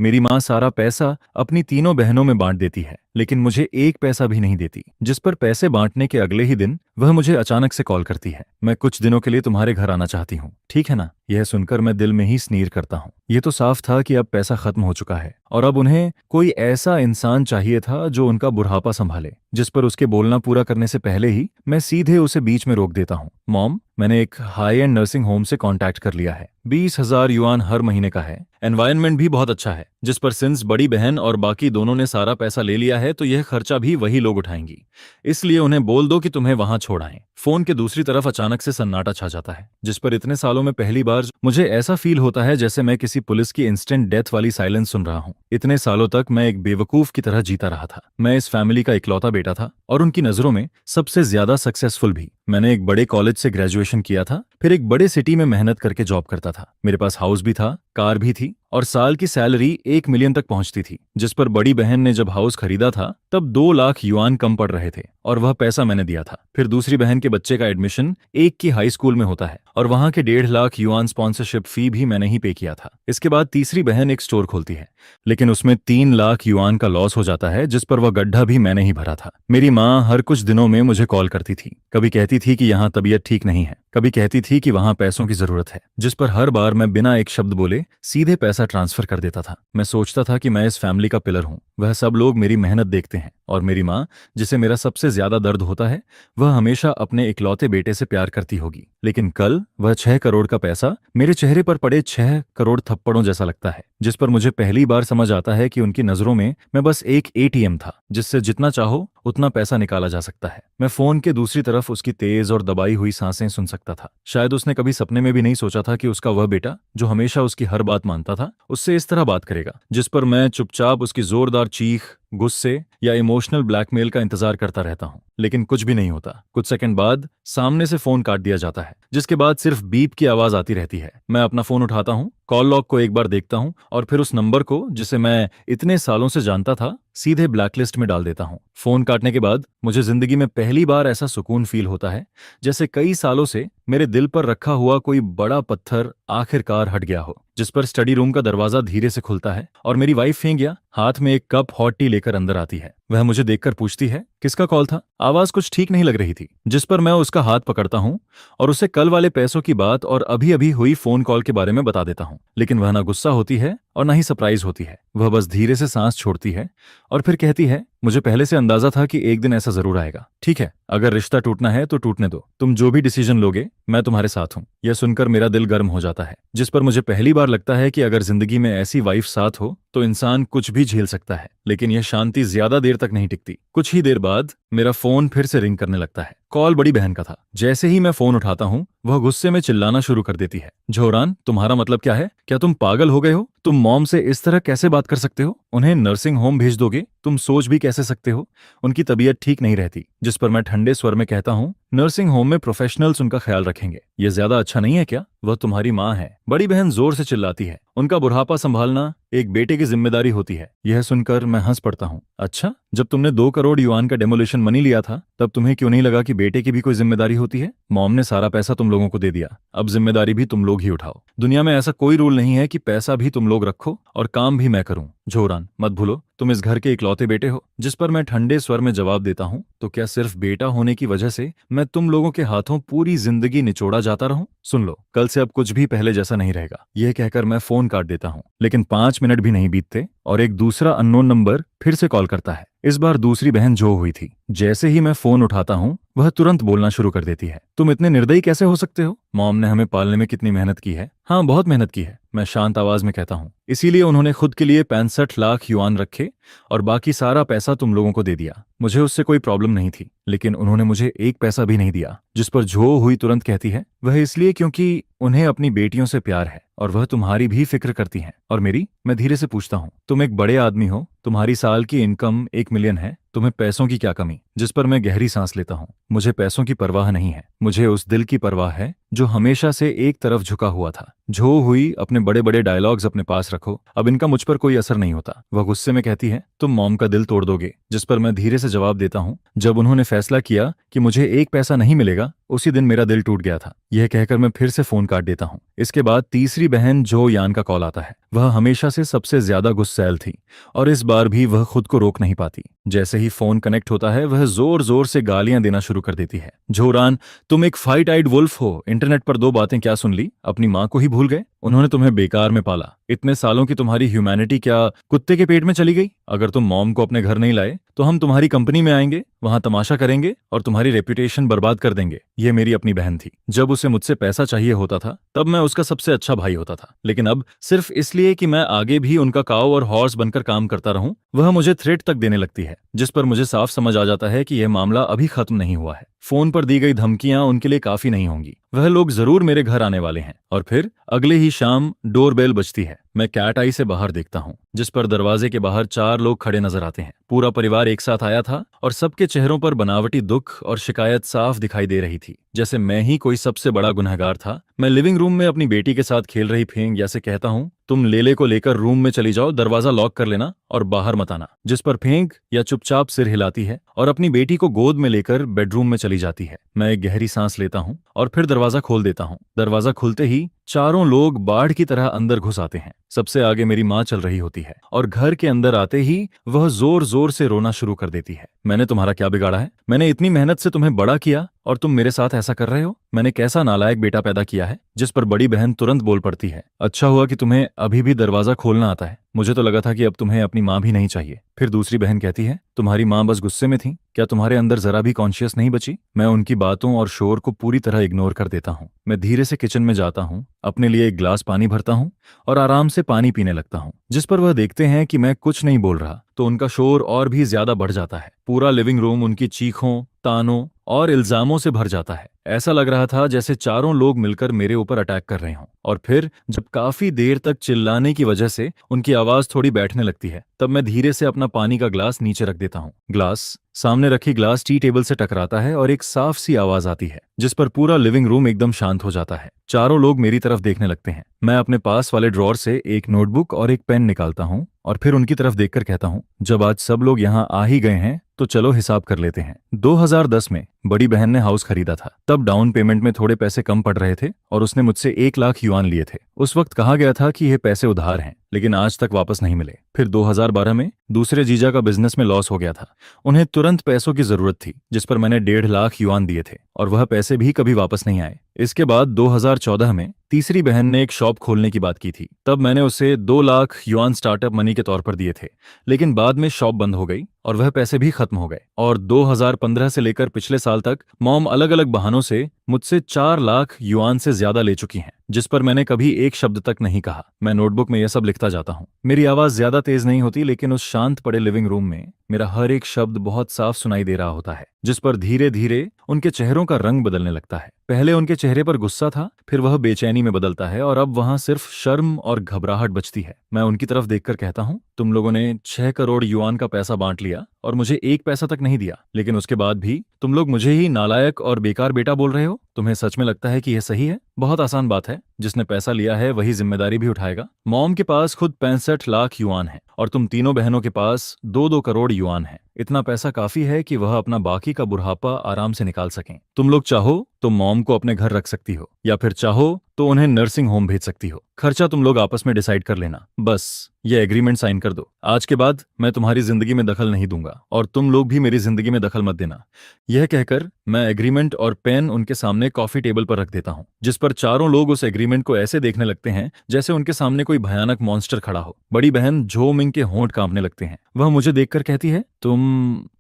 मेरी माँ सारा पैसा अपनी तीनों बहनों में बांट देती है, लेकिन मुझे एक पैसा भी नहीं देती। जिस पर पैसे बांटने के अगले ही दिन वह मुझे अचानक से कॉल करती है, मैं कुछ दिनों के लिए तुम्हारे घर आना चाहती हूँ, ठीक है ना। यह सुनकर मैं दिल में ही स्नीर करता हूँ। ये तो साफ था कि अब पैसा खत्म हो चुका है और अब उन्हें कोई ऐसा इंसान चाहिए था जो उनका बुढ़ापा संभाले। जिस पर उसके बोलना पूरा करने से पहले ही मैं सीधे उसे बीच में रोक देता हूँ। मॉम, मैंने एक हाई एंड नर्सिंग होम से कांटेक्ट कर लिया है। 20,000 युआन हर महीने का है। एनवायरनमेंट भी बहुत अच्छा है। जिस पर सिंस बड़ी बहन और बाकी दोनों ने सारा पैसा ले लिया है तो यह खर्चा भी वही लोग उठाएंगी, इसलिए उन्हें बोल दो कि तुम्हें वहां छोड़ आएं। फोन के दूसरी तरफ अचानक से सन्नाटा छा जाता है, जिस पर इतने सालों में पहली बार मुझे ऐसा फील होता है जैसे मैं किसी पुलिस की इंस्टेंट डेथ वाली साइलेंस सुन रहा हूँ। इतने सालों तक मैं एक बेवकूफ की तरह जीता रहा था। मैं इस फैमिली का इकलौता बेटा था और उनकी नजरों में सबसे ज्यादा सक्सेसफुल भी। मैंने एक बड़े कॉलेज से ग्रेजुएशन किया था, फिर एक बड़े सिटी में मेहनत करके जॉब करता था। मेरे पास हाउस भी था, कार भी थी और साल की सैलरी 1 मिलियन तक पहुंचती थी। जिस पर बड़ी बहन ने जब हाउस खरीदा था तब 2 लाख युआन कम पड़ रहे थे और वह पैसा मैंने दिया था। फिर दूसरी बहन के बच्चे का एडमिशन एक की हाई स्कूल में होता है और वहां के 1.5 लाख युआन स्पॉन्सरशिप फी भी मैंने ही पे किया था। इसके बाद तीसरी बहन एक स्टोर खोलती है, लेकिन उसमें 3 लाख युआन का लॉस हो जाता है, जिस पर वह गड्ढा भी मैंने ही भरा था। मेरी माँ हर कुछ दिनों में मुझे कॉल करती थी। कभी कहती थी कि यहाँ तबीयत ठीक नहीं है, कभी कहती थी कि वहां पैसों की जरूरत है, जिस पर हर बार मैं बिना एक शब्द बोले सीधे पैसा ट्रांसफर कर देता था। मैं सोचता था कि मैं इस फैमिली का पिलर हूं, वह सब लोग मेरी मेहनत देखते हैं और मेरी माँ, जिसे मेरा सबसे ज्यादा दर्द होता है, वह हमेशा अपने इकलौते बेटे से प्यार करती होगी। लेकिन कल वह 6 करोड़ का पैसा मेरे चेहरे पर पड़े 6 करोड़ थप्पड़ों जैसा लगता है, जिस पर मुझे पहली बार समझ आता है कि उनकी नजरों में मैं बस एक एटीएम था, जिससे जितना चाहो उतना पैसा निकाला जा सकता है। मैं फोन के दूसरी तरफ उसकी तेज और दबाई हुई सांसें सुन सकता था। शायद उसने कभी सपने में भी नहीं सोचा था कि उसका वह बेटा, जो हमेशा उसकी हर बात मानता था, उससे इस तरह बात करेगा। जिस पर मैं चुपचाप उसकी जोरदार चीख, गुस्से या इमोशनल ब्लैकमेल का इंतजार करता रहता हूँ, लेकिन कुछ भी नहीं होता। कुछ सेकंड बाद सामने से फोन काट दिया जाता है, जिसके बाद सिर्फ बीप की आवाज आती रहती है। मैं अपना फोन उठाता हूँ, कॉल लॉग को एक बार देखता हूँ और फिर उस नंबर को, जिसे मैं इतने सालों से जानता था, सीधे ब्लैकलिस्ट में डाल देता हूँ। फोन काटने के बाद मुझे जिंदगी में पहली बार ऐसा सुकून फील होता है जैसे कई सालों से मेरे दिल पर रखा हुआ कोई बड़ा पत्थर आखिरकार हट गया हो। जिस पर स्टडी रूम का दरवाजा धीरे से खुलता है और मेरी वाइफ फेंगिया हाथ में एक कप हॉट टी लेकर अंदर आती है। वह मुझे देखकर पूछती है, किसका कॉल था? आवाज कुछ ठीक नहीं लग रही थी। जिस पर मैं उसका हाथ पकड़ता हूँ और उसे कल वाले पैसों की बात और अभी अभी हुई फोन कॉल के बारे में बता देता हूँ। लेकिन वह ना गुस्सा होती है और ना ही सरप्राइज होती है। वह बस धीरे से सांस छोड़ती है और फिर कहती है, मुझे पहले से अंदाजा था कि एक दिन ऐसा जरूर आएगा। ठीक है, अगर रिश्ता टूटना है तो टूटने दो। तुम जो भी डिसीजन लोगे मैं तुम्हारे साथ हूँ। यह सुनकर मेरा दिल गर्म हो जाता है। जिस पर मुझे पहली बार लगता है कि अगर जिंदगी में ऐसी वाइफ साथ हो तो इंसान कुछ भी झेल सकता है। लेकिन यह शांति ज्यादा देर तक नहीं टिकती। कुछ ही देर बाद मेरा फोन फिर से रिंग करने लगता है। कॉल बड़ी बहन का था। जैसे ही मैं फोन उठाता हूँ वह गुस्से में चिल्लाना शुरू कर देती है, झोरान, तुम्हारा मतलब क्या है? क्या तुम पागल हो गए हो? तुम मॉम से इस तरह कैसे बात कर सकते हो? उन्हें नर्सिंग होम भेज दोगे? तुम सोच भी कैसे सकते हो? उनकी तबीयत ठीक नहीं रहती। जिस पर मैं ठंडे स्वर में कहता हूँ, नर्सिंग होम में प्रोफेशनल्स उनका ख्याल रखेंगे। ये ज्यादा अच्छा नहीं है क्या? वह तुम्हारी माँ है। बड़ी बहन जोर से चिल्लाती है, उनका बुढ़ापा संभालना एक बेटे की जिम्मेदारी होती है। यह सुनकर मैं हंस पड़ता हूँ। अच्छा, जब तुमने 2 करोड़ युआन का डेमोलिशन मनी लिया था तब तुम्हें क्यों नहीं लगा कि बेटे की भी कोई जिम्मेदारी होती है? मॉम ने सारा पैसा तुम लोगों को दे दिया, अब जिम्मेदारी भी तुम लोग ही उठाओ। दुनिया में ऐसा कोई रूल नहीं है कि पैसा भी तुम लोग रखो और काम भी मैं करूं। झोरान, मत भूलो तुम इस घर के इकलौते बेटे हो। जिस पर मैं ठंडे स्वर में जवाब देता हूँ, तो क्या सिर्फ बेटा होने की वजह से मैं तुम लोगों के हाथों पूरी जिंदगी निचोड़ा जाता रहूं? सुन लो, कल से अब कुछ भी पहले जैसा नहीं रहेगा। यह कहकर मैं फोन काट देता हूँ। लेकिन 5 मिनट भी नहीं बीतते और एक दूसरा अननोन नंबर फिर से कॉल करता है। इस बार दूसरी बहन जो हुई थी। जैसे ही मैं फोन उठाता हूँ वह तुरंत बोलना शुरू कर देती है, तुम इतने निर्दयी कैसे हो सकते हो? मॉम ने हमें पालने में कितनी मेहनत की है। हाँ, बहुत मेहनत की है, मैं शांत आवाज में कहता हूँ। इसीलिए उन्होंने खुद के लिए 65 लाख युआन रखे और बाकी सारा पैसा तुम लोगों को दे दिया। मुझे उससे कोई प्रॉब्लम नहीं थी, लेकिन उन्होंने मुझे एक पैसा भी नहीं दिया। जिस पर झो हुई तुरंत कहती है, वह इसलिए क्योंकि उन्हें अपनी बेटियों से प्यार है और वह तुम्हारी भी फिक्र करती हैं। और मेरी? मैं धीरे से पूछता हूँ, तुम एक बड़े आदमी हो, तुम्हारी साल की इनकम 1 मिलियन है, तुम्हें पैसों की क्या कमी? जिस पर मैं गहरी सांस लेता हूँ। मुझे पैसों की परवाह नहीं है, मुझे उस दिल की परवाह है जो हमेशा से एक तरफ झुका हुआ था। झो हुई, अपने बड़े बड़े डायलॉग्स अपने पास रखो, अब इनका मुझ पर कोई असर नहीं होता। वह गुस्से में कहती है, तुम मॉम का दिल तोड़ दोगे। जिस पर मैं धीरे से जवाब देता हूँ, जब उन्होंने फैसला किया कि मुझे एक पैसा नहीं मिलेगा, उसी दिन मेरा दिल टूट गया था। यह कहकर मैं फिर से फोन काट देता हूँ। इसके बाद तीसरी बहन जो यान का कॉल आता है। वह हमेशा से सबसे ज्यादा गुस्सैल थी और इस बार भी वह खुद को रोक नहीं पाती। जैसे ही फोन कनेक्ट होता है वह जोर जोर से गालियां देना शुरू कर देती है। झोरान, तुम एक फाइट आइड वुल्फ हो। इंटरनेट पर 2 बातें क्या सुन ली? अपनी माँ को ही भूल गए? उन्होंने तुम्हें बेकार में पाला। इतने सालों की तुम्हारी ह्यूमैनिटी क्या कुत्ते के पेट में चली गई? अगर तुम मॉम को अपने घर नहीं लाए तो हम तुम्हारी कंपनी में आएंगे, वहां तमाशा करेंगे और तुम्हारी रेपुटेशन बर्बाद कर देंगे। ये मेरी अपनी बहन थी। जब उसे मुझसे पैसा चाहिए होता था तब मैं उसका सबसे अच्छा भाई होता था, लेकिन अब सिर्फ इसलिए कि मैं आगे भी उनका काऊ और हॉर्स बनकर काम करता रहूं, वह मुझे थ्रेट तक देने लगती है, जिस पर मुझे साफ समझ आ जाता है कि यह मामला अभी खत्म नहीं हुआ है। फोन पर दी गई धमकियां उनके लिए काफी नहीं होंगी। वह लोग जरूर मेरे घर आने वाले हैं। और फिर अगले ही शाम डोरबेल बजती है। मैं कैट आई से बाहर देखता हूँ, जिस पर दरवाजे के बाहर 4 लोग खड़े नजर आते हैं। पूरा परिवार एक साथ आया था और सबके चेहरों पर बनावटी दुख और शिकायत साफ दिखाई दे रही थी, जैसे मैं ही कोई सबसे बड़ा गुनहगार था। मैं लिविंग रूम में अपनी बेटी के साथ खेल रही फेंग से कहता हूँ, तुम लेले को लेकर रूम में चली जाओ, दरवाजा लॉक कर लेना और बाहर मत आना। जिस पर फेंग या चुपचाप सिर हिलाती है और अपनी बेटी को गोद में लेकर बेडरूम में चली जाती है। मैं एक गहरी सांस लेता हूँ और फिर दरवाजा खोल देता हूँ। दरवाजा खुलते ही 4 लोग बाढ़ की तरह अंदर घुस आते हैं। सबसे आगे मेरी माँ चल रही होती है और घर के अंदर आते ही वह जोर जोर से रोना शुरू कर देती है। मैंने तुम्हारा क्या बिगाड़ा है? मैंने इतनी मेहनत से तुम्हें बड़ा किया और तुम मेरे साथ ऐसा कर रहे हो? मैंने कैसा नालायक बेटा पैदा किया है? जिस पर बड़ी बहन तुरंत बोल पड़ती है, अच्छा हुआ कि तुम्हें अभी भी दरवाजा खोलना आता है। मुझे तो लगा था कि अब तुम्हें अपनी माँ भी नहीं चाहिए। फिर दूसरी बहन कहती है, तुम्हारी माँ बस गुस्से में थी, क्या तुम्हारे अंदर जरा भी कॉन्शियस नहीं बची? मैं उनकी बातों और शोर को पूरी तरह इग्नोर कर देता हूँ। मैं धीरे से किचन में जाता हूँ, अपने लिए एक गिलास पानी भरता हूँ और आराम से पानी पीने लगता हूँ। जिस पर वह देखते हैं कि मैं कुछ नहीं बोल रहा तो उनका शोर और भी ज्यादा बढ़ जाता है। पूरा लिविंग रूम उनकी चीखों, तानों और इल्जामों से भर जाता है। ऐसा लग रहा था जैसे 4 लोग मिलकर मेरे ऊपर अटैक कर रहे हों। और फिर जब काफी देर तक चिल्लाने की वजह से उनकी आवाज थोड़ी बैठने लगती है, तब मैं धीरे से अपना पानी का ग्लास नीचे रख देता हूँ। ग्लास सामने रखी ग्लास टी टेबल से टकराता है और एक साफ सी आवाज आती है, जिस पर पूरा लिविंग रूम एकदम शांत हो जाता है। 4 लोग मेरी तरफ देखने लगते हैं। मैं अपने पास वाले ड्रॉर से एक नोटबुक और एक पेन निकालता हूँ और फिर उनकी तरफ देखकर कहता हूँ, जब आज सब लोग यहाँ आ ही गए हैं तो चलो हिसाब कर लेते हैं। 2010 में बड़ी बहन ने हाउस खरीदा था। तब डाउन पेमेंट में थोड़े पैसे कम पड़ रहे थे और उसने मुझसे 1 लाख युआन लिए थे। उस वक्त कहा गया था कि ये पैसे उधार हैं, लेकिन आज तक वापस नहीं मिले। फिर 2012 में दूसरे जीजा का बिजनेस में लॉस हो गया था। उन्हें तुरंत पैसों की जरूरत थी, जिस पर मैंने 1.5 लाख युआन दिए थे और वह पैसे भी कभी वापस नहीं आए। इसके बाद 2014 में तीसरी बहन ने एक शॉप खोलने की बात की थी। तब मैंने उसे 2 लाख युआन स्टार्टअप मनी के तौर पर दिए थे, लेकिन बाद में शॉप बंद हो गई और वह पैसे भी खत्म हो गए। और 2015 से लेकर पिछले साल तक मॉम अलग अलग बहानों से मुझसे 4 लाख युआन से ज्यादा ले चुकी हैं, जिस पर मैंने कभी एक शब्द तक नहीं कहा। मैं नोटबुक में यह सब लिखता जाता हूँ। मेरी आवाज ज्यादा तेज नहीं होती, लेकिन उस शांत पड़े लिविंग रूम में मेरा हर एक शब्द बहुत साफ सुनाई दे रहा होता है, जिस पर धीरे धीरे उनके चेहरों का रंग बदलने लगता है। पहले उनके चेहरे पर गुस्सा था, फिर वह बेचैनी में बदलता है और अब वहां सिर्फ शर्म और घबराहट बचती है। मैं उनकी तरफ देखकर कहता हूँ, तुम लोगों ने 6 करोड़ युआन का पैसा बांट लिया और मुझे 1 पैसा तक नहीं दिया, लेकिन उसके बाद भी तुम लोग मुझे ही नालायक और बेकार बेटा बोल रहे हो। तुम्हें सच में लगता है कि यह सही है? बहुत आसान बात है, जिसने पैसा लिया है वही जिम्मेदारी भी उठाएगा। मॉम के पास खुद 65 लाख युआन है और तुम तीनों बहनों के पास 2-2 करोड़ युआन है। इतना पैसा काफी है कि वह अपना बाकी का बुढ़ापा आराम से निकाल सकें। तुम लोग चाहो तो मॉम को अपने घर रख सकती हो या फिर चाहो तो उन्हें नर्सिंग होम भेज सकती हो। खर्चा तुम लोग आपस में डिसाइड कर लेना। बस ये एग्रीमेंट साइन कर दो। आज के बाद मैं तुम्हारी जिंदगी में दखल नहीं दूंगा और तुम लोग भी मेरी जिंदगी में दखल मत देना। यह कहकर मैं एग्रीमेंट और पेन उनके सामने कॉफी टेबल पर रख देता हूँ, जिस पर 4 लोग उस एग्रीमेंट को ऐसे देखने लगते हैं जैसे उनके सामने कोई भयानक मॉन्स्टर खड़ा हो। बड़ी बहन झो मिंग के होंठ कांपने लगते हैं। वह मुझे देखकर कहती है,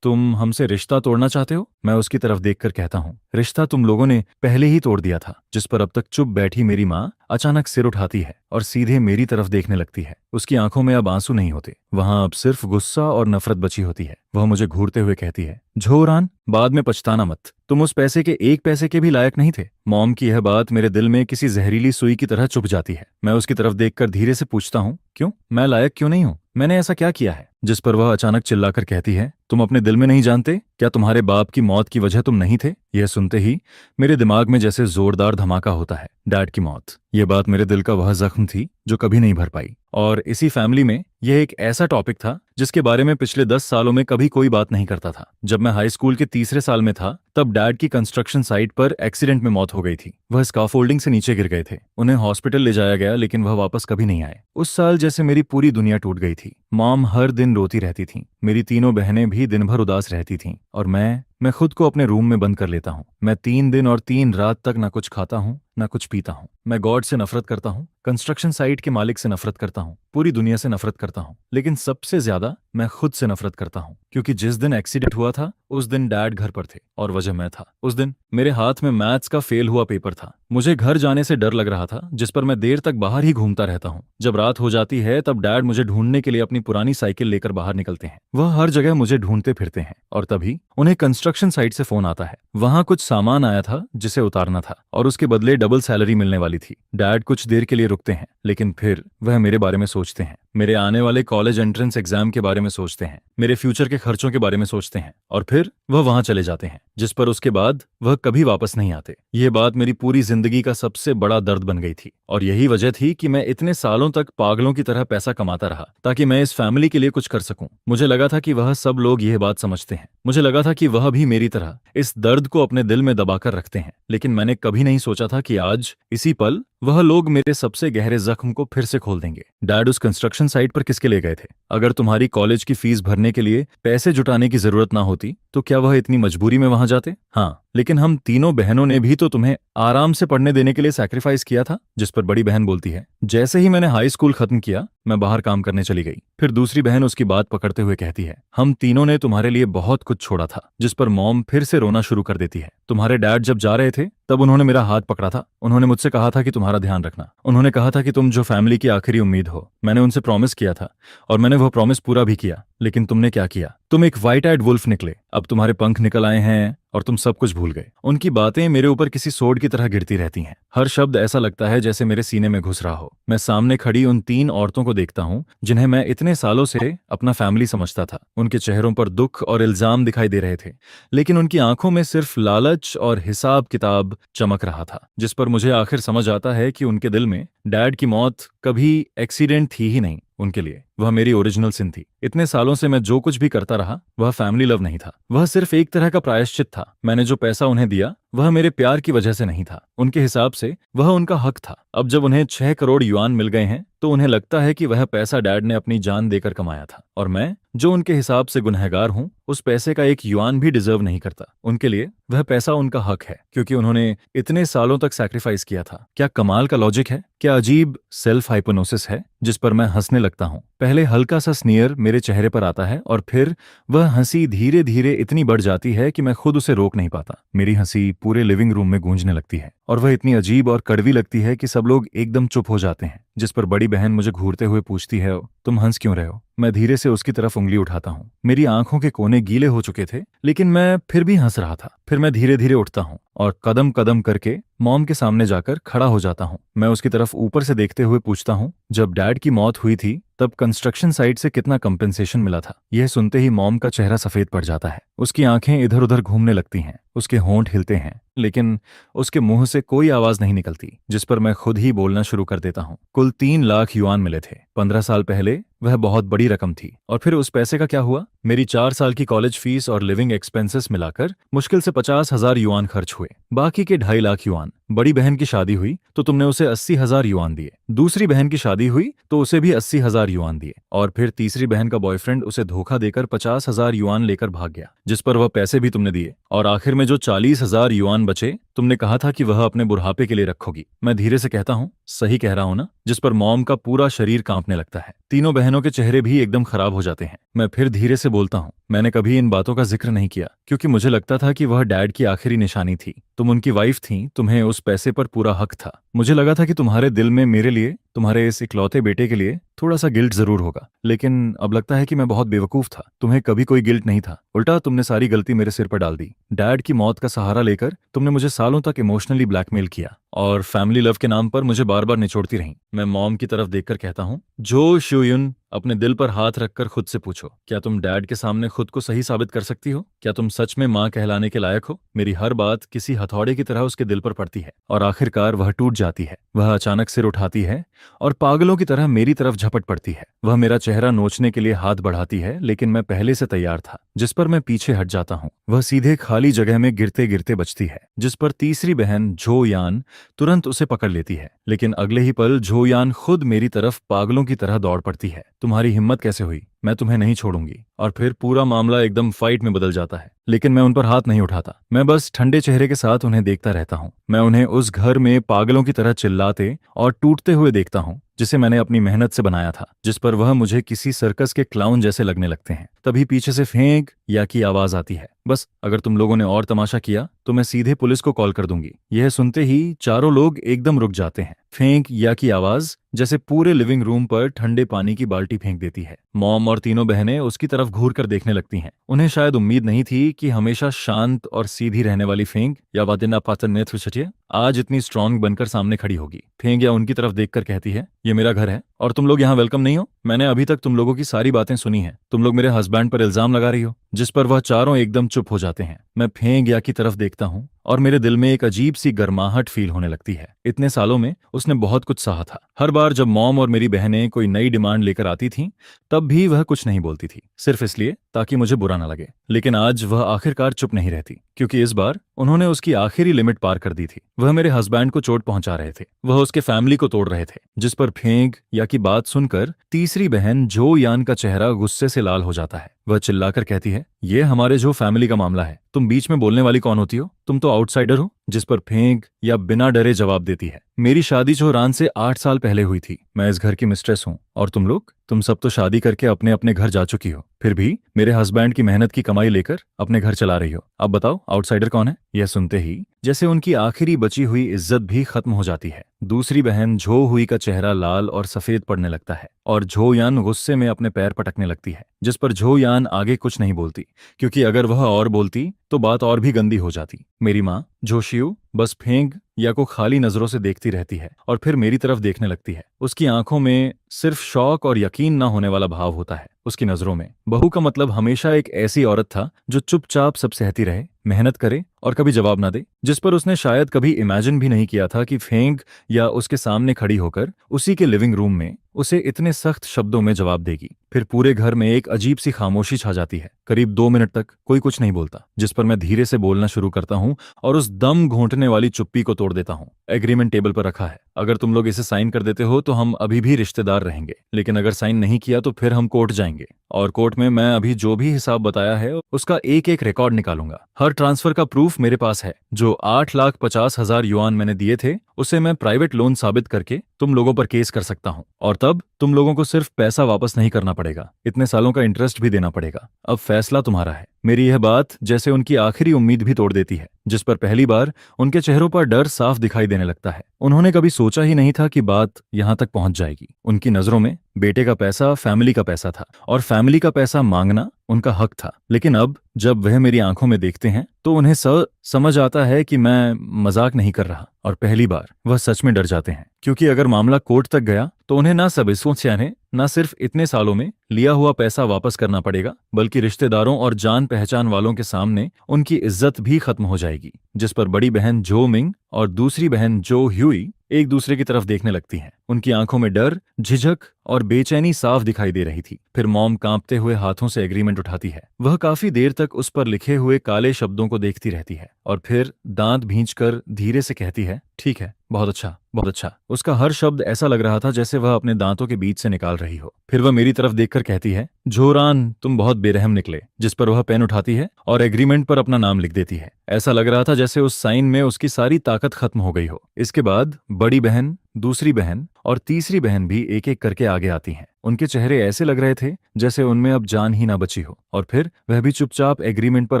तुम हमसे रिश्ता तोड़ना चाहते हो? मैं उसकी तरफ देखकर कहता हूँ, रिश्ता तुम लोगों ने पहले ही तोड़ दिया था। जिस पर अब तक चुप बैठी मेरी माँ अचानक सिर उठाती है और सीधे मेरी तरफ देखने लगती है। उसकी आंखों में अब आंसू नहीं होते, वहां अब सिर्फ गुस्सा और नफरत बची होती है। वह मुझे घूरते हुए कहती है, झोरान, बाद में पछताना मत। तुम उस पैसे के 1 पैसे के भी लायक नहीं थे। मॉम की यह बात मेरे दिल में किसी जहरीली सुई की तरह चुभ जाती है। मैं उसकी तरफ देखकर धीरे से पूछता हूँ, क्यों? मैं लायक क्यों नहीं हूँ? मैंने ऐसा क्या किया है? जिस पर वह अचानक चिल्लाकर कहती है, तुम अपने दिल में नहीं जानते क्या तुम्हारे बाप की मौत की वजह तुम नहीं थे? यह सुनते ही मेरे दिमाग में जैसे जोरदार धमाका होता है। डैड की मौत, यह बात मेरे दिल का वह जख्म थी जो कभी नहीं भर पाई। और इसी फैमिली में यह एक ऐसा टॉपिक था जिसके बारे में पिछले 10 सालों में कभी कोई बात नहीं करता था। जब मैं हाई स्कूल के तीसरे साल में था तब डैड की कंस्ट्रक्शन साइट पर एक्सीडेंट में मौत हो गई थी। वह स्काफोल्डिंग से नीचे गिर गए थे। उन्हें हॉस्पिटल ले जाया गया लेकिन वह वापस कभी नहीं आए। उस साल जैसे मेरी पूरी दुनिया टूट गई थी। मॉम हर दिन रोती रहती थी। मेरी तीनों बहनें भी दिन भर उदास रहती थीं और मैं खुद को अपने रूम में बंद कर लेता हूँ। मैं 3 दिन और 3 रात तक ना कुछ खाता हूँ ना कुछ पीता हूँ। मैं गॉड से नफरत करता हूँ, कंस्ट्रक्शन साइट के मालिक से नफरत करता हूँ, पूरी दुनिया से नफरत करता हूँ, लेकिन सबसे ज्यादा मैं खुद से नफरत करता हूँ क्योंकि जिस दिन एक्सीडेंट हुआ था उस दिन डैड घर पर थे और वजह मैं था। उस दिन मेरे हाथ में मैथ्स का फेल हुआ पेपर था। मुझे घर जाने से डर लग रहा था जिस पर मैं देर तक बाहर ही घूमता रहता हूँ। जब रात हो जाती है तब डैड मुझे ढूंढने के लिए अपनी पुरानी साइकिल लेकर बाहर निकलते हैं। वह हर जगह मुझे ढूंढते फिरते हैं और तभी उन्हें कंस्ट्रक्शन साइट से फोन आता है। वहां कुछ सामान आया था जिसे उतारना था और उसके बदले डबल सैलरी मिलने वाली थी। डैड कुछ देर के लिए रुकते हैं लेकिन फिर वह मेरे बारे में सोचते हैं, मेरे आने वाले कॉलेज एंट्रेंस एग्जाम के बारे में सोचते हैं, मेरे फ्यूचर के खर्चों के बारे में सोचते हैं और फिर वह वहां चले जाते हैं जिस पर उसके बाद वह कभी वापस नहीं आते। यह बात मेरी पूरी जिंदगी का सबसे बड़ा दर्द बन गई थी और यही वजह थी कि मैं इतने सालों तक पागलों की तरह पैसा कमाता रहा ताकि मैं इस फैमिली के लिए कुछ कर सकूं। मुझे लगा था कि वह सब लोग यह बात समझते हैं। मुझे लगा था कि वह भी मेरी तरह इस दर्द को अपने दिल में दबाकर रखते हैं, लेकिन मैंने कभी नहीं सोचा था कि आज इसी पल वह लोग मेरे सबसे गहरे जख्म को फिर से खोल देंगे। डैड उस कंस्ट्रक्शन साइट पर किसके लिए गए थे? अगर तुम्हारी कॉलेज की फीस भरने के लिए पैसे जुटाने की जरूरत ना होती तो क्या वह इतनी मजबूरी में वहां जाते? हाँ, लेकिन हम तीनों बहनों ने भी तो तुम्हें आराम से पढ़ने देने के लिए सैक्रिफाइस किया था। जिस पर बड़ी बहन बोलती है, जैसे ही मैंने हाई स्कूल खत्म किया मैं बाहर काम करने चली गई। फिर दूसरी बहन उसकी बात पकड़ते हुए कहती है, हम तीनों ने तुम्हारे लिए बहुत कुछ छोड़ा था। जिस पर मॉम फिर से रोना शुरू कर देती है। तुम्हारे डैड जब जा रहे थे तब उन्होंने मेरा हाथ पकड़ा था। उन्होंने मुझसे कहा था कि तुम्हारा ध्यान रखना। उन्होंने कहा था कि तुम जो फैमिली की आखिरी उम्मीद हो। मैंने उनसे प्रॉमिस किया था और मैंने वह प्रॉमिस पूरा भी किया, लेकिन तुमने क्या किया? तुम एक व्हाइट आइड वुल्फ निकले। अब तुम्हारे पंख निकल आए हैं और तुम सब कुछ भूल गए। उनकी बातें मेरे ऊपर किसी सोड की तरह गिरती रहती हैं। हर शब्द ऐसा लगता है जैसे मेरे सीने में घुस रहा हो। मैं सामने खड़ी उन 3 औरतों को देखता हूँ जिन्हें मैं इतने सालों से अपना फैमिली समझता था। उनके चेहरों पर दुख और इल्जाम दिखाई दे रहे थे, लेकिन उनकी आंखों में सिर्फ लालच और हिसाब किताब चमक रहा था। जिस पर मुझे आखिर समझ आता है कि उनके दिल में डैड की मौत कभी एक्सीडेंट थी ही नहीं। उनके लिए वह मेरी ओरिजिनल सिन थी। इतने सालों से मैं जो कुछ भी करता रहा वह फैमिली लव नहीं था। वह सिर्फ एक तरह का प्रायश्चित था। मैंने जो पैसा उन्हें दिया वह मेरे प्यार की वजह से नहीं था। उनके हिसाब से वह उनका हक था। अब जब उन्हें 6 करोड़ युआन मिल गए हैं तो उन्हें लगता है कि वह पैसा डैड ने अपनी जान देकर कमाया था और मैं जो उनके हिसाब से गुनहगार हूं उस पैसे का एक युआन भी डिजर्व नहीं करता। उनके लिए वह पैसा उनका हक है क्योंकि उन्होंने इतने सालों तक सैक्रिफाइस किया था। क्या कमाल का लॉजिक है? क्या अजीब सेल्फ हाइपोनोसिस है? जिस पर मैं हंसने लगता हूं। पहले हल्का सा स्नीयर मेरे चेहरे पर आता है और फिर वह हंसी धीरे धीरे इतनी बढ़ जाती है कि मैं खुद उसे रोक नहीं पाता। मेरी हंसी पूरे लिविंग रूम में गूंजने लगती है और वह इतनी अजीब और कड़वी लगती है कि सब लोग एकदम चुप हो जाते हैं। जिस पर बड़ी बहन मुझे घूरते हुए पूछती है, तुम हंस क्यों रहे हो? मैं धीरे से उसकी तरफ उंगली उठाता हूँ। मेरी आंखों के कोने गीले हो चुके थे लेकिन मैं फिर भी हंस रहा था। फिर मैं धीरे धीरे उठता हूँ और कदम कदम करके मॉम के सामने जाकर खड़ा हो जाता हूँ। मैं उसकी तरफ ऊपर से देखते हुए पूछता हूँ, जब डैड की मौत हुई थी तब कंस्ट्रक्शन साइट से कितना कंपेंसेशन मिला था? यह सुनते ही मॉम का चेहरा सफेद पड़ जाता है। उसकी आंखें इधर उधर घूमने लगती हैं, उसके होंठ हिलते हैं, लेकिन उसके मुंह से कोई आवाज नहीं निकलती। जिस पर मैं खुद ही बोलना शुरू कर देता हूँ। कुल 3 लाख युआन मिले थे। 15 साल पहले वह बहुत बड़ी रकम थी। और फिर उस पैसे का क्या हुआ? मेरी 4 साल की कॉलेज फीस और लिविंग एक्सपेंसेस मिलाकर मुश्किल से 50,000 युआन खर्च हुए। बाकी के 2.5 लाख युआन। बड़ी बहन की शादी हुई तो तुमने उसे 80,000 युआन दिए। दूसरी बहन की शादी हुई तो उसे भी 80,000 युआन दिए और फिर तीसरी बहन का बॉयफ्रेंड उसे धोखा देकर 50,000 युआन लेकर भाग गया, जिस पर वह पैसे भी तुमने दिए। और आखिर में जो 40,000 युआन बचे तुमने कहा था कि वह अपने बुढ़ापे के लिए रखोगी। मैं धीरे से कहता हूँ, सही कह रहा हूं ना? जिस पर मॉम का पूरा शरीर कांपने लगता है। तीनों बहनों के चेहरे भी एकदम खराब हो जाते हैं। मैं फिर धीरे से बोलता हूँ, मैंने कभी इन बातों का जिक्र नहीं किया क्योंकि मुझे लगता था कि वह डैड की आखिरी निशानी थी। तुम उनकी वाइफ थी, तुम्हें उस पैसे पर पूरा हक था। मुझे लगा था कि तुम्हारे दिल में मेरे लिए, तुम्हारे इस इकलौते बेटे के लिए थोड़ा सा गिल्ट जरूर होगा, लेकिन अब लगता है कि मैं बहुत बेवकूफ था। तुम्हें कभी कोई गिल्ट नहीं था, उल्टा तुमने सारी गलती मेरे सिर पर डाल दी। डैड की मौत का सहारा लेकर तुमने मुझे सालों तक इमोशनली ब्लैकमेल किया और फैमिली लव के नाम पर मुझे बार बार निचोड़ती रहीं। मैं मॉम की तरफ देखकर कहता हूँ, जो शुयुन, अपने दिल पर हाथ रखकर खुद से पूछो, क्या तुम डैड के सामने खुद को सही साबित कर सकती हो? क्या तुम सच में माँ कहलाने के लायक हो? मेरी हर बात किसी हथौड़े की तरह उसके दिल पर पड़ती है और आखिरकार वह टूट जाती है। वह अचानक सिर उठाती है और पागलों की तरह मेरी तरफ झपट पड़ती है। वह मेरा चेहरा नोचने के लिए हाथ बढ़ाती है, लेकिन मैं पहले से तैयार था, जिस पर मैं पीछे हट जाता हूँ। वह सीधे खाली जगह में गिरते गिरते बचती है, जिस पर तीसरी बहन झो यान तुरंत उसे पकड़ लेती है। लेकिन अगले ही पल झो यान खुद मेरी तरफ पागलों की तरह दौड़ पड़ती है। तुम्हारी हिम्मत कैसे हुई? मैं तुम्हें नहीं छोड़ूंगी। और फिर पूरा मामला एकदम फाइट में बदल जाता है। लेकिन मैं उन पर हाथ नहीं उठाता। मैं बस ठंडे चेहरे के साथ उन्हें देखता रहता हूँ। मैं उन्हें उस घर में पागलों की तरह चिल्लाते और टूटते हुए देखता हूँ, जिसे मैंने अपनी मेहनत से बनाया था, जिस पर वह मुझे किसी सर्कस के क्लाउन जैसे लगने लगते हैं। तभी पीछे से फेंक या की आवाज आती है, बस अगर तुम लोगों ने और तमाशा किया तो मैं सीधे पुलिस को कॉल कर दूंगी। यह सुनते ही चारों लोग एकदम रुक जाते हैं। फेंक या की आवाज जैसे पूरे लिविंग रूम पर ठंडे पानी की बाल्टी फेंक देती है। मॉम और तीनों बहनें उसकी तरफ घूर कर देखने लगती हैं। उन्हें शायद उम्मीद नहीं थी कि हमेशा शांत और सीधी रहने वाली फेंक या वादिना पाचन नेत्र आज इतनी स्ट्रांग बनकर सामने खड़ी होगी। फेंक या उनकी तरफ देखकर कहती है, ये मेरा घर है और तुम लोग यहाँ वेलकम नहीं हो। मैंने अभी तक तुम लोगों की सारी बातें सुनी हैं। तुम लोग मेरे हस्बैंड पर इल्जाम लगा रही हो। जिस पर वह चारों एकदम चुप हो जाते हैं। मैं फेंक या की तरफ देखता हूँ और मेरे दिल में एक अजीब सी गर्माहट फील होने लगती है। इतने सालों में उसने बहुत कुछ सहा था। हर बार जब मॉम और मेरी बहनें कोई नई डिमांड लेकर आती थीं, तब भी वह कुछ नहीं बोलती थी, सिर्फ इसलिए ताकि मुझे बुरा ना लगे। लेकिन आज वह आखिरकार चुप नहीं रहती, क्योंकि इस बार उन्होंने उसकी आखिरी लिमिट पार कर दी थी। वह मेरे हस्बैंड को चोट पहुंचा रहे थे, वह उसके फैमिली को तोड़ रहे थे। जिस पर फेंक या की बात सुनकर तीसरी बहन जो यान का चेहरा गुस्से से लाल हो जाता है। वह चिल्लाकर कहती है, ये हमारे जो फैमिली का मामला है, तुम बीच में बोलने वाली कौन होती हो? तुम तो आउटसाइडर हो। जिस पर फेंक या बिना डरे जवाब देती है, मेरी शादी चौरान से 8 साल पहले हुई थी। मैं इस घर की मिस्ट्रेस हूँ और तुम लोग, तुम सब तो शादी करके अपने अपने घर जा चुकी हो, फिर भी मेरे हस्बैंड की मेहनत की कमाई लेकर अपने घर चला रही हो। अब बताओ आउटसाइडर कौन है? यह सुनते ही जैसे उनकी आखिरी बची हुई इज्जत भी खत्म हो जाती है। दूसरी बहन झो हुई का चेहरा लाल और सफेद पड़ने लगता है और झो यान गुस्से में अपने पैर पटकने लगती है। जिस पर झो यान आगे कुछ नहीं बोलती, क्योंकि अगर वह और बोलती तो बात और भी गंदी हो जाती। मेरी माँ जोशियू बस फेंक या को खाली नजरों से देखती रहती है और फिर मेरी तरफ देखने लगती है। उसकी आंखों में सिर्फ शौक और यकीन न होने वाला भाव होता है। उसकी नजरों में बहू का मतलब हमेशा एक ऐसी औरत था जो चुपचाप सब सहती रहे, मेहनत करे और कभी जवाब ना दे। जिस पर उसने शायद कभी इमेजिन भी नहीं किया था कि फेंक या उसके सामने खड़ी होकर उसी के लिविंग रूम में उसे इतने सख्त शब्दों में जवाब देगी। फिर पूरे घर में एक अजीब सी खामोशी छा जाती है। करीब 2 मिनट तक कोई कुछ नहीं बोलता, जिस पर मैं धीरे से बोलना शुरू करता हूँ और उस दम घोंटने वाली चुप्पी को तोड़ देता हूँ। एग्रीमेंट टेबल पर रखा है, अगर तुम लोग इसे साइन कर देते हो तो हम अभी भी रिश्तेदार रहेंगे, लेकिन अगर साइन नहीं किया तो फिर हम कोर्ट जाएंगे और कोर्ट में मैं अभी जो भी हिसाब बताया है उसका एक एक रिकॉर्ड निकालूंगा। हर ट्रांसफर का प्रूफ मेरे पास है। जो 8,50,000 युआन मैंने दिए थे, उसे मैं प्राइवेट लोन साबित करके तुम लोगों पर केस कर सकता हूँ और तब तुम लोगों को सिर्फ पैसा वापस नहीं करना पड़ेगा, इतने सालों का इंटरेस्ट भी देना पड़ेगा। अब फैसला तुम्हारा है। मेरी यह बात जैसे उनकी आखिरी उम्मीद भी तोड़ देती है, जिस पर पहली बार उनके चेहरों पर डर साफ दिखाई देने लगता है। उन्होंने कभी सोचा ही नहीं था कि बात यहाँ तक पहुंच जाएगी। उनकी नजरों में बेटे का पैसा फैमिली का पैसा था और फैमिली का पैसा मांगना उनका हक था। लेकिन अब जब वह मेरी आंखों में देखते हैं तो उन्हें समझ आता है कि मैं मजाक नहीं कर रहा और पहली बार वह सच में डर जाते हैं, क्योंकि अगर मामला कोर्ट तक गया तो उन्हें ना सबूतों से न सिर्फ इतने सालों में लिया हुआ पैसा वापस करना पड़ेगा, बल्कि रिश्तेदारों और जान पहचान वालों के सामने उनकी इज्जत भी खत्म हो जाएगी। जिस पर बड़ी बहन जो मिंग और दूसरी बहन जो ह्यूई एक दूसरे की तरफ देखने लगती हैं। उनकी आंखों में डर, झिझक और बेचैनी साफ दिखाई दे रही थी। फिर मॉम कांपते हुए हाथों से एग्रीमेंट उठाती है। वह काफी देर तक उस पर लिखे हुए काले शब्दों को देखती रहती है और फिर दांत भींचकर धीरे से कहती है, ठीक है, बहुत अच्छा, बहुत अच्छा। उसका हर शब्द ऐसा लग रहा था जैसे वह अपने दांतों के बीच से निकाल रही हो। फिर वह मेरी तरफ देखकर कहती है, जोरान तुम बहुत बेरहम निकले। जिस पर वह पेन उठाती है और एग्रीमेंट पर अपना नाम लिख देती है। ऐसा लग रहा था जैसे उस साइन में उसकी सारी ताकत खत्म हो गई हो। इसके बाद बड़ी बहन, दूसरी बहन और तीसरी बहन भी एक एक करके आगे आती हैं। उनके चेहरे ऐसे लग रहे थे जैसे उनमें अब जान ही ना बची हो, और फिर वह भी चुपचाप एग्रीमेंट पर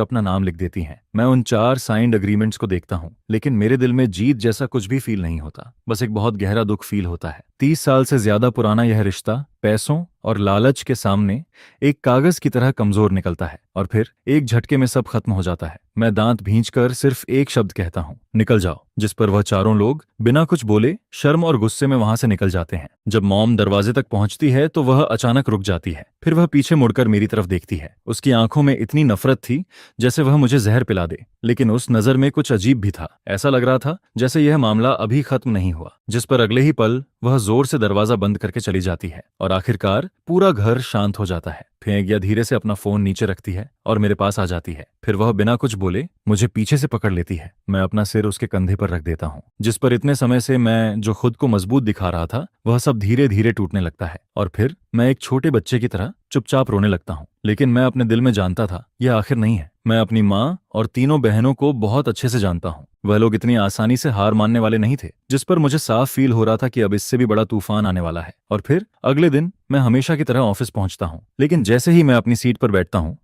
अपना नाम लिख देती हैं। मैं उन 4 साइंड एग्रीमेंट्स को देखता हूँ, लेकिन मेरे दिल में जीत जैसा कुछ भी फील नहीं होता, बस एक बहुत गहरा दुख फील होता है। 30 साल से ज्यादा पुराना यह रिश्ता पैसों और लालच के सामने एक कागज की तरह कमजोर निकलता है, और फिर एक झटके में सब खत्म हो जाता है। मैं दांत भींचकर सिर्फ एक शब्द कहता हूँ, निकल जाओ, जिस पर वह चारों लोग बिना कुछ बोले शर्म और गुस्से में वहां से निकल जाते हैं। जब मॉम दरवाजे तक पहुंचती है तो वह अचानक रुक जाती है, फिर वह पीछे मुड़कर मेरी तरफ देखती है। उसकी आंखों में इतनी नफरत थी जैसे वह मुझे जहर पिला दे, लेकिन उस नजर में कुछ अजीब भी था। ऐसा लग रहा था जैसे यह मामला अभी खत्म नहीं हुआ, जिस पर अगले ही पल वह जोर से दरवाजा बंद करके चली जाती है और आखिरकार पूरा घर शांत हो जाता है। फेंगिया धीरे से अपना फोन नीचे रखती है और मेरे पास आ जाती है। फिर वह बिना कुछ बोले मुझे पीछे से पकड़ लेती है। मैं अपना सिर उसके कंधे पर रख देता हूँ, जिस पर इतने समय से मैं जो खुद को मजबूत दिखा रहा था वह सब धीरे धीरे टूटने लगता है, और फिर मैं एक छोटे बच्चे की तरह चुपचाप रोने लगता हूँ। लेकिन मैं अपने दिल में जानता था यह आखिर नहीं है। मैं अपनी माँ और तीनों बहनों को बहुत अच्छे से जानता हूँ। वह लोग इतनी आसानी से हार मानने वाले नहीं थे, जिस पर मुझे साफ फील हो रहा था कि अब इससे भी बड़ा तूफान आने वाला है। और फिर अगले दिन मैं हमेशा की तरह ऑफिस पहुंचता हूँ, लेकिन जैसे ही मैं अपनी सीट पर बैठता हूँ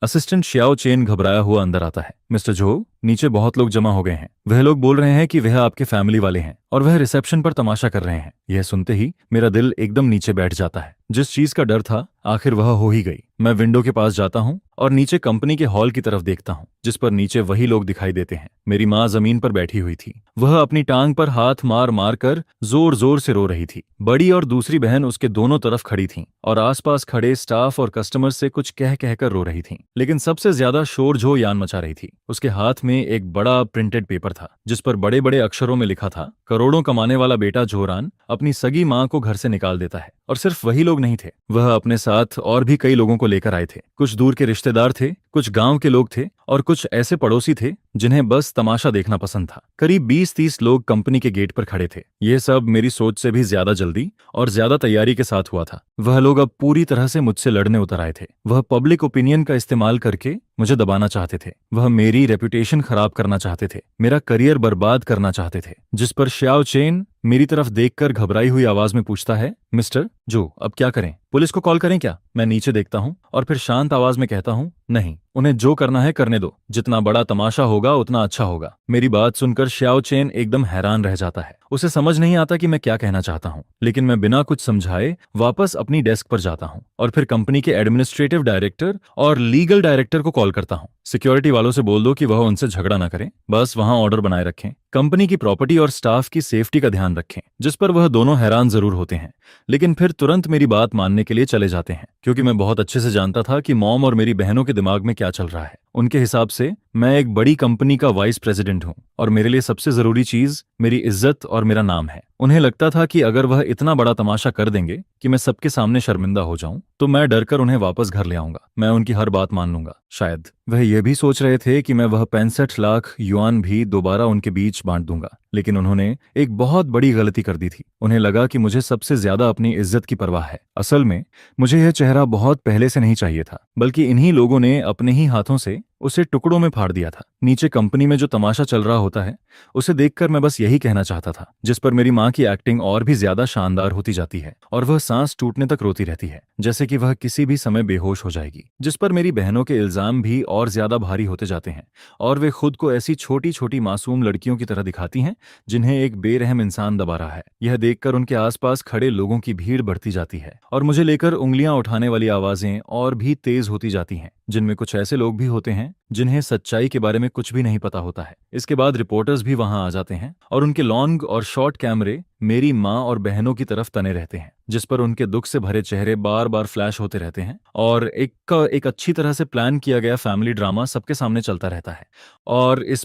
असिस्टेंट श्याओ चेन घबराया हुआ अंदर आता है। मिस्टर जो, नीचे बहुत लोग जमा हो गए हैं। वह लोग बोल रहे हैं कि वह आपके फैमिली वाले हैं और वह रिसेप्शन पर तमाशा कर रहे हैं। यह सुनते ही मेरा दिल एकदम नीचे बैठ जाता है। जिस चीज का डर था आखिर वह हो ही गई। मैं विंडो के पास जाता हूँ और नीचे कंपनी के हॉल की तरफ देखता हूँ, जिस पर नीचे वही लोग दिखाई देते हैं। मेरी माँ जमीन पर बैठी हुई थी। वह अपनी टांग पर हाथ मार मार कर जोर जोर से रो रही थी। बड़ी और दूसरी बहन उसके दोनों तरफ खड़ी थीं और आसपास खड़े स्टाफ और कस्टमर से कुछ कह कहकर रो रही थीं। लेकिन सबसे ज्यादा शोर जो यान मचा रही थी। उसके हाथ में एक बड़ा प्रिंटेड पेपर था, जिस पर बड़े बड़े अक्षरों में लिखा था, करोड़ों कमाने वाला बेटा जोरान अपनी सगी माँ को घर से निकाल देता है। और सिर्फ वही लोग नहीं थे, वह अपने साथ और भी कई लोगों को लेकर आए थे। कुछ दूर के रिश्तेदार थे, कुछ गांव के लोग थे और कुछ ऐसे पड़ोसी थे जिन्हें बस तमाशा देखना पसंद था। करीब 20-30 लोग कंपनी के गेट पर खड़े थे। यह सब मेरी सोच से भी ज्यादा जल्दी और ज्यादा तैयारी के साथ हुआ था। वह लोग अब पूरी तरह से मुझसे लड़ने उतर आए थे। वह पब्लिक ओपिनियन का इस्तेमाल करके मुझे दबाना चाहते थे। वह मेरी रेपुटेशन खराब करना चाहते थे, मेरा करियर बर्बाद करना चाहते थे। जिस पर श्याओ चेन मेरी तरफ देखकर घबराई हुई आवाज में पूछता है, मिस्टर जो, अब क्या करें? पुलिस को कॉल करें क्या? मैं नीचे देखता हूँ और फिर शांत आवाज में कहता हूँ, नहीं, उन्हें जो करना है करने दो। जितना बड़ा तमाशा होगा उतना अच्छा होगा। मेरी बात सुनकर श्याओ चेन एकदम हैरान रह जाता है। उसे समझ नहीं आता कि मैं क्या कहना चाहता हूँ, लेकिन मैं बिना कुछ समझाए वापस अपनी डेस्क पर जाता हूँ और फिर कंपनी के एडमिनिस्ट्रेटिव डायरेक्टर और लीगल डायरेक्टर को कॉल करता हूँ। सिक्योरिटी वालों से बोल दो कि वह उनसे झगड़ा ना करें, बस वहां ऑर्डर बनाए रखें, कंपनी की प्रॉपर्टी और स्टाफ की सेफ्टी का ध्यान रखें। जिस पर वह दोनों हैरान जरूर होते हैं, लेकिन फिर तुरंत मेरी बात मानने के लिए चले जाते हैं, क्योंकि मैं बहुत अच्छे से जानता था कि मॉम और मेरी बहनों के दिमाग में क्या चल रहा है। उनके हिसाब से मैं एक बड़ी कंपनी का वाइस प्रेसिडेंट हूँ और मेरे लिए सबसे जरूरी चीज मेरी इज्जत और मेरा नाम है। उन्हें लगता था कि अगर वह इतना बड़ा तमाशा कर देंगे कि मैं सबके सामने शर्मिंदा हो जाऊं, तो मैं डरकर उन्हें वापस घर ले आऊंगा। मैं उनकी हर बात मान लूंगा। शायद वह यह भी सोच रहे थे कि मैं वह 65 लाख युआन भी दोबारा उनके बीच बांट दूंगा, लेकिन उन्होंने एक बहुत बड़ी गलती कर दी थी। उन्हें लगा कि मुझे सबसे ज्यादा अपनी इज्जत की परवाह है। असल में मुझे यह चेहरा बहुत पहले से नहीं चाहिए था, बल्कि इन्हीं लोगों ने अपने ही हाथों से उसे टुकड़ों में फाड़ दिया था। नीचे कंपनी में जो तमाशा चल रहा होता है उसे देखकर मैं बस यही कहना चाहता था, जिस पर मेरी माँ की एक्टिंग और भी ज्यादा शानदार होती जाती है और वह सांस टूटने तक रोती रहती है, जैसे कि वह किसी भी समय बेहोश हो जाएगी। जिस पर मेरी बहनों के इल्जाम भी और ज्यादा भारी होते जाते हैं और वे खुद को ऐसी छोटी छोटी मासूम लड़कियों की तरह दिखाती हैं जिन्हें एक बेरहम इंसान दबा रहा है। यह देखकर उनके आसपास खड़े लोगों की भीड़ बढ़ती जाती है और मुझे लेकर उंगलियां उठाने वाली आवाजें और भी तेज होती जाती हैं, जिनमें कुछ ऐसे लोग भी होते हैं जिन्हें सच्चाई के बारे में कुछ भी नहीं पता होता है। इसके बाद रिपोर्टर्स भी वहां आ जाते हैं और उनके लॉन्ग और शॉर्ट कैमरे मेरी माँ और बहनों की तरफ तने रहते हैं, जिस पर उनके दुख से भरे चेहरे बार बार फ्लैश होते रहते हैं और एक अच्छी तरह से प्लान किया गया फैमिली ड्रामा सबके सामने चलता रहता है। और इस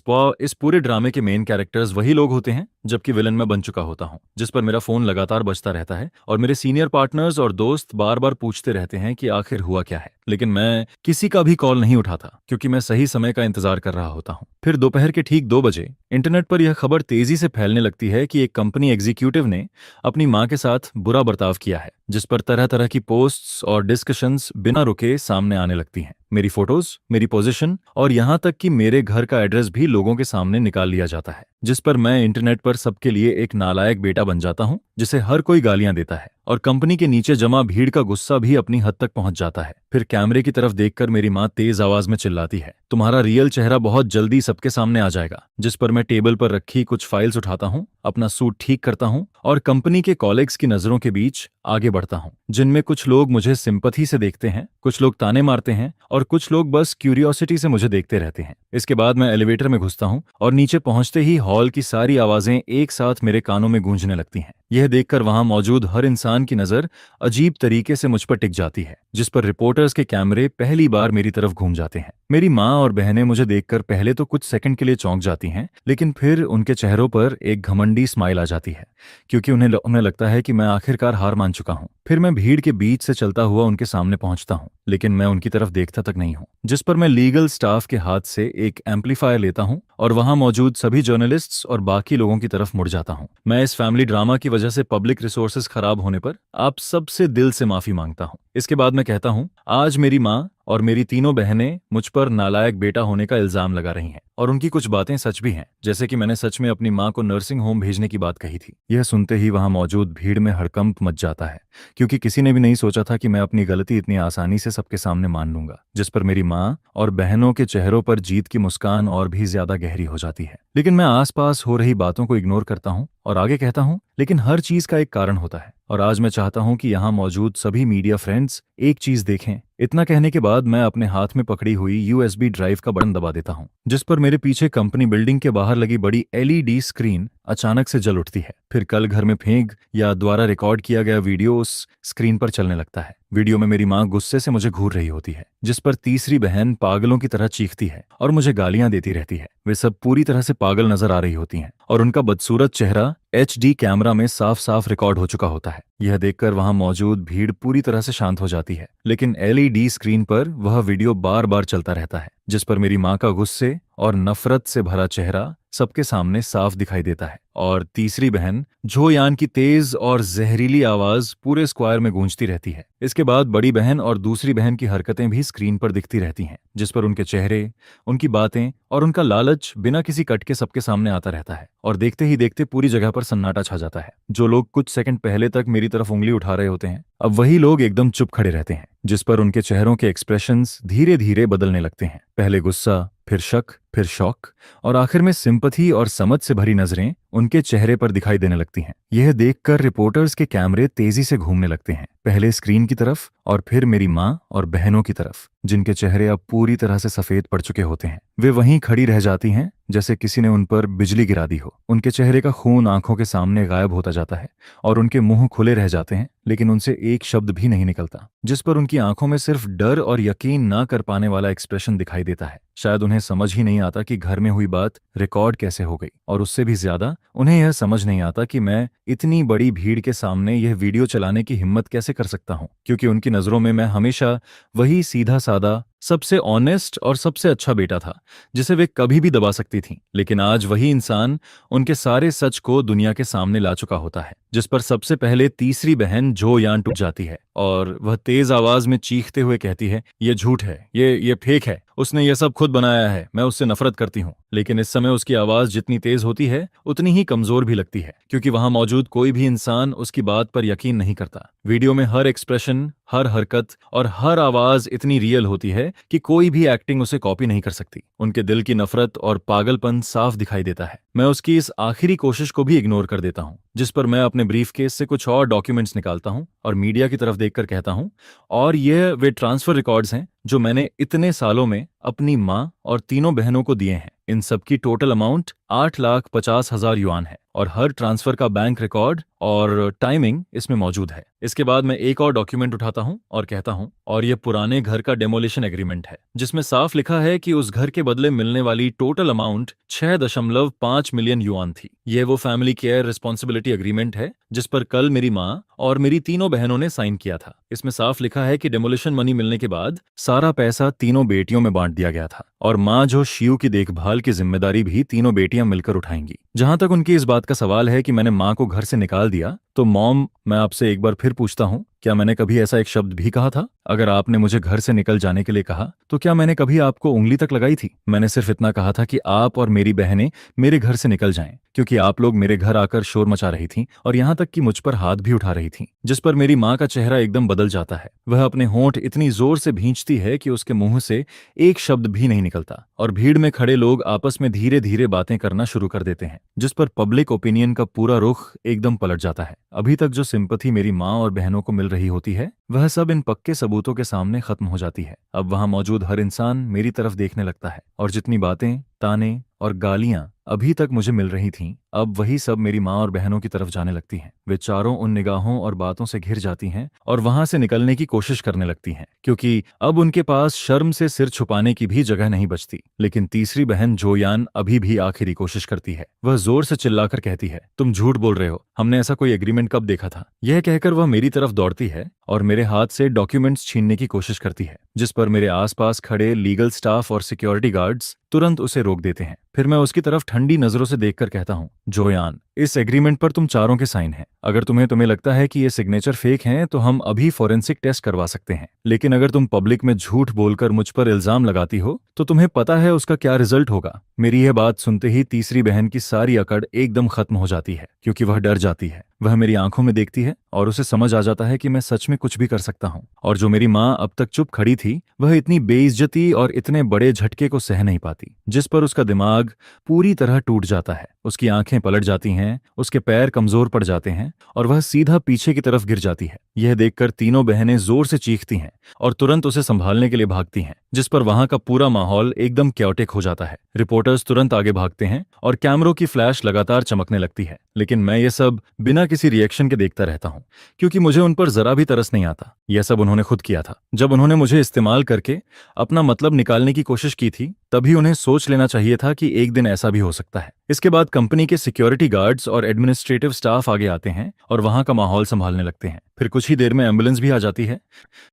पूरे ड्रामे के मेन कैरेक्टर्स वही लोग होते हैं, जबकि विलन मैं बन चुका होता हूँ। जिस पर मेरा फोन लगातार बजता रहता है और मेरे सीनियर पार्टनर्स और दोस्त बार बार पूछते रहते हैं कि आखिर हुआ क्या है, लेकिन मैं किसी का भी कॉल नहीं उठाता, क्योंकि मैं सही समय का इंतजार कर रहा होता हूँ। फिर दोपहर के ठीक 2 बजे इंटरनेट पर यह खबर तेजी से फैलने लगती है कि एक कंपनी एग्जीक्यूटिव ने अपनी माँ के साथ बुरा बर्ताव किया है। जिस पर तरह तरह की पोस्ट्स और डिस्कशंस बिना रुके सामने आने लगती हैं। मेरी फोटोज, मेरी पोजीशन और यहाँ तक कि मेरे घर का एड्रेस भी लोगों के सामने निकाल लिया जाता है, जिस पर मैं इंटरनेट पर सबके लिए एक नालायक बेटा बन जाता हूँ जिसे हर कोई गालियां देता है। और कंपनी के नीचे जमा भीड़ का गुस्सा भी अपनी हद तक पहुंच जाता है। फिर कैमरे की तरफ देखकर मेरी माँ तेज आवाज में चिल्लाती है, तुम्हारा रियल चेहरा बहुत जल्दी सबके सामने आ जाएगा। जिस पर मैं टेबल पर रखी कुछ फाइल्स उठाता हूँ, अपना सूट ठीक करता हूँ और कंपनी के कॉलीग्स की नजरों के बीच आगे बढ़ता हूँ, जिनमें कुछ लोग मुझे सिंपैथी से देखते हैं, कुछ लोग ताने मारते हैं और कुछ लोग बस क्यूरियोसिटी से मुझे देखते रहते हैं। इसके बाद मैं एलिवेटर में घुसता हूँ और नीचे पहुंचते ही हॉल की सारी आवाजें एक साथ मेरे कानों में गूंजने लगती हैं। यह देखकर वहां मौजूद हर इंसान की नजर अजीब तरीके से मुझ पर टिक जाती है, जिस पर रिपोर्टर्स के कैमरे पहली बार मेरी तरफ घूम जाते हैं। मेरी माँ और बहनें मुझे देखकर पहले तो कुछ सेकंड के लिए चौंक जाती हैं, लेकिन फिर उनके चेहरों पर एक घमंडी स्माइल आ जाती है, क्योंकि उन्हें लगता है कि मैं आखिरकार हार मान चुका हूँ। फिर मैं भीड़ के बीच से चलता हुआ उनके सामने पहुंचता हूँ, लेकिन मैं उनकी तरफ देखता तक नहीं हूँ। जिस पर मैं लीगल स्टाफ के हाथ से एक एम्पलीफायर लेता हूँ और वहां मौजूद सभी जर्नलिस्ट्स और बाकी लोगों की तरफ मुड़ जाता हूँ। मैं इस फैमिली ड्रामा की वजह से पब्लिक रिसोर्सेज खराब होने पर आप सबसे दिल से माफी मांगता हूँ। इसके बाद मैं कहता हूँ, आज मेरी माँ और मेरी तीनों बहनें मुझ पर नालायक बेटा होने का इल्जाम लगा रही हैं, और उनकी कुछ बातें सच भी हैं, जैसे कि मैंने सच में अपनी माँ को नर्सिंग होम भेजने की बात कही थी। यह सुनते ही वहां मौजूद भीड़ में हड़कंप मच जाता है, क्योंकि किसी ने भी नहीं सोचा था कि मैं अपनी गलती इतनी आसानी से सबके सामने मान लूंगा। जिस पर मेरी माँ और बहनों के चेहरों पर जीत की मुस्कान और भी ज्यादा गहरी हो जाती है। लेकिन मैं आसपास हो रही बातों को इग्नोर करता हूँ और आगे कहता हूँ, लेकिन हर चीज का एक कारण होता है, और आज मैं चाहता हूं कि यहां मौजूद सभी मीडिया फ्रेंड्स एक चीज देखें। इतना कहने के बाद मैं अपने हाथ में पकड़ी हुई यूएसबी ड्राइव का बटन दबा देता हूं, जिस पर मेरे पीछे कंपनी बिल्डिंग के बाहर लगी बड़ी एलईडी स्क्रीन अचानक से जल उठती है। फिर कल घर में फेंक या द्वारा रिकॉर्ड किया गया वीडियो उस स्क्रीन पर चलने लगता है। वीडियो में मेरी माँ गुस्से से मुझे घूर रही होती है, जिस पर तीसरी बहन पागलों की तरह चीखती है और मुझे गालियां देती रहती है। वे सब पूरी तरह से पागल नजर आ रही होती हैं और उनका बदसूरत चेहरा HD कैमरा में साफ साफ रिकॉर्ड हो चुका होता है। यह देखकर वहां मौजूद भीड़ पूरी तरह से शांत हो जाती है, लेकिन LED स्क्रीन पर वह वीडियो बार बार चलता रहता है, जिस पर मेरी माँ का गुस्से और नफरत से भरा चेहरा सबके सामने साफ दिखाई देता है। और तीसरी बहन झो यान की तेज और जहरीली आवाज पूरे स्क्वायर में गूंजती रहती है। इसके बाद बड़ी बहन और दूसरी बहन की हरकतें भी स्क्रीन पर दिखती रहती हैं, जिस पर उनके चेहरे, उनकी बातें और उनका लालच बिना किसी कट के सबके सामने आता रहता है। और देखते ही देखते पूरी जगह पर सन्नाटा छा जाता है। जो लोग कुछ सेकंड पहले तक मेरी तरफ उंगली उठा रहे होते हैं, अब वही लोग एकदम चुप खड़े रहते हैं, जिस पर उनके चेहरों के एक्सप्रेशंस धीरे धीरे बदलने लगते हैं। पहले गुस्सा, फिर शक, फिर शौक और आखिर में सिंपैथी और समझ से भरी नजरें उनके चेहरे पर दिखाई देने लगती हैं। यह देखकर रिपोर्टर्स के कैमरे तेजी से घूमने लगते हैं, पहले स्क्रीन की तरफ और फिर मेरी माँ और बहनों की तरफ, जिनके चेहरे अब पूरी तरह से सफेद पड़ चुके होते हैं। वे वहीं खड़ी रह जाती हैं जैसे किसी ने उन पर बिजली गिरा दी हो। उनके चेहरे का खून आंखों के सामने गायब होता जाता है और उनके मुंह खुले रह जाते हैं, लेकिन उनसे एक शब्द भी नहीं निकलता, जिस पर उनकी आंखों में सिर्फ डर और यकीन ना कर पाने वाला एक्सप्रेशन दिखाई देता है। शायद उन्हें समझ ही नहीं आता कि घर में हुई बात रिकॉर्ड कैसे हो गई, और उससे भी ज्यादा उन्हें यह समझ नहीं आता कि मैं इतनी बड़ी भीड़ के सामने यह वीडियो चलाने की हिम्मत कैसे कर सकता हूं, क्योंकि उनकी नजरों में मैं हमेशा वही सीधा सादा, सबसे ऑनेस्ट और सबसे अच्छा बेटा था जिसे वे कभी भी दबा सकती थीं। लेकिन आज वही इंसान उनके सारे सच को दुनिया के सामने ला चुका होता है, जिस पर सबसे पहले तीसरी बहन झो यान टूट जाती है और वह तेज आवाज में चीखते हुए कहती है, ये झूठ है, ये फेक है, उसने ये सब खुद बनाया है, मैं उससे नफरत करती हूँ। लेकिन इस समय उसकी आवाज जितनी तेज होती है उतनी ही कमजोर भी लगती है, क्योंकि वहां मौजूद कोई भी इंसान उसकी बात पर यकीन नहीं करता। वीडियो में हर एक्सप्रेशन, हर हरकत और हर आवाज इतनी रियल होती है कि कोई भी एक्टिंग उसे कॉपी नहीं कर सकती। उनके दिल की नफरत और पागलपन साफ दिखाई देता है। मैं उसकी इस आखिरी कोशिश को भी इग्नोर कर देता हूँ, जिस पर मैं अपने ब्रीफकेस से कुछ और डॉक्यूमेंट्स निकालता हूँ और मीडिया की तरफ देखकर कहता हूँ, और ये वे ट्रांसफर रिकॉर्ड्स हैं जो मैंने इतने सालों में अपनी माँ और तीनों बहनों को दिए हैं। इन सब की टोटल अमाउंट 8,50,000 युआन है और हर ट्रांसफर का बैंक रिकॉर्ड और टाइमिंग इसमें मौजूद है। इसके बाद मैं एक और डॉक्यूमेंट उठाता हूं और कहता हूं, और ये पुराने घर का डेमोलिशन एग्रीमेंट है, जिसमें साफ लिखा है कि उस घर के बदले मिलने वाली टोटल अमाउंट 6.5 मिलियन युआन थी। यह वो फैमिली केयर रिस्पॉन्सिबिलिटी एग्रीमेंट है जिस पर कल मेरी माँ और मेरी तीनों बहनों ने साइन किया था। इसमें साफ लिखा है कि डेमोलिशन मनी मिलने के बाद सारा पैसा तीनों बेटियों में बांट दिया गया था, और माँ जो शियू की देखभाल की जिम्मेदारी भी तीनों बेटियां मिलकर उठाएंगी। जहां तक उनकी इस बात का सवाल है कि मैंने माँ को घर से निकाल दिया, तो मॉम, मैं आपसे एक बार फिर पूछता हूँ, क्या मैंने कभी ऐसा एक शब्द भी कहा था? अगर आपने मुझे घर से निकल जाने के लिए कहा तो क्या मैंने कभी आपको उंगली तक लगाई थी? मैंने सिर्फ इतना कहा था कि आप और मेरी बहनें मेरे घर से निकल जाएं, क्योंकि आप लोग मेरे घर आकर शोर मचा रही थीं और यहाँ तक कि मुझ पर हाथ भी उठा रही थीं, जिस पर मेरी माँ का चेहरा एकदम बदल जाता है। वह अपने होंठ इतनी जोर से भींचती है कि उसके मुंह से एक शब्द भी नहीं निकलता, और भीड़ में खड़े लोग आपस में धीरे धीरे बातें करना शुरू कर देते हैं, जिस पर पब्लिक ओपिनियन का पूरा रुख एकदम पलट जाता है। अभी तक जो सिंपथी मेरी माँ और बहनों को मिल रही होती है, वह सब इन पक्के सबूतों के सामने खत्म हो जाती है। अब वहां मौजूद हर इंसान मेरी तरफ देखने लगता है, और जितनी बातें, ताने और गालियां अभी तक मुझे मिल रही थीं, अब वही सब मेरी माँ और बहनों की तरफ जाने लगती हैं। वे चारों उन निगाहों और बातों से घिर जाती हैं और वहां से निकलने की कोशिश करने लगती हैं, क्योंकि अब उनके पास शर्म से सिर छुपाने की भी जगह नहीं बचती। लेकिन तीसरी बहन जोयान अभी भी आखिरी कोशिश करती है। वह जोर से चिल्लाकर कहती है, तुम झूठ बोल रहे हो, हमने ऐसा कोई एग्रीमेंट कब देखा था? यह कहकर वह मेरी तरफ दौड़ती है और मेरे हाथ से डॉक्यूमेंट्स छीनने की कोशिश करती है, जिस पर मेरे आसपास खड़े लीगल स्टाफ और सिक्योरिटी गार्ड्स तुरंत उसे रोक देते हैं। फिर मैं उसकी तरफ ठंडी नजरों से देखकर कहता हूँ, जोयान, इस एग्रीमेंट पर तुम चारों के साइन हैं। अगर तुम्हें लगता है कि ये सिग्नेचर फेक हैं तो हम अभी फॉरेंसिक टेस्ट करवा सकते हैं, लेकिन अगर तुम पब्लिक में झूठ बोलकर मुझ पर इल्जाम लगाती हो तो तुम्हें पता है उसका क्या रिजल्ट होगा। मेरी यह बात सुनते ही तीसरी बहन की सारी अकड़ एकदम खत्म हो जाती है, क्योंकि वह डर जाती है। वह मेरी आंखों में देखती है और उसे समझ आ जाता है कि मैं सच में कुछ भी कर सकता हूँ, और जो मेरी माँ अब तक चुप खड़ी थी, वह इतनी बेइज्जती और इतने बड़े झटके को सह नहीं पाती, जिस पर उसका दिमाग पूरी तरह टूट जाता है। उसकी आंखें पलट जाती हैं, उसके पैर कमजोर पड़ जाते हैं और वह सीधा पीछे की तरफ गिर जाती है। यह देखकर तीनों बहनें जोर से चीखती हैं और तुरंत उसे संभालने के लिए भागती हैं, जिस पर वहां का पूरा माहौल एकदम क्योटिक हो जाता है। रिपोर्टर्स तुरंत आगे भागते हैं और कैमरों की फ्लैश लगातार चमकने लगती है, लेकिन मैं ये सब बिना किसी रिएक्शन के देखता रहता हूँ, क्योंकि मुझे उन पर जरा भी तरस नहीं आता। यह सब उन्होंने खुद किया था। जब उन्होंने मुझे इस्तेमाल करके अपना मतलब निकालने की कोशिश की थी, तभी उन्हें सोच लेना चाहिए था कि एक दिन ऐसा भी हो सकता है। इसके बाद कंपनी के सिक्योरिटी गार्ड्स और एडमिनिस्ट्रेटिव स्टाफ आगे आते हैं और वहां का माहौल संभालने लगते हैं। फिर कुछ ही देर में एम्बुलेंस भी आ जाती है,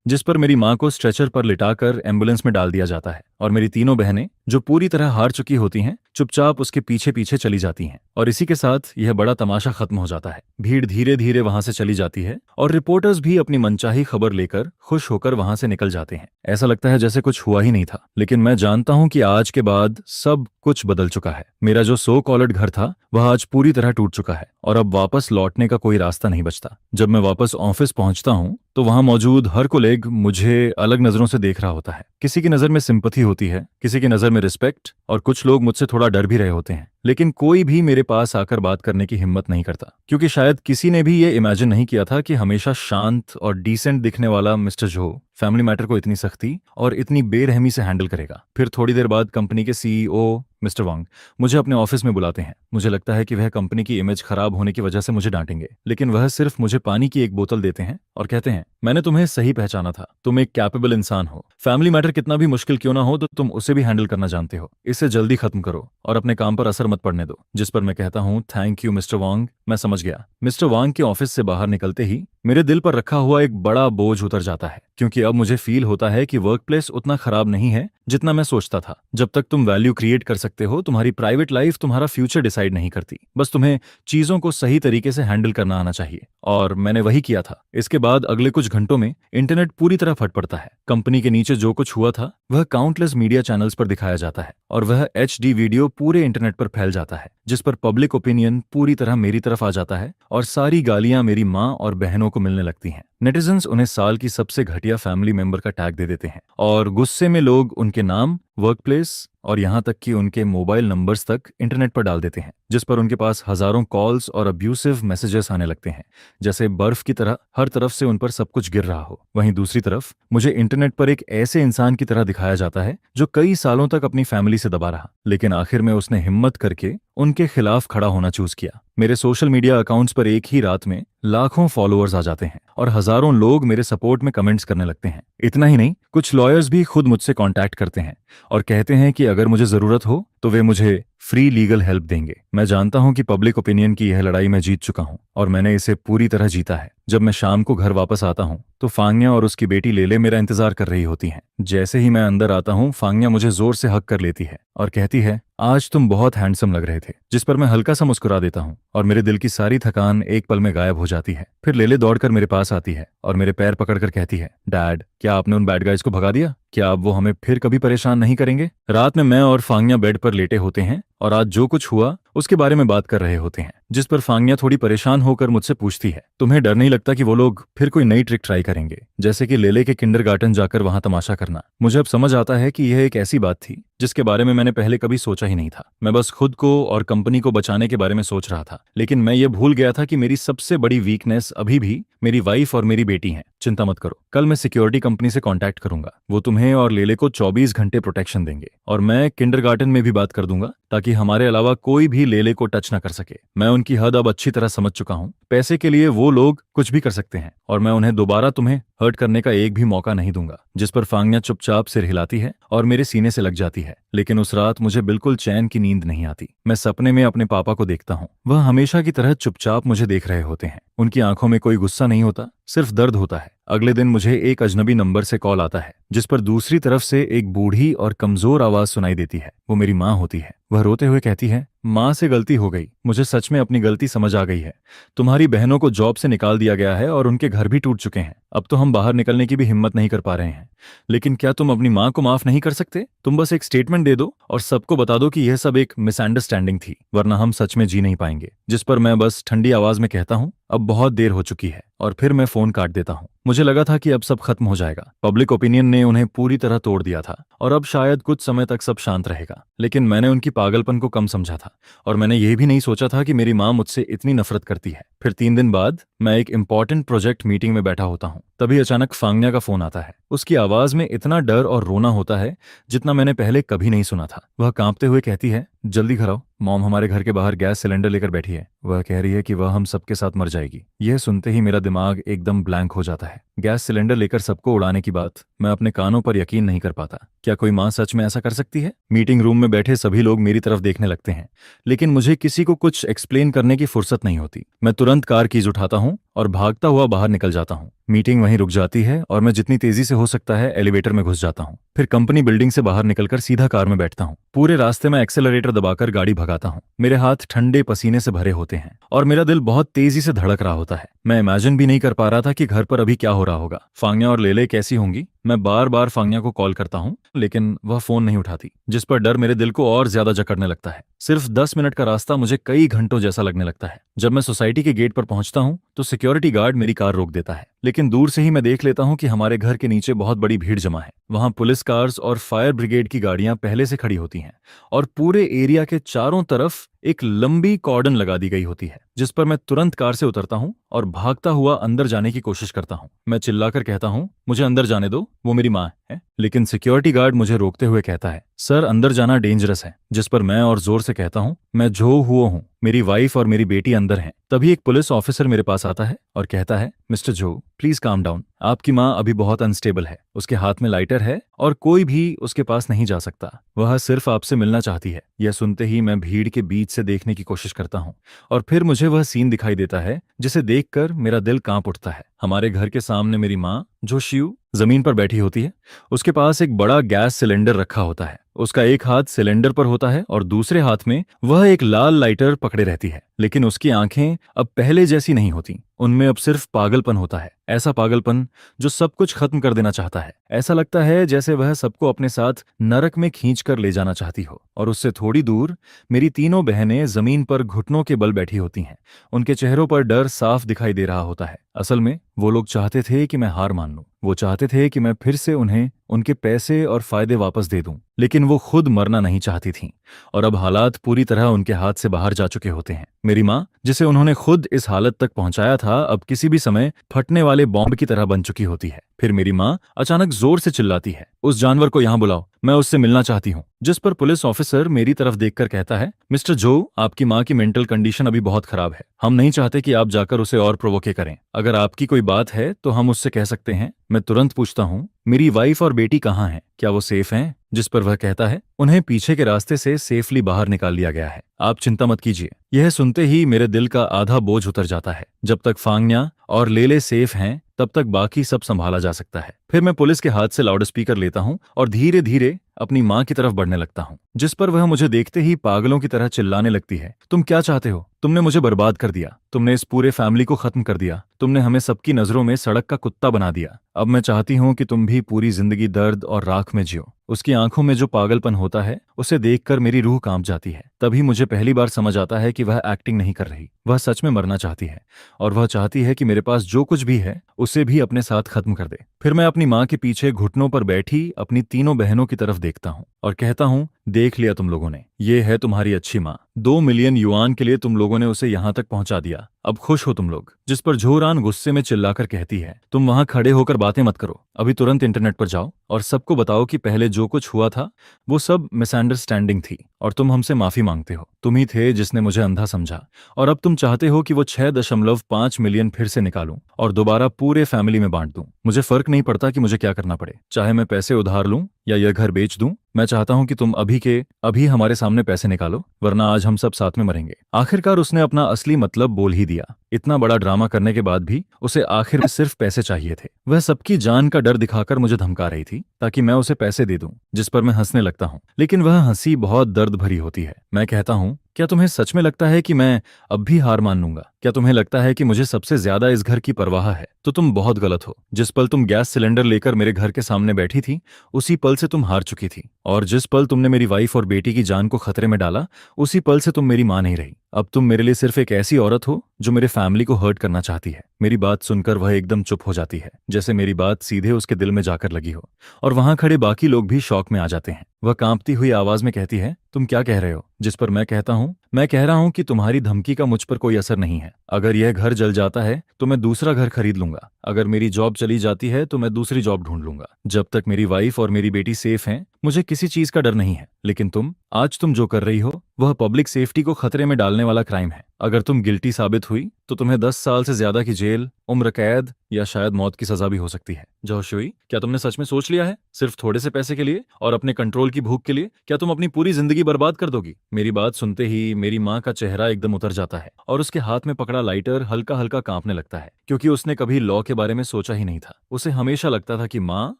जिस पर मेरी माँ को स्ट्रेचर पर लिटाकर एम्बुलेंस में डाल दिया जाता है, और मेरी तीनों बहनें, जो पूरी तरह हार चुकी होती हैं, चुपचाप उसके पीछे पीछे चली जाती हैं। और इसी के साथ यह बड़ा तमाशा खत्म हो जाता है। भीड़ धीरे धीरे वहां से चली जाती है और रिपोर्टर्स भी अपनी मनचाही खबर लेकर खुश होकर वहां से निकल जाते हैं। ऐसा लगता है जैसे कुछ हुआ ही नहीं था। लेकिन मैं जानता हूं कि आज के बाद सब कुछ बदल चुका है। मेरा जो सो कॉल्ड घर था, वह आज पूरी तरह टूट चुका है और अब वापस लौटने का कोई रास्ता नहीं बचता। जब मैं वापस ऑफिस पहुंचता हूं तो वहां मौजूद हर कोलेग मुझे अलग नजरों से देख रहा होता है। किसी की नजर में सिंपथी होती है, किसी की नजर में रिस्पेक्ट, और कुछ लोग मुझसे थोड़ा डर भी रहे होते हैं। लेकिन कोई भी मेरे पास आकर बात करने की हिम्मत नहीं करता, क्योंकि शायद किसी ने भी ये इमेजिन नहीं किया था कि हमेशा शांत और डिसेंट दिखने वाला मिस्टर जो फैमिली मैटर को इतनी सख्ती और इतनी बेरहमी से हैंडल करेगा। फिर थोड़ी देर बाद कंपनी के सीईओ मिस्टर वांग मुझे अपने ऑफिस में बुलाते हैं। मुझे लगता है कि वह कंपनी की इमेज खराब होने की वजह से मुझे डांटेंगे, लेकिन वह सिर्फ मुझे पानी की एक बोतल देते हैं और कहते हैं, मैंने तुम्हें सही पहचाना था, तुम एक कैपेबल इंसान हो। फैमिली मैटर कितना भी मुश्किल क्यों ना हो तो तुम उसे भी हैंडल करना जानते हो। इसे जल्दी खत्म करो और अपने काम पर असर मत पड़ने दो। जिस पर मैं कहता हूँ, थैंक यू मिस्टर वांग, मैं समझ गया। मिस्टर वांग के ऑफिस से बाहर निकलते ही मेरे दिल पर रखा हुआ एक बड़ा बोझ उतर जाता है, क्योंकि अब मुझे फील होता है कि वर्क प्लेस उतना खराब नहीं है जितना मैं सोचता था। जब तक तुम वैल्यू क्रिएट कर सकते हो, तुम्हारी प्राइवेट लाइफ तुम्हारा फ्यूचर डिसाइड नहीं करती। बस तुम्हें चीजों को सही तरीके से हैंडल करना आना चाहिए, और मैंने वही किया था। इसके बाद अगले कुछ घंटों में इंटरनेट पूरी तरह फट पड़ता है। कंपनी के नीचे जो कुछ हुआ था वह काउंटलेस मीडिया चैनल्स पर दिखाया जाता है, और वह HD वीडियो पूरे इंटरनेट पर फैल जाता है, जिस पर पब्लिक ओपिनियन पूरी तरह मेरी तरफ आ जाता है और सारी गालियां मेरी माँ और बहनों को मिलने लगती हैं। नेटिजन्स उन्हें साल की सबसे घटिया फैमिली मेंबर का टैग दे देते हैं, और गुस्से में लोग उनके नाम, वर्क प्लेस और यहाँ तक कि उनके मोबाइल नंबर्स तक इंटरनेट पर डाल देते हैं, जिस पर उनके पास हजारों कॉल्स और अब्यूसिव मैसेजेस आने लगते हैं, जैसे बर्फ की तरह हर तरफ से उन पर सब कुछ गिर रहा हो। वहीं दूसरी तरफ मुझे इंटरनेट पर एक ऐसे इंसान की तरह दिखाया जाता है जो कई सालों तक अपनी फैमिली से दबा रहा, लेकिन आखिर में उसने हिम्मत करके उनके खिलाफ खड़ा होना चूज किया। मेरे सोशल मीडिया अकाउंट्स पर एक ही रात में लाखों फॉलोअर्स आ जाते हैं और हजारों लोग मेरे सपोर्ट में कमेंट्स करने लगते हैं। इतना ही नहीं, कुछ लॉयर्स भी खुद मुझसे कांटेक्ट करते हैं और कहते हैं कि अगर मुझे जरूरत हो तो वे मुझे फ्री लीगल हेल्प देंगे। मैं जानता हूं कि पब्लिक ओपिनियन की यह लड़ाई मैं जीत चुका हूं और मैंने इसे पूरी तरह जीता है। जब मैं शाम को घर वापस आता हूं तो फांग्या और उसकी बेटी लेले मेरा इंतजार कर रही होती हैं। जैसे ही मैं अंदर आता हूं, फांग्या मुझे जोर से हग कर लेती है और कहती है, आज तुम बहुत हैंडसम लग रहे थे, जिस पर मैं हल्का सा मुस्कुरा देता हूं और मेरे दिल की सारी थकान एक पल में गायब हो जाती है। फिर लेले दौड़कर मेरे पास आती है और मेरे पैर पकड़कर कहती है, डैड, क्या आपने उन बैड गाइज को भगा दिया? क्या अब वो हमें फिर कभी परेशान नहीं करेंगे? रात में मैं और फांग्या बेड पर लेटे होते हैं और आज जो कुछ हुआ उसके बारे में बात कर रहे होते हैं, जिस पर फांग्या थोड़ी परेशान होकर मुझसे पूछती है, तुम्हें डर नहीं लगता कि वो लोग फिर कोई नई ट्रिक ट्राई करेंगे, जैसे कि लेले के किंडरगार्टन जाकर वहां तमाशा करना? मुझे अब समझ आता है कि यह एक ऐसी बात थी जिसके बारे में मैंने पहले कभी सोचा ही नहीं था। मैं बस खुद को और कंपनी को बचाने के बारे में सोच रहा था, लेकिन मैं ये भूल गया था कि मेरी सबसे बड़ी वीकनेस अभी भी मेरी वाइफ और मेरी बेटी हैं। चिंता मत करो, कल मैं सिक्योरिटी कंपनी से कांटेक्ट करूंगा। वो तुम्हें और लेले को 24 घंटे प्रोटेक्शन देंगे और मैं किंडरगार्टन में भी बात कर दूंगा ताकि हमारे अलावा कोई भी लेले को टच न कर सके। मैं उनकी हद अब अच्छी तरह समझ चुका हूं। पैसे के लिए वो लोग कुछ भी कर सकते हैं और मैं उन्हें दोबारा तुम्हें हर्ट करने का एक भी मौका नहीं दूंगा। जिस पर फांग्या चुपचाप सिर हिलाती है और मेरे सीने से लग जाती है। लेकिन उस रात मुझे बिल्कुल चैन की नींद नहीं आती। मैं सपने में अपने पापा को देखता हूँ। वह हमेशा की तरह चुपचाप मुझे देख रहे होते हैं। उनकी आंखों में कोई गुस्सा नहीं होता, सिर्फ दर्द होता है। अगले दिन मुझे एक अजनबी नंबर से कॉल आता है, जिस पर दूसरी तरफ से एक बूढ़ी और कमजोर आवाज सुनाई देती है। वो मेरी माँ होती है। वह रोते हुए कहती है, माँ से गलती हो गई, मुझे सच में अपनी गलती समझ आ गई है। तुम्हारी बहनों को जॉब से निकाल दिया गया है और उनके घर भी टूट चुके हैं। अब तो हम बाहर निकलने की भी हिम्मत नहीं कर पा रहे हैं। लेकिन क्या तुम अपनी माँ को माफ नहीं कर सकते? तुम बस एक स्टेटमेंट दे दो और सबको बता दो कि यह सब एक मिसअंडरस्टैंडिंग थी, वरना हम सच में जी नहीं पाएंगे। जिस पर मैं बस ठंडी आवाज में कहता हूँ, अब बहुत देर हो चुकी है, और फिर मैं फोन काट देता हूँ। मुझे लगा था कि अब सब खत्म हो जाएगा। पब्लिक ओपिनियन ने उन्हें पूरी तरह तोड़ दिया था और अब शायद कुछ समय तक सब शांत रहेगा। लेकिन मैंने उनकी पागलपन को कम समझा था और मैंने यह भी नहीं सोचा था कि मेरी माँ मुझसे इतनी नफरत करती है। फिर 3 दिन बाद मैं एक इंपॉर्टेंट प्रोजेक्ट मीटिंग में बैठा होता हूँ। तभी अचानक फांग्या का फोन आता है। उसकी आवाज में इतना डर और रोना होता है जितना मैंने पहले कभी नहीं सुना था। वह कांपते हुए कहती है, जल्दी घर आओ, मॉम हमारे घर के बाहर गैस सिलेंडर लेकर बैठी है। वह कह रही है कि वह हम सबके साथ मर जाएगी। यह सुनते ही मेरा दिमाग एकदम ब्लैंक हो जाता है। गैस सिलेंडर लेकर सबको उड़ाने की बात, मैं अपने कानों पर यकीन नहीं कर पाता। क्या कोई माँ सच में ऐसा कर सकती है? मीटिंग रूम में बैठे सभी लोग मेरी तरफ देखने लगते हैं, लेकिन मुझे किसी को कुछ एक्सप्लेन करने की फुर्सत नहीं होती। मैं तुरंत कार कीज उठाता हूँ और भागता हुआ बाहर निकल जाता हूँ। मीटिंग वहीं रुक जाती है और मैं जितनी तेजी से हो सकता है एलिवेटर में घुस जाता हूँ। फिर कंपनी बिल्डिंग से बाहर निकलकर सीधा कार में बैठता हूँ। पूरे रास्ते में एक्सेलरेटर दबाकर गाड़ी भगाता हूँ। मेरे हाथ ठंडे पसीने से भरे होते हैं और मेरा दिल बहुत तेजी से धड़क रहा होता है। मैं इमेजिन भी नहीं कर पा रहा था कि घर पर अभी क्या हो रहा होगा। फांग्या और लेले कैसी होंगी? मैं बार बार फांग्या को कॉल करता हूँ, लेकिन वह फोन नहीं उठाती, जिस पर डर मेरे दिल को और ज्यादा जकड़ने लगता है। सिर्फ 10 मिनट का रास्ता मुझे कई घंटों जैसा लगने लगता है। जब मैं सोसाइटी के गेट पर पहुंचता हूं तो सिक्योरिटी गार्ड मेरी कार रोक देता है, लेकिन दूर से ही मैं देख लेता हूं कि हमारे घर के नीचे बहुत बड़ी भीड़ जमा है। वहां पुलिस कार्स और फायर ब्रिगेड की गाड़ियां पहले से खड़ी होती हैं और पूरे एरिया के चारों तरफ एक लंबी कॉर्डन लगा दी गई होती है, जिस पर मैं तुरंत कार से उतरता हूं और भागता हुआ अंदर जाने की कोशिश करता हूं। मैं चिल्लाकर कहता हूं, मुझे अंदर जाने दो, वो मेरी माँ है। लेकिन सिक्योरिटी गार्ड मुझे रोकते हुए कहता है, सर अंदर जाना डेंजरस है। जिस पर मैं और जोर से कहता हूं, मैं जो हुआ हूं, मेरी वाइफ और मेरी बेटी अंदर हैं। तभी एक पुलिस ऑफिसर मेरे पास आता है और कहता है, मिस्टर जो, प्लीज काम डाउन, आपकी माँ अभी बहुत अनस्टेबल है। उसके हाथ में लाइटर है और कोई भी उसके पास नहीं जा सकता। वह सिर्फ आपसे मिलना चाहती है। यह सुनते ही मैं भीड़ के बीच से देखने की कोशिश करता हूँ और फिर मुझे वह सीन दिखाई देता है जिसे देखकर मेरा दिल कांप उठता है। हमारे घर के सामने मेरी माँ, जो शिव, जमीन पर बैठी होती है। उसके पास एक बड़ा गैस सिलेंडर रखा होता है। उसका एक हाथ सिलेंडर पर होता है और दूसरे हाथ में वह एक लाल लाइटर पकड़े रहती है। लेकिन उसकी आंखें अब पहले जैसी नहीं होती, उनमें अब सिर्फ पागलपन होता है। ऐसा पागलपन जो सब कुछ खत्म कर देना चाहता है। ऐसा लगता है जैसे वह सबको अपने साथ नरक में खींचकर ले जाना चाहती हो। और उससे थोड़ी दूर मेरी तीनों बहनें जमीन पर घुटनों के बल बैठी होती हैं। उनके चेहरों पर डर साफ दिखाई दे रहा होता है। असल में वो लोग चाहते थे कि मैं हार मान लूं। वो चाहते थे कि मैं फिर से उन्हें उनके पैसे और फायदे वापस दे दूं, लेकिन वो खुद मरना नहीं चाहती थीं और अब हालात पूरी तरह उनके हाथ से बाहर जा चुके होते हैं। मेरी माँ, जिसे उन्होंने खुद इस हालत तक पहुंचाया था, अब किसी भी समय फटने वाले बॉम्ब की तरह बन चुकी होती है। फिर मेरी माँ अचानक जोर से चिल्लाती है, उस जानवर को यहाँ बुलाओ, मैं उससे मिलना चाहती हूँ। जिस पर पुलिस ऑफिसर मेरी तरफ देखकर कहता है, मिस्टर जो, आपकी माँ की मेंटल कंडीशन अभी बहुत खराब है। हम नहीं चाहते कि आप जाकर उसे और प्रोवोके करें। अगर आपकी कोई बात है तो हम उससे कह सकते हैं। मैं तुरंत पूछता हूँ, मेरी वाइफ और बेटी कहाँ हैं? क्या वो सेफ हैं? जिस पर वह कहता है, उन्हें पीछे के रास्ते से सेफली बाहर निकाल लिया गया है, आप चिंता मत कीजिए। यह सुनते ही मेरे दिल का आधा बोझ उतर जाता है। जब तक फांगन्या और लेले सेफ हैं तब तक बाकी सब संभाला जा सकता है। फिर मैं पुलिस के हाथ से लाउडस्पीकर लेता हूँ और धीरे धीरे अपनी माँ की तरफ बढ़ने लगता हूँ, जिस पर वह मुझे देखते ही पागलों की तरह चिल्लाने लगती है, तुम क्या चाहते हो? तुमने मुझे बर्बाद कर दिया, तुमने इस पूरे फैमिली को खत्म कर दिया, तुमने हमें सबकी नजरों में सड़क का कुत्ता बना दिया। अब मैं चाहती हूँ कि तुम भी पूरी जिंदगी दर्द और राख में जियो। उसकी आंखों में जो पागलपन होता है उसे देखकर मेरी रूह कांप जाती है। तभी मुझे पहली बार समझ आता है कि वह एक्टिंग नहीं कर रही, वह सच में मरना चाहती है और वह चाहती है कि मेरे पास जो कुछ भी है उसे भी अपने साथ खत्म कर दे। फिर मैं अपनी माँ के पीछे घुटनों पर बैठी अपनी तीनों बहनों की तरफ देखता हूँ और कहता हूँ, देख लिया तुम लोगों ने, ये है तुम्हारी अच्छी माँ। 2 मिलियन युआन के लिए तुम लोगों ने उसे यहाँ तक पहुंचा दिया, अब खुश हो तुम लोग। जिस पर झोरान गुस्से में चिल्लाकर कहती है, तुम वहां खड़े होकर बातें मत करो, अभी तुरंत इंटरनेट पर जाओ और सबको बताओ कि पहले जो कुछ हुआ था वो सब मिसअंडरस्टैंडिंग थी और तुम हमसे माफी मांगते हो। तुम ही थे जिसने मुझे अंधा समझा और अब तुम चाहते हो कि वो 6.5 मिलियन फिर से निकालूं और दोबारा पूरे फैमिली में बांट दूं। मुझे फर्क नहीं पड़ता कि मुझे क्या करना पड़े, चाहे मैं पैसे उधार लूं या यह घर बेच दूं। मैं चाहता हूं कि तुम अभी के अभी हमारे सामने पैसे निकालो, वरना आज हम सब साथ में मरेंगे। आखिरकार उसने अपना असली मतलब बोल ही दिया। इतना बड़ा ड्रामा करने के बाद भी उसे आखिर में सिर्फ पैसे चाहिए थे। वह सबकी जान का डर दिखाकर मुझे धमका रही थी ताकि मैं उसे पैसे दे दूं, जिस पर मैं हंसने लगता हूं, लेकिन वह हंसी बहुत दर्द भरी होती है। मैं कहता हूं, क्या तुम्हें सच में लगता है कि मैं अब भी हार मान लूंगा? क्या तुम्हें लगता है कि मुझे सबसे ज्यादा इस घर की परवाह है? तो तुम बहुत गलत हो। जिस पल तुम गैस सिलेंडर लेकर मेरे घर के सामने बैठी थी उसी पल से तुम हार चुकी थी, और जिस पल तुमने मेरी वाइफ और बेटी की जान को खतरे में डाला उसी पल से तुम मेरी मां नहीं रही। अब तुम मेरे लिए सिर्फ एक ऐसी औरत हो जो मेरे फैमिली को हर्ट करना चाहती है। मेरी बात सुनकर वह एकदम चुप हो जाती है, जैसे मेरी बात सीधे उसके दिल में जाकर लगी हो, और वहां खड़े बाकी लोग भी शॉक में आ जाते हैं। वह कांपती हुई आवाज में कहती है, तुम क्या कह रहे हो? जिस पर मैं कहता हूं, मैं कह रहा हूं कि तुम्हारी धमकी का मुझ पर कोई असर नहीं है। अगर यह घर जल जाता है तो मैं दूसरा घर खरीद लूंगा, अगर मेरी जॉब चली जाती है तो मैं दूसरी जॉब ढूंढ लूंगा। जब तक मेरी वाइफ और मेरी बेटी सेफ हैं मुझे किसी चीज का डर नहीं है। लेकिन आज तुम जो कर रही हो वह पब्लिक सेफ्टी को खतरे में डालने वाला क्राइम है। अगर तुम गिल्टी साबित हुई तो तुम्हें 10 साल से ज्यादा की जेल, उम्र कैद या शायद मौत की सजा भी हो सकती है। जोशुई, क्या तुमने सच में सोच लिया है, सिर्फ थोड़े से पैसे के लिए और अपने कंट्रोल की भूख के लिए, क्या तुम अपनी पूरी जिंदगी बर्बाद कर दोगी? मेरी बात सुनते ही मेरी माँ का चेहरा एकदम उतर जाता है और उसके हाथ में पकड़ा लाइटर हल्का हल्का कांपने लगता है, क्योंकि उसने कभी लॉ के बारे में सोचा ही नहीं था। उसे हमेशा लगता था कि माँ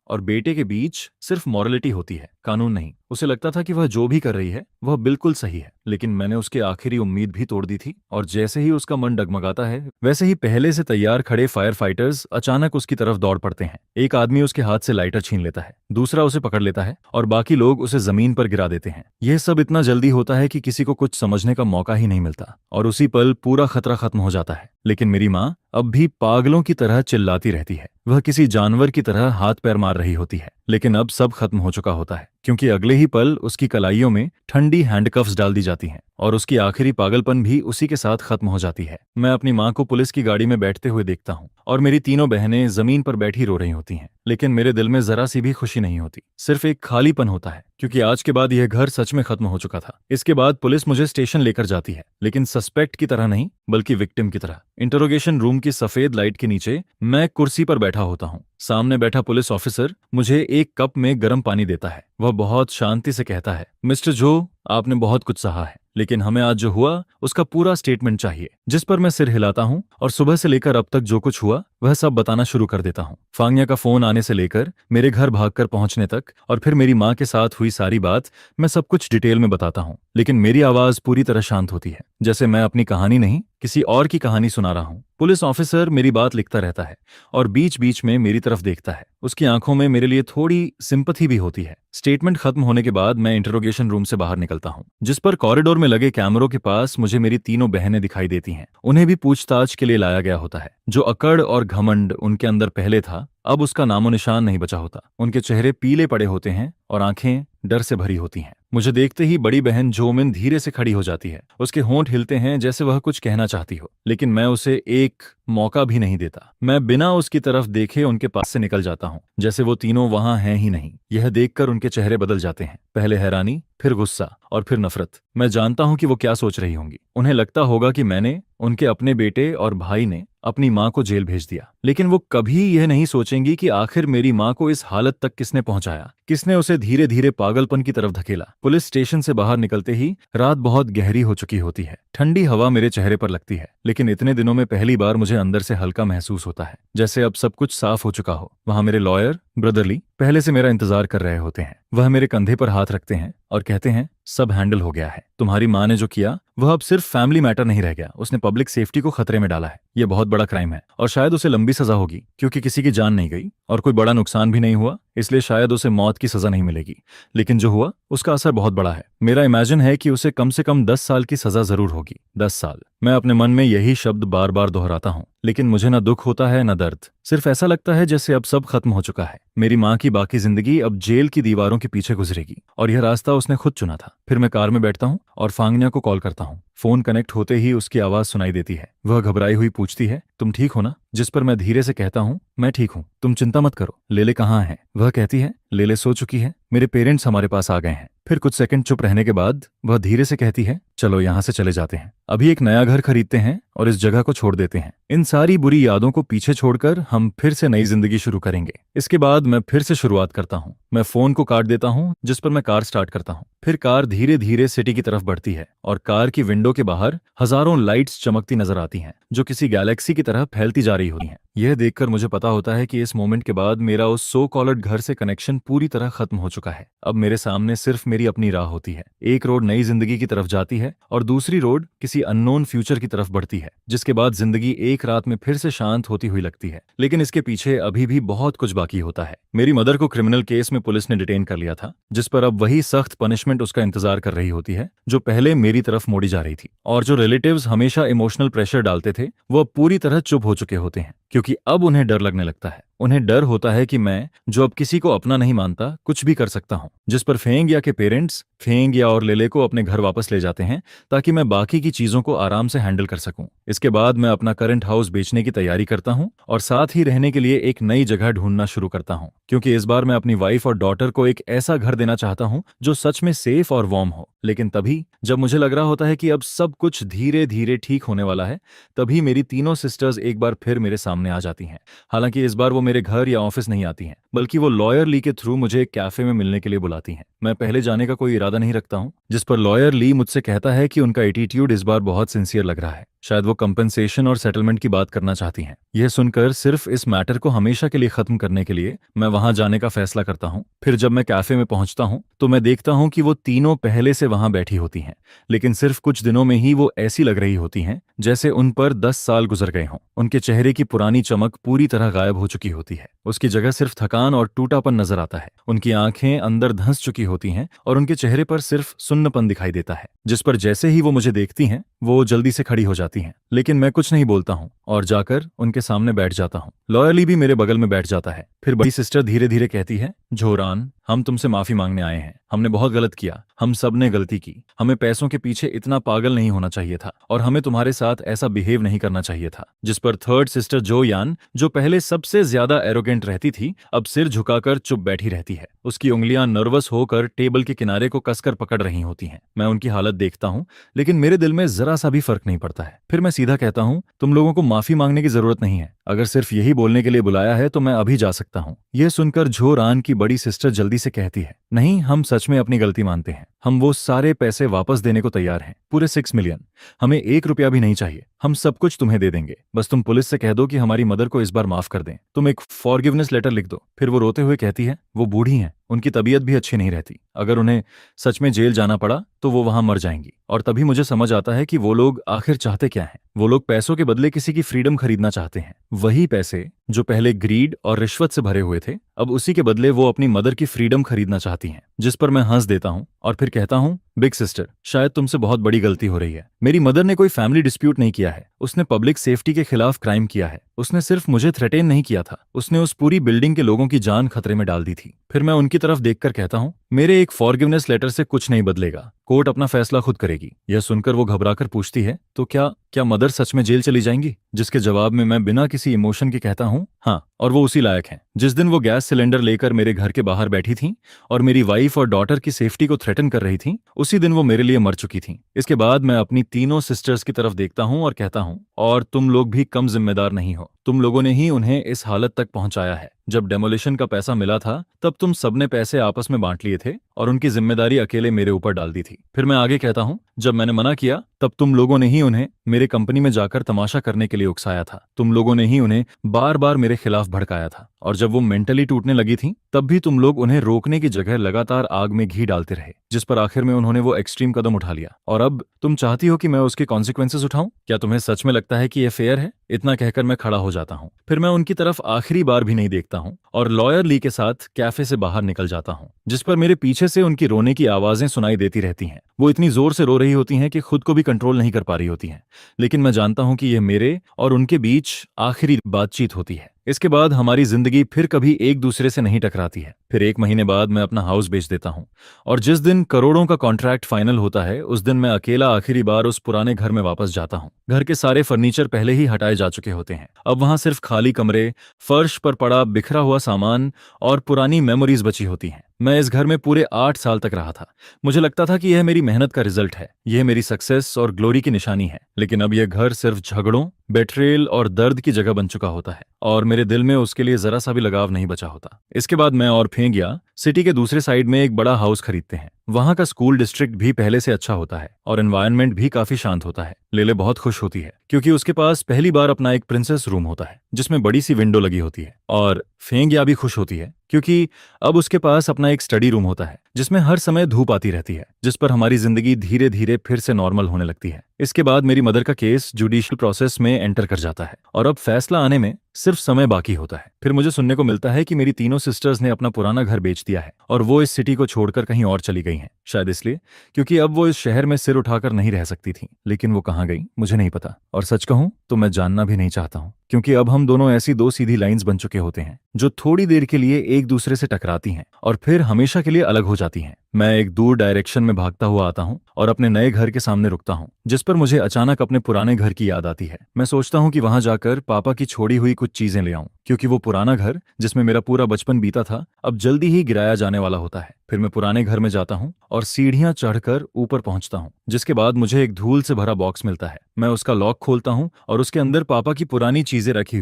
और बेटे के बीच सिर्फ मॉरलिटी होती है, कानून नहीं। उसे लगता था कि वह जो भी कर रही है वह बिल्कुल सही है। लेकिन मैंने उसकी आखिरी उम्मीद भी तोड़ दी थी, और जैसे ही उसका मन डगमगाता है वैसे ही पहले से तैयार खड़े फायर फाइटर्स अचानक उसकी तरफ दौड़ पड़ते हैं। एक आदमी उसके हाथ से लाइटर छीन लेता है, दूसरा उसे पकड़ लेता है और बाकी लोग उसे जमीन पर गिरा देते हैं। यह सब इतना जल्दी होता है कि किसी को कुछ समझने का मौका ही नहीं मिलता और उसी पल पूरा खतरा खत्म हो जाता है। लेकिन मेरी माँ अब भी पागलों की तरह चिल्लाती रहती है। वह किसी जानवर की तरह हाथ पैर मार रही होती है, लेकिन अब सब खत्म हो चुका होता है, क्योंकि अगले ही पल उसकी कलाइयों में ठंडी हैंडकफ्स डाल दी जाती हैं और उसकी आखिरी पागलपन भी उसी के साथ खत्म हो जाती है। मैं अपनी माँ को पुलिस की गाड़ी में बैठते हुए देखता हूँ और मेरी तीनों बहनें जमीन पर बैठी रो रही होती हैं, लेकिन मेरे दिल में जरा सी भी खुशी नहीं होती, सिर्फ एक खालीपन होता है, क्योंकि आज के बाद यह घर सच में खत्म हो चुका था। इसके बाद पुलिस मुझे स्टेशन लेकर जाती है, लेकिन सस्पेक्ट की तरह नहीं बल्कि विक्टिम की तरह। इंटरोगेशन रूम की सफेद लाइट के नीचे मैं कुर्सी पर बैठा होता हूँ। सामने बैठा पुलिस ऑफिसर मुझे एक कप में गर्म पानी देता है। वह बहुत शांति से कहता है, मिस्टर जो, आपने बहुत कुछ सहा है, लेकिन हमें आज जो हुआ उसका पूरा स्टेटमेंट चाहिए। जिस पर मैं सिर हिलाता हूँ और सुबह से लेकर अब तक जो कुछ हुआ वह सब बताना शुरू कर देता हूँ। फांगन्या का फोन आने से लेकर मेरे घर भागकर पहुंचने तक और फिर मेरी माँ के साथ हुई सारी बात मैं सब कुछ डिटेल में बताता हूँ, लेकिन मेरी आवाज पूरी तरह शांत होती है, जैसे मैं अपनी कहानी नहीं किसी और की कहानी सुना रहा हूँ। पुलिस ऑफिसर मेरी बात लिखता रहता है और बीच बीच में मेरी तरफ देखता है। उसकी आंखों में मेरे लिए थोड़ी सिंपैथी भी होती है। स्टेटमेंट खत्म होने के बाद मैं इंटरोगेशन रूम से बाहर निकलता हूँ, जिस पर कॉरिडोर में लगे कैमरों के पास मुझे मेरी तीनों बहनें दिखाई देती हैं। उन्हें भी पूछताछ के लिए लाया गया होता है। जो अकड़ और घमंड उनके अंदर पहले था अब उसका नामो निशान नहीं बचा होता। उनके चेहरे पीले पड़े होते हैं और आंखें डर से भरी होती हैं। मुझे देखते ही बड़ी बहन जोमिन धीरे से खड़ी हो जाती है। उसके होंठ हिलते हैं जैसे वह कुछ कहना चाहती हो, लेकिन मैं उसे एक मौका भी नहीं देता। मैं बिना उसकी तरफ देखे उनके पास से निकल जाता हूँ, जैसे वो तीनों वहां हैं ही नहीं। यह देखकर उनके चेहरे बदल जाते हैं, पहले हैरानी, फिर गुस्सा और फिर नफरत। मैं जानता हूँ कि वो क्या सोच रही होंगी। उन्हें लगता होगा कि मैंने, उनके अपने बेटे और भाई ने अपनी माँ को जेल भेज दिया, लेकिन वो कभी यह नहीं सोचे सोचेंगी कि आखिर मेरी माँ को इस हालत तक किसने पहुंचाया, किसने उसे धीरे धीरे पागलपन की तरफ धकेला। पुलिस स्टेशन से बाहर निकलते ही रात बहुत गहरी हो चुकी होती है। ठंडी हवा मेरे चेहरे पर लगती है, लेकिन इतने दिनों में पहली बार मुझे अंदर से हल्का महसूस होता है, जैसे अब सब कुछ साफ हो चुका हो। वहां मेरे लॉयर ब्रदरली पहले से मेरा इंतजार कर रहे होते हैं। वह मेरे कंधे पर हाथ रखते हैं और कहते हैं, सब हैंडल हो गया है। तुम्हारी माँ ने जो किया वह अब सिर्फ फैमिली मैटर नहीं रह गया, उसने पब्लिक सेफ्टी को खतरे में डाला है। यह बहुत बड़ा क्राइम है और शायद उसे लंबी सजा होगी, क्योंकि किसी की जान नहीं गई और कोई बड़ा नुकसान भी नहीं हुआ, इसलिए शायद उसे मौत की सजा नहीं मिलेगी। लेकिन जो हुआ उसका असर बहुत बड़ा है। मेरा इमेजिन है कि उसे कम से कम 10 साल की सजा जरूर होगी। 10 साल। मैं अपने मन में यही शब्द बार बार दोहराता हूँ, लेकिन मुझे न दुख होता है न दर्द। सिर्फ ऐसा लगता है जैसे अब सब खत्म हो चुका है। मेरी माँ की बाकी जिंदगी अब जेल की दीवारों के पीछे गुजरेगी और यह रास्ता उसने खुद चुना था। फिर मैं कार में बैठता हूँ और फांगन्या को कॉल करता हूँ। फोन कनेक्ट होते ही उसकी आवाज सुनाई देती है। वह घबराई हुई पूछती है, तुम ठीक हो ना? जिस पर मैं धीरे से कहता हूँ, मैं ठीक हूँ, तुम चिंता मत करो। लेले कहाँ है? वह कहती है, लेले सो चुकी है, मेरे पेरेंट्स हमारे पास आ गए हैं। फिर कुछ सेकंड चुप रहने के बाद वह धीरे से कहती है, चलो यहाँ से चले जाते हैं। अभी एक नया घर खरीदते हैं और इस जगह को छोड़ देते हैं। इन सारी बुरी यादों को पीछे छोड़कर हम फिर से नई जिंदगी शुरू करेंगे। इसके बाद मैं फिर से शुरुआत करता हूँ। मैं फोन को काट देता हूँ, जिस पर मैं कार स्टार्ट करता हूँ। फिर कार धीरे धीरे सिटी की तरफ बढ़ती है और कार की विंडो के बाहर हजारों लाइट्स चमकती नजर आती हैं, जो किसी गैलेक्सी की तरह फैलती जा रही होती हैं। यह देखकर मुझे पता होता है कि इस मोमेंट के बाद मेरा उस सो कॉल्ड घर से कनेक्शन पूरी तरह खत्म हो चुका है। अब मेरे सामने सिर्फ मेरी अपनी राह होती है। एक रोड नई जिंदगी की तरफ जाती है और दूसरी रोड किसी अननोन फ्यूचर की तरफ बढ़ती है, जिसके बाद जिंदगी एक रात में फिर से शांत होती हुई लगती है। लेकिन इसके पीछे अभी भी बहुत कुछ बाकी होता है। मेरी मदर को क्रिमिनल केस में पुलिस ने डिटेन कर लिया था, जिस पर अब वही सख्त पनिशमेंट उसका इंतजार कर रही होती है जो पहले मेरी तरफ मोड़ी जा रही थी। और जो रिलेटिव्स हमेशा इमोशनल प्रेशर डालते थे, वो पूरी तरह चुप हो चुके होते हैं, क्योंकि अब उन्हें डर लगने लगता है। उन्हें डर होता है कि मैं, जो अब किसी को अपना नहीं मानता, कुछ भी कर सकता हूं। जिस पर फेंग या के पेरेंट्स फेंग या और लेले को अपने घर वापस ले जाते हैं ताकि मैं बाकी की चीजों को आराम से हैंडल कर सकूं। इसके बाद मैं अपना करंट हाउस बेचने की तैयारी करता हूं और साथ ही रहने के लिए एक नई जगह ढूंढना शुरू करता हूं, क्योंकि इस बार मैं अपनी वाइफ और डॉटर को एक ऐसा घर देना चाहता हूं जो सच में सेफ और वार्म हो। लेकिन तभी जब मुझे लग रहा होता है कि अब सब कुछ धीरे धीरे ठीक होने वाला है, तभी मेरी तीनों सिस्टर्स एक बार फिर मेरे सामने आ जाती हैं। हालांकि इस बार वो मेरे घर या ऑफिस नहीं आती हैं, बल्कि वो लॉयर ली के थ्रू मुझे एक कैफे में मिलने के लिए बुलाती हैं। मैं पहले जाने का कोई इरादा नहीं रखता हूँ, जिस पर लॉयर ली मुझसे कहता है कि उनका एटीट्यूड इस बार बहुत सिंसियर लग रहा है। शायद वो कंपनसेशन और सेटलमेंट की बात करना चाहती हैं। यह सुनकर सिर्फ इस मैटर को हमेशा के लिए खत्म करने के लिए मैं वहां जाने का फैसला करता हूं। फिर जब मैं कैफे में पहुंचता हूं तो मैं देखता हूं कि वो तीनों पहले से वहां बैठी होती हैं, लेकिन सिर्फ कुछ दिनों में ही वो ऐसी लग रही होती हैं जैसे उन पर 10 साल गुजर गए हों। उनके चेहरे की पुरानी चमक पूरी तरह गायब हो चुकी होती है। उसकी जगह सिर्फ थकान और टूटापन नजर आता है। उनकी आंखें अंदर धंस चुकी होती हैं और उनके चेहरे पर सिर्फ सुन्नपन दिखाई देता है, जिस पर जैसे ही वो मुझे देखती हैं वो जल्दी से खड़ी हो जाती हैं। लेकिन मैं कुछ नहीं बोलता हूँ और जाकर उनके सामने बैठ जाता हूँ। लॉयरली भी मेरे बगल में बैठ जाता है। फिर बड़ी सिस्टर धीरे धीरे कहती है, झोरान, हम तुमसे माफी मांगने आए हैं। हमने बहुत गलत किया, हम सब ने गलती की। हमें पैसों के पीछे इतना पागल नहीं होना चाहिए था और हमें तुम्हारे साथ ऐसा बिहेव नहीं करना चाहिए था। जिस पर थर्ड सिस्टर जो यान, जो पहले सबसे ज्यादा एरोगेंट रहती थी, अब सिर झुकाकर चुप बैठी रहती है। उसकी उंगलियां नर्वस होकर टेबल के किनारे को कसकर पकड़ रही होती हैं। मैं उनकी हालत देखता हूँ, लेकिन मेरे दिल में जरा सा भी फर्क नहीं पड़ता है। फिर मैं सीधा कहता हूँ, तुम लोगों को माफी मांगने की जरूरत नहीं है। अगर सिर्फ यही बोलने के लिए बुलाया है तो मैं अभी जा सकता हूँ। यह सुनकर झोरान की बड़ी सिस्टर जल्दी से कहती है, नहीं, हम सच में अपनी गलती मानते हैं। हम वो सारे पैसे वापस देने को तैयार हैं, पूरे 6 मिलियन। हमें 1 रुपया भी नहीं चाहिए। हम सब कुछ तुम्हें दे देंगे। बस तुम पुलिस से कह दो कि हमारी मदर को इस बार माफ कर दें। तुम एक फॉरगिवनेस लेटर लिख दो। फिर वो रोते हुए कहती है, वो बूढ़ी हैं, उनकी तबीयत भी अच्छी नहीं रहती। अगर उन्हें सच में जेल जाना पड़ा तो वो वहां मर जाएंगी। और तभी मुझे समझ आता है कि वो लोग आखिर चाहते क्या हैं। वो लोग पैसों के बदले किसी की फ्रीडम खरीदना चाहते हैं। वही पैसे जो पहले ग्रीड और रिश्वत से भरे हुए थे, अब उसी के बदले वो अपनी मदर की फ्रीडम खरीदना चाहती हैं। जिस पर मैं हंस देता हूं और फिर कहता हूं, बिग सिस्टर, शायद तुमसे बहुत बड़ी गलती हो रही है। मेरी मदर ने कोई फैमिली डिस्प्यूट नहीं किया है। उसने पब्लिक सेफ्टी के खिलाफ क्राइम किया है। उसने सिर्फ मुझे थ्रेटेन नहीं किया था, उसने उस पूरी बिल्डिंग के लोगों की जान खतरे में डाल दी थी। फिर मैं उनकी तरफ देखकर कहता हूं, मेरे एक फॉरगिवनेस लेटर से कुछ नहीं बदलेगा। कोर्ट अपना फैसला खुद करेगी। यह सुनकर वो घबराकर पूछती है, तो क्या मदर सच में जेल चली जाएंगी? जिसके जवाब में मैं बिना किसी इमोशन के कहता हूं, हाँ, और वो उसी लायक हैं। जिस दिन वो गैस सिलेंडर लेकर मेरे घर के बाहर बैठी थीं और मेरी वाइफ और डॉटर की सेफ्टी को थ्रेटन कर रही थीं, उसी दिन वो मेरे लिए मर चुकी थीं। इसके बाद मैं अपनी तीनों सिस्टर्स की तरफ देखता हूं और कहता हूं, और तुम लोग भी कम जिम्मेदार नहीं हो। तुम लोगों ने ही उन्हें इस हालत तक पहुंचाया है। जब डेमोलिशन का पैसा मिला था तब तुम सबने पैसे आपस में बांट लिए थे और उनकी जिम्मेदारी अकेले मेरे ऊपर डाल दी थी। फिर मैं आगे कहता हूँ, जब मैंने मना किया तब तुम लोगों ने ही उन्हें मेरे कंपनी में जाकर तमाशा करने के लिए उकसाया था। तुम लोगों ने ही उन्हें बार बार मेरे खिलाफ भड़काया था और जब वो मेंटली टूटने लगी थी तब भी तुम लोग उन्हें रोकने की जगह लगातार आग में घी डालते रहे, जिस पर आखिर में उन्होंने वो एक्सट्रीम कदम उठा लिया और अब तुम चाहती हो कि मैं उसके कॉन्सिक्वेंसेस उठाऊं? क्या तुम्हें सच में लगता है कि यह फेयर है? इतना कहकर मैं खड़ा हो जाता हूं। फिर मैं उनकी तरफ आखिरी बार भी नहीं देखता हूं और लॉयर ली के साथ कैफे से बाहर निकल जाता हूं, जिस पर मेरे पीछे से उनकी रोने की आवाजें सुनाई देती रहती हैं। वो इतनी जोर से रो रही होती हैं कि खुद को भी कंट्रोल नहीं कर पा रही होती हैं, लेकिन मैं जानता हूं कि यह मेरे और उनके बीच आखिरी बातचीत होती है। इसके बाद हमारी जिंदगी फिर कभी एक दूसरे से नहीं टकराती है। फिर 1 महीने बाद मैं अपना हाउस बेच देता हूँ और जिस दिन करोड़ों का कॉन्ट्रैक्ट फाइनल होता है उस दिन मैं अकेला आखिरी बार उस पुराने घर में वापस जाता हूँ। घर के सारे फर्नीचर पहले ही हटाए जा चुके होते हैं। अब वहां सिर्फ खाली कमरे, फर्श पर पड़ा बिखरा हुआ सामान और पुरानी मेमोरीज बची होती हैं। मैं इस घर में पूरे 8 साल तक रहा था। मुझे लगता था कि यह मेरी मेहनत का रिजल्ट है, यह मेरी सक्सेस और ग्लोरी की निशानी है, लेकिन अब यह घर सिर्फ झगड़ों, बेट्रेल और दर्द की जगह बन चुका होता है और मेरे दिल में उसके लिए जरा सा भी लगाव नहीं बचा होता। इसके बाद मैं और फेंगिया सिटी के दूसरे साइड में एक बड़ा हाउस खरीदते हैं। वहां का स्कूल डिस्ट्रिक्ट भी पहले से अच्छा होता है और एनवायरनमेंट भी काफी शांत होता है। लेले बहुत खुश होती है क्योंकि उसके पास पहली बार अपना एक प्रिंसेस रूम होता है जिसमें बड़ी सी विंडो लगी होती है, और फेंगिया भी खुश होती है क्योंकि अब उसके पास अपना एक स्टडी रूम होता है जिसमें हर समय धूप आती रहती है, जिस पर हमारी जिंदगी धीरे धीरे फिर से नॉर्मल होने लगती है। इसके बाद मेरी मदर का केस जुडिशियल प्रोसेस में एंटर कर जाता है और अब फैसला आने में सिर्फ समय बाकी होता है। फिर मुझे सुनने को मिलता है कि मेरी तीनों सिस्टर्स ने अपना पुराना घर बेच दिया है और वो इस सिटी को छोड़कर कहीं और चली गई हैं, शायद इसलिए क्योंकि अब वो इस शहर में सिर उठाकर नहीं रह सकती थी। लेकिन वो कहाँ गई मुझे नहीं पता, और सच कहूं तो मैं जानना भी नहीं चाहता हूं, क्योंकि अब हम दोनों ऐसी 2 सीधी लाइंस बन चुके होते हैं जो थोड़ी देर के लिए एक दूसरे से टकराती हैं और फिर हमेशा के लिए अलग हो जाती हैं। मैं एक दूर डायरेक्शन में भागता हुआ आता हूं और अपने नए घर के सामने रुकता हूं, जिस पर मुझे अचानक अपने पुराने घर की याद आती है। मैं सोचता हूं कि वहां जाकर पापा की छोड़ी हुई कुछ चीजें ले आऊं, क्योंकि वो पुराना घर जिसमें मेरा पूरा बचपन बीता था अब जल्दी ही गिराया जाने वाला होता है। फिर मैं पुराने घर में जाता हूं और सीढ़ियां चढ़कर ऊपर पहुंचता हूं, जिसके बाद मुझे एक धूल से भरा बॉक्स मिलता है। मैं उसका लॉक खोलता हूं और उसके अंदर पापा की पुरानी चीजें रखी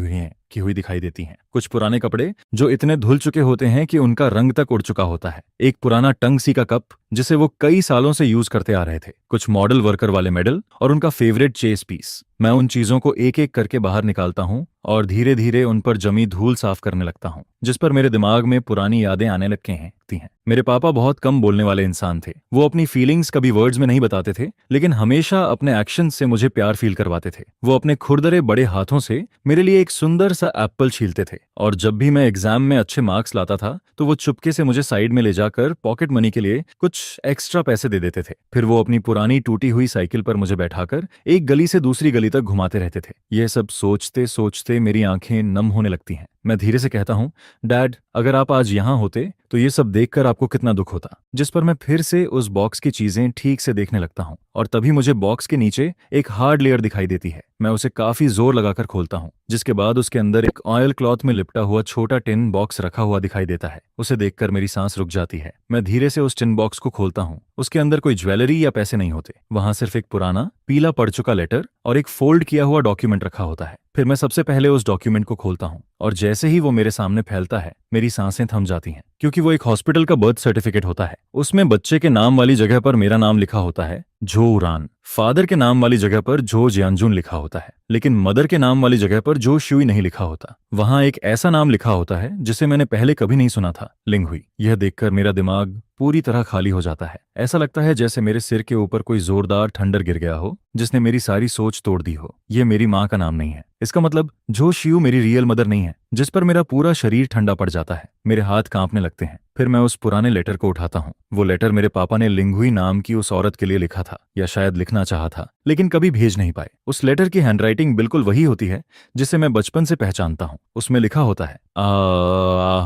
हुई दिखाई देती हैं। कुछ पुराने कपड़े जो इतने धुल चुके होते हैं कि उनका रंग तक उड़ चुका होता है, एक पुराना टंग सी का कप जिसे वो कई सालों से यूज करते आ रहे थे, कुछ मॉडल वर्कर वाले मेडल और उनका फेवरेट चेस पीस। मैं उन चीजों को एक एक करके बाहर निकालता हूं और धीरे धीरे उन पर जमी धूल साफ करने लगता हूं, जिस पर मेरे दिमाग में पुरानी यादें आने लगती हैं। मेरे पापा बहुत कम बोलने वाले इंसान थे। वो अपनी फीलिंग्स कभी वर्ड्स में नहीं बताते थे, लेकिन हमेशा अपने एक्शन से मुझे प्यार फील करवाते थे। वो अपने खुरदरे बड़े हाथों से मेरे लिए एक सुंदर सा एप्पल छीलते थे और जब भी मैं एग्जाम में अच्छे मार्क्स लाता था तो वो चुपके से मुझे साइड में ले जाकर पॉकेट मनी के लिए कुछ एक्स्ट्रा पैसे दे देते थे। फिर वो अपनी पुरानी टूटी हुई साइकिल पर मुझे बैठाकर एक गली से दूसरी गली तक घुमाते रहते थे। यह सब सोचते सोचते मेरी आंखें नम होने लगती हैं। मैं धीरे से कहता हूं, डैड, अगर आप आज यहां होते तो ये सब देखकर आपको कितना दुख होता। जिस पर मैं फिर से उस बॉक्स की चीजें ठीक से देखने लगता हूं और तभी मुझे बॉक्स के नीचे एक हार्ड लेयर दिखाई देती है। मैं उसे काफी जोर लगाकर खोलता हूं, जिसके बाद उसके अंदर एक ऑयल क्लॉथ में लिपटा हुआ छोटा टिन बॉक्स रखा हुआ दिखाई देता है। उसे देखकर मेरी सांस रुक जाती है। मैं धीरे से उस टिन बॉक्स को खोलता हूं। उसके अंदर कोई ज्वेलरी या पैसे नहीं होते। वहां सिर्फ एक पुराना पीला पड़ चुका लेटर और एक फोल्ड किया हुआ डॉक्यूमेंट रखा होता है। फिर मैं सबसे पहले उस डॉक्यूमेंट को खोलता हूं और जैसे ही वो मेरे सामने फैलता है मेरी सांसें थम जाती हैं, क्योंकि वो एक हॉस्पिटल का बर्थ सर्टिफिकेट होता है। उसमें बच्चे के नाम वाली जगह पर मेरा नाम लिखा होता है, जो उरान। फादर के नाम वाली जगह पर जो जियांजुन लिखा होता है, लेकिन मदर के नाम वाली जगह पर जो शुई नहीं लिखा होता। वहां एक ऐसा नाम लिखा होता है जिसे मैंने पहले कभी नहीं सुना था, लिंगहुई। यह देखकर मेरा दिमाग पूरी तरह खाली हो जाता है। ऐसा लगता है जैसे मेरे सिर के ऊपर कोई जोरदार ठंडर गिर गया हो जिसने मेरी सारी सोच तोड़ दी हो। यह मेरी माँ का नाम नहीं है। इसका मतलब जो शियू मेरी रियल मदर नहीं है, जिस पर मेरा पूरा शरीर ठंडा पड़ जाता है। मेरे हाथ कांपने लगते हैं। फिर मैं उस पुराने लेटर को उठाता हूँ। वो लेटर मेरे पापा ने लिंगहुई नाम की उस औरत के लिए लिखा था, या शायद लिखना चाहा था, लेकिन कभी भेज नहीं पाए। उस लेटर की हैंडराइटिंग बिल्कुल वही होती है जिसे मैं बचपन से पहचानता हूँ। उसमें लिखा होता है,